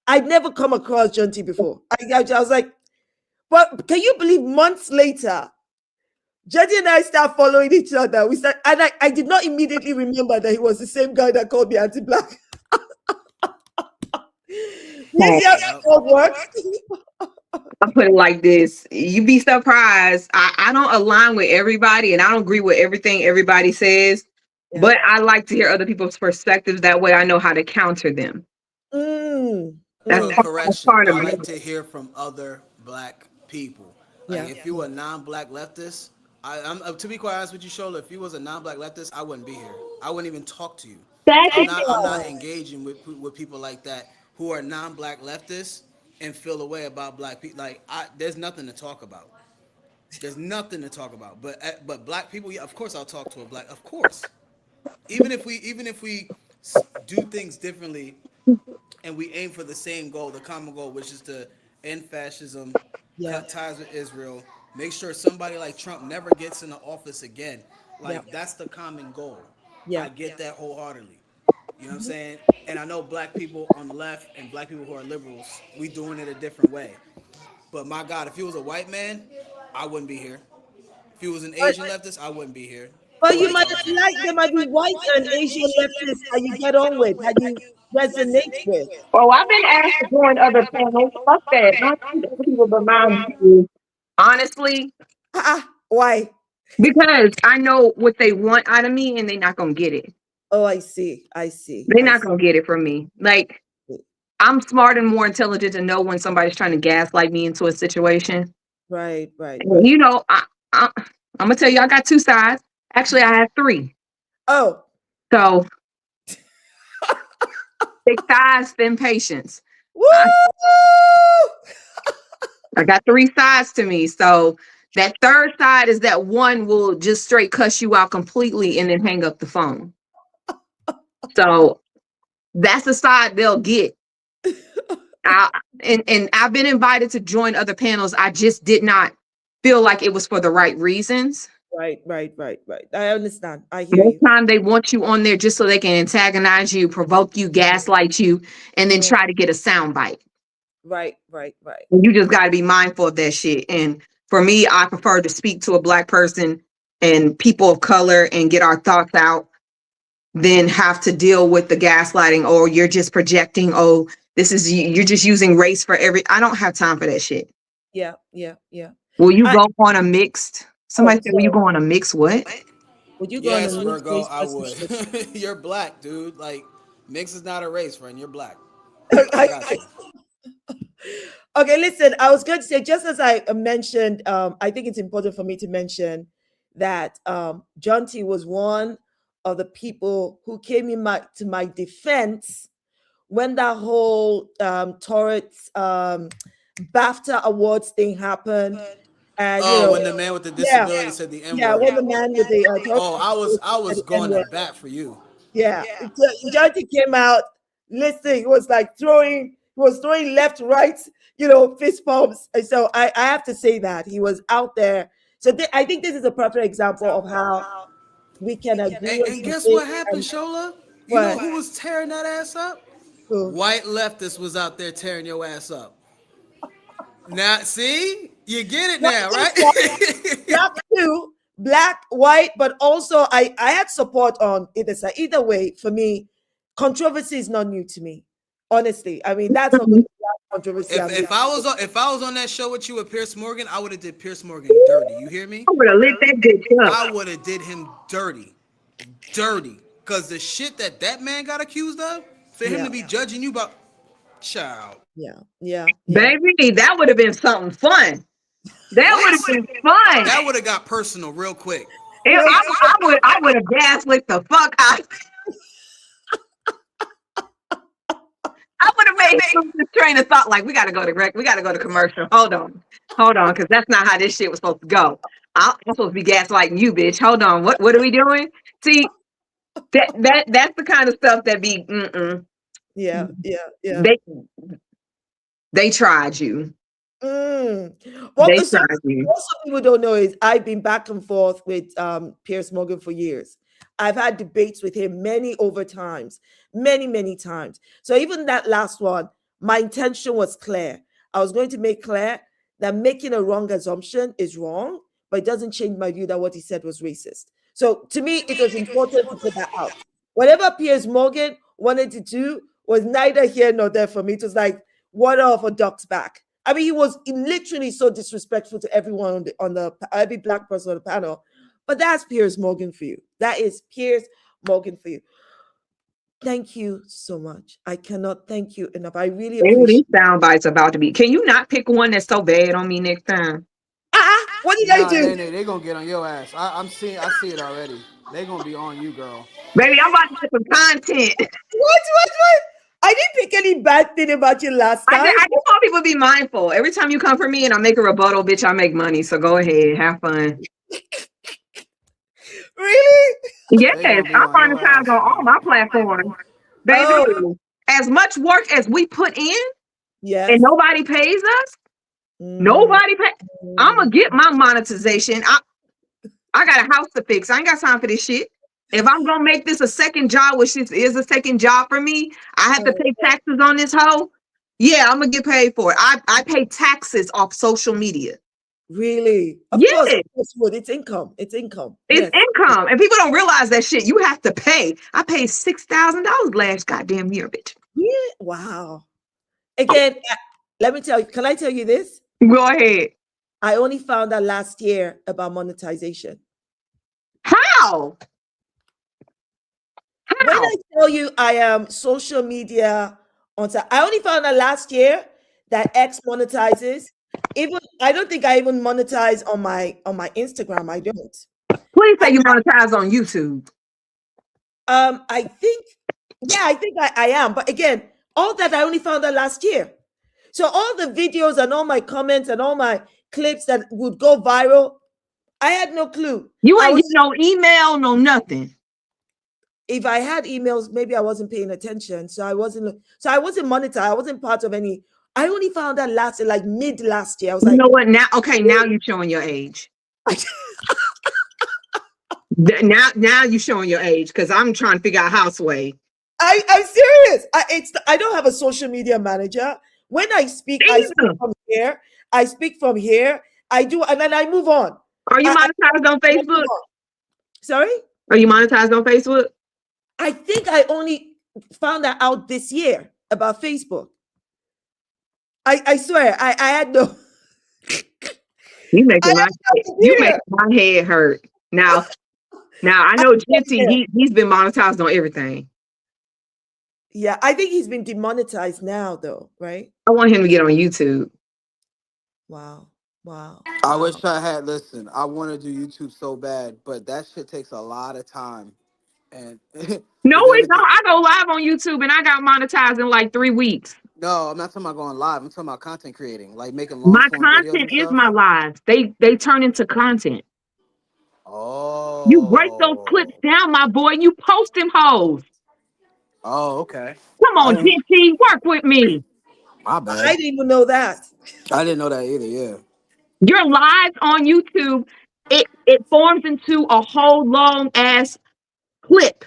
I'd never come across Jonty before. I was like, but can you believe months later, Jedi and I start following each other. And I did not immediately remember that he was the same guy that called me anti-black. You see how that all works? I put it like this. You be surprised. I don't align with everybody and I don't agree with everything everybody says, Yeah. but I like to hear other people's perspectives. That way I know how to counter them. That's Well, Mm. correction. part I of like it. to hear from other black people. Like Yeah. if you were a non-black leftist, I'm to be quite honest with you, Shola. If you was a non-black leftist, I wouldn't be here. I wouldn't even talk to you. That's I'm not engaging with people like that who are non-black leftists and feel a way about black people. Like there's nothing to talk about. There's nothing to talk about. But black people, yeah, of course I'll talk to a black. Of course, even if we do things differently and we aim for the same goal, the common goal, which is to end fascism, Yeah. cut ties with Israel, make sure somebody like Trump never gets into office again. Like Yeah. that's the common goal. Yeah. I get that wholeheartedly. You know what I'm saying? And I know black people on the left and black people who are liberals, we doing it a different way. But my God, if he was a white man, I wouldn't be here. If he was an But, Asian leftist, I wouldn't be here. but What are you you might talking not about? like, there might be white and Asian leftists that you get on with, that you resonate with. well, I've been asked to join other panels. Fuck that. Not other people but my views. Honestly, Why? because I know what they want out of me and they're not gonna get it. Oh, I see. I see. They're I not see. gonna get it from me. Like I'm smart and more intelligent to know when somebody's trying to gaslight me into a situation. Right. And, you know, I'm gonna tell you, I got two sides. Actually, I have three. Oh, So big thighs, thin patience. woo! I got three sides to me. So that third side is that one will just straight cuss you out completely and then hang up the phone. So that's the side they'll get. And I've been invited to join other panels. I just did not feel like it was for the right reasons. Right. I understand. I hear Most you. time they want you on there just so they can antagonize you, provoke you, gaslight you, and then try to get a soundbite. Right. You just got to be mindful of that shit. And for me, I prefer to speak to a black person and people of color and get our thoughts out than have to deal with the gaslighting. Or you're just projecting. Oh, you're just using race for I don't have time for that shit. Yeah. Will you go on a mixed? Somebody said, will you sorry. go on a mixed what? Would you go on Yes, a mixed Virgo, race I relationship? would. You're black, dude. Like, mix is not a race, friend. You're black. I got you. Okay, listen, I was going to say, just as I mentioned, I think it's important for me to mention that John T was one of the people who came to my defense when that whole Torres BAFTA awards thing happened. And when the man with the disability said the N word. when the man with the I was going to bat for you. Yeah, John T came out listening. He was like throwing left, right, fist pumps. And so I have to say that he was out there. So I think this is a perfect example of how we can agree on And guess something. what happened, Shola? You know What? who was tearing that ass up? Who? White leftists was out there tearing your ass up. Now, see? You get it now, right? Black too, black, white, but also I had support on either side. Either way, for me, controversy is not new to me. Honestly, I mean that's not going to be controversy. If I was on that show with you with Pierce Morgan, I would have did Pierce Morgan dirty. You hear me? I would have lit that bitch up. I would have did him dirty. Cause the shit that man got accused of, for him to be judging you about, child. Yeah. Baby, that would have been something fun. That would have been fun. That would have got personal real quick. I would have gaslit the fuck out. I would have made this train of thought like we gotta go to commercial. Hold on, because that's not how this shit was supposed to go. I'm supposed to be gaslighting you, bitch. Hold on, what are we doing? See, that's the kind of stuff that be. Yeah. They tried you. What people don't know is I've been back and forth with Pierce Morgan for years. I've had debates with him many times. So even that last one, my intention was clear. I was going to make clear that making a wrong assumption is wrong, but it doesn't change my view that what he said was racist. So to me, it was important to put that out. Whatever Pierce Morgan wanted to do was neither here nor there for me. It was like water off a duck's back. I mean, he was literally so disrespectful to everyone on the every black person on the panel. But that's Pierce Morgan for you. That is Pierce Morgan for you. Thank you so much. I cannot thank you enough. I really appreciate these sound bites about to be. Can you not pick one that's so bad on me next time? What did I do? They gonna get on your ass. I see it already. They gonna be on you, girl. Baby, I'm about to get some content. What? I didn't pick any bad thing about you last time. I just want people to be mindful. Every time you come for me and I make a rebuttal, bitch, I make money. So go ahead, have fun. Really? Yes, I'm monetized on all my platforms. Baby, as much work as we put in, and nobody pays us, I'm going to get my monetization. I got a house to fix. I ain't got time for this shit. If I'm going to make this a second job, which is a second job for me, I have to pay taxes on this hoe. Yeah, I'm going to get paid for it. I pay taxes off social media. Really? Of course, it's income. It's income. It's income. And people don't realize that shit. You have to pay. I paid $6,000 last goddamn year, bitch. Yeah. Wow. Again, let me tell you, can I tell you this? Go ahead. I only found out last year about monetization. How? When I tell you I am social media on time, I only found out last year that X monetizes. Even I don't think I even monetize on my Instagram. I don't. Please say you monetize on YouTube. I think I am. But again, all that I only found out last year. So all the videos and all my comments and all my clips that would go viral, I had no clue. You ain't get no email, no nothing. If I had emails, maybe I wasn't paying attention. So I wasn't monetized. I wasn't part of any. I only found out mid last year. I was like, you know what? Now you're showing your age. now you're showing your age because I'm trying to figure out how sway. I'm serious. I don't have a social media manager. When I speak, I speak from here. I speak from here. I do, and then I move on. Are you monetized on Facebook? Sorry? Are you monetized on Facebook? I think I only found that out this year about Facebook. I swear, I had no. You making my head hurt. Now I know Jinty, he's been monetized on everything. Yeah, I think he's been demonetized now, though, right? I want him to get on YouTube. Wow. I wish I had. Listen, I want to do YouTube so bad, but that shit takes a lot of time. And no, it don't. I go live on YouTube and I got monetized in like 3 weeks. No, I'm not talking about going live. I'm talking about content creating, like making long my content is my lives. They turn into content. Oh, you break those clips down, my boy, and you post them hoes. Oh, okay. Come on, GT, work with me. My bad. I didn't even know that. I didn't know that either. Yeah. You're live on YouTube. it forms into a whole long ass clip.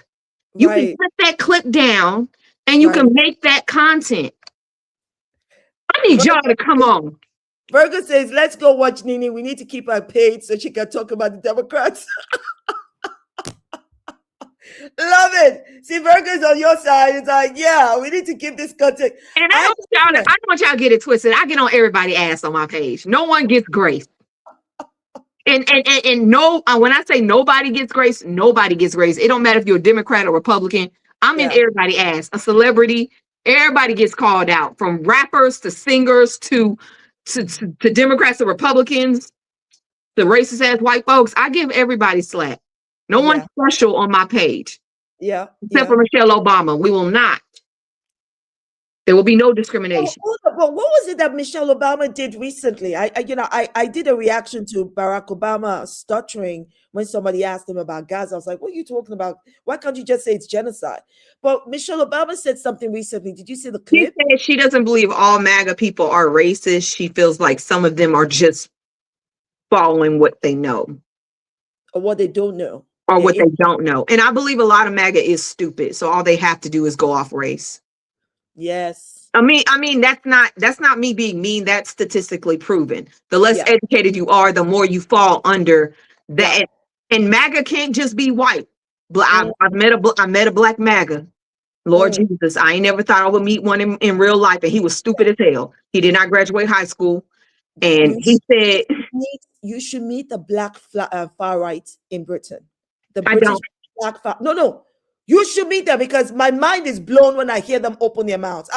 You can Right. put that clip down and you Right. can make that content. I need y'all to come on. Virgo says, let's go watch Nini. We need to keep her paid so she can talk about the Democrats. Love it. See, Virgo's on your side. It's like, yeah, we need to keep this content. And I don't want y'all to get it twisted. I get on everybody's ass on my page. No one gets grace. And no, when I say nobody gets grace, nobody gets grace. It don't matter if you're a Democrat or Republican. I'm in everybody's ass. A celebrity, everybody gets called out, from rappers to singers to Democrats or Republicans, the racist ass white folks. I give everybody slack. No one's special on my page. Yeah. Except for Michelle Obama. We will not. There will be no discrimination. But what was it that Michelle Obama did recently? I did a reaction to Barack Obama stuttering when somebody asked him about Gaza. I was like, what are you talking about? Why can't you just say it's genocide? But Michelle Obama said something recently. Did you see the clip? She said she doesn't believe all MAGA people are racist. She feels like some of them are just following what they know. Or what they don't know. Or what they don't know. And I believe a lot of MAGA is stupid. So all they have to do is go off race. Yes. I mean, that's not me being mean. That's statistically proven. The less educated you are, the more you fall under that. And MAGA can't just be white. I met a black MAGA. Lord Jesus, I ain't never thought I would meet one in real life, and he was stupid as hell. He did not graduate high school, and he said, "You should meet the black far right in Britain." The I British don't. black far. No. You should meet them, because my mind is blown when I hear them open their mouths.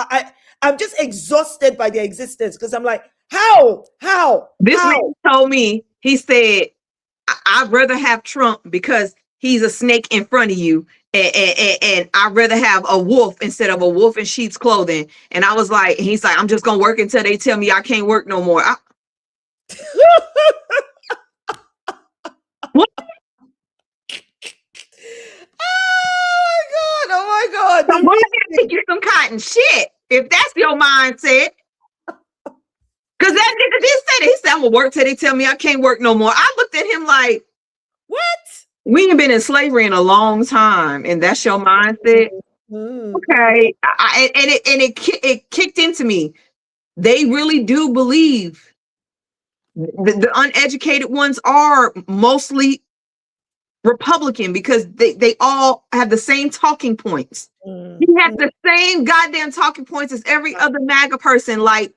I'm just exhausted by their existence, because I'm like, how? This man told me, he said, I'd rather have Trump because he's a snake in front of you, and I'd rather have a wolf instead of a wolf in sheep's clothing. And I was like, he's like, I'm just gonna work until they tell me I can't work no more. What? Oh my God. So why didn't get some cotton shit if that's your mindset? Because that nigga did say that. He said, I'm gonna work till they tell me I can't work no more. I looked at him like, what? We ain't been in slavery in a long time, and that's your mindset. Okay. It kicked into me. They really do believe the uneducated ones are mostly Republican, because they all have the same talking points. He has the same goddamn talking points as every other MAGA person. Like,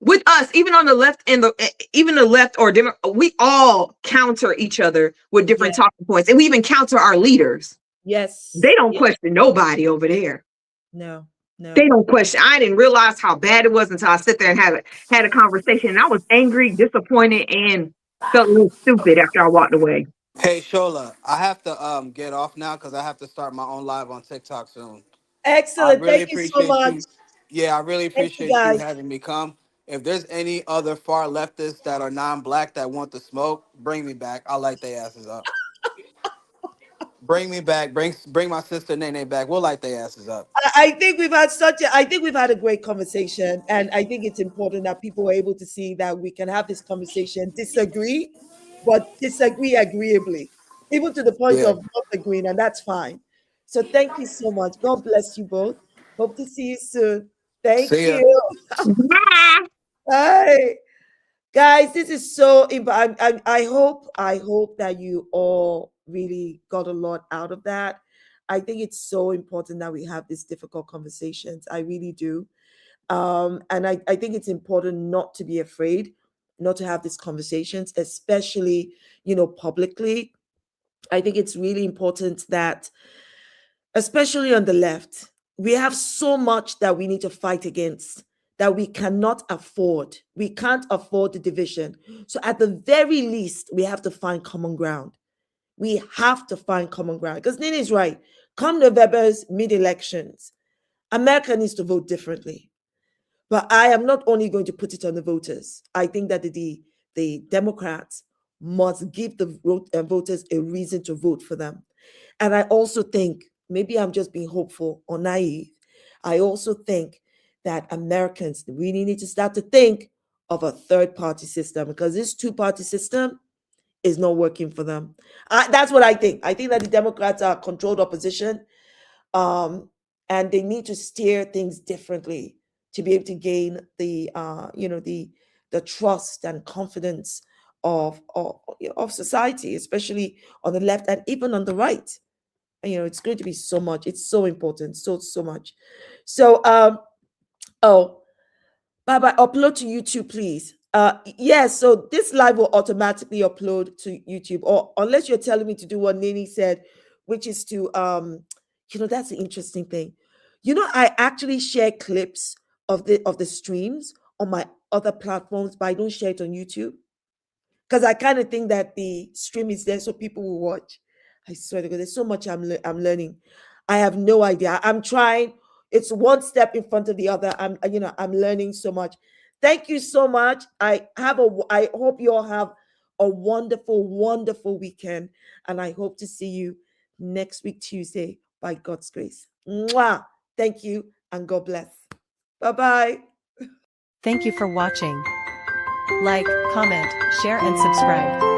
with us, even on the left and even the left or we all counter each other with different talking points, and we even counter our leaders. Yes. They don't question nobody over there. No. They don't question. I didn't realize how bad it was until I sit there and had a conversation. And I was angry, disappointed, and felt a little stupid after I walked away. Hey, Shola, I have to get off now because I have to start my own live on TikTok soon. Excellent. Thank you so much. Yeah, I really appreciate you having me come. If there's any other far leftists that are non-black that want to smoke, bring me back. I'll light their asses up. Bring me back. Bring my sister Nene back. We'll light their asses up. I think we've had a great conversation, and I think it's important that people are able to see that we can have this conversation, disagree, but disagree agreeably, even to the point of not agreeing, and that's fine. So thank you so much. God bless you both. Hope to see you soon. Thank you. Bye. Guys, this is so important. I hope that you all really got a lot out of that. I think it's so important that we have these difficult conversations. I really do. And I think it's important not to be afraid, not to have these conversations, especially, publicly. I think it's really important that, especially on the left, we have so much that we need to fight against that we cannot afford. We can't afford the division. So at the very least, we have to find common ground. We have to find common ground, because Nene is right. Come November's mid-elections, America needs to vote differently. But I am not only going to put it on the voters. I think that the Democrats must give the voters a reason to vote for them. And I also think, maybe I'm just being hopeful or naive, I also think that Americans really need to start to think of a third-party system, because this two-party system is not working for them. That's what I think. I think that the Democrats are controlled opposition, and they need to steer things differently to be able to gain the the trust and confidence of society, especially on the left and even on the right. It's going to be so much. It's so important, so much. So oh, Baba, upload to YouTube, please. Yes, so this live will automatically upload to YouTube, or unless you're telling me to do what Nini said, which is to that's the interesting thing. I actually share clips of the streams on my other platforms, but I don't share it on YouTube because I kind of think that the stream is there so people will watch. I swear to God, there's so much I'm learning. I have no idea. I'm trying. It's one step in front of the other. I'm learning so much. Thank you so much. I hope you all have a wonderful, wonderful weekend, and I hope to see you next week Tuesday by God's grace. Mwah! Thank you, and God bless. Bye-bye. Thank you for watching. Like, comment, share and subscribe.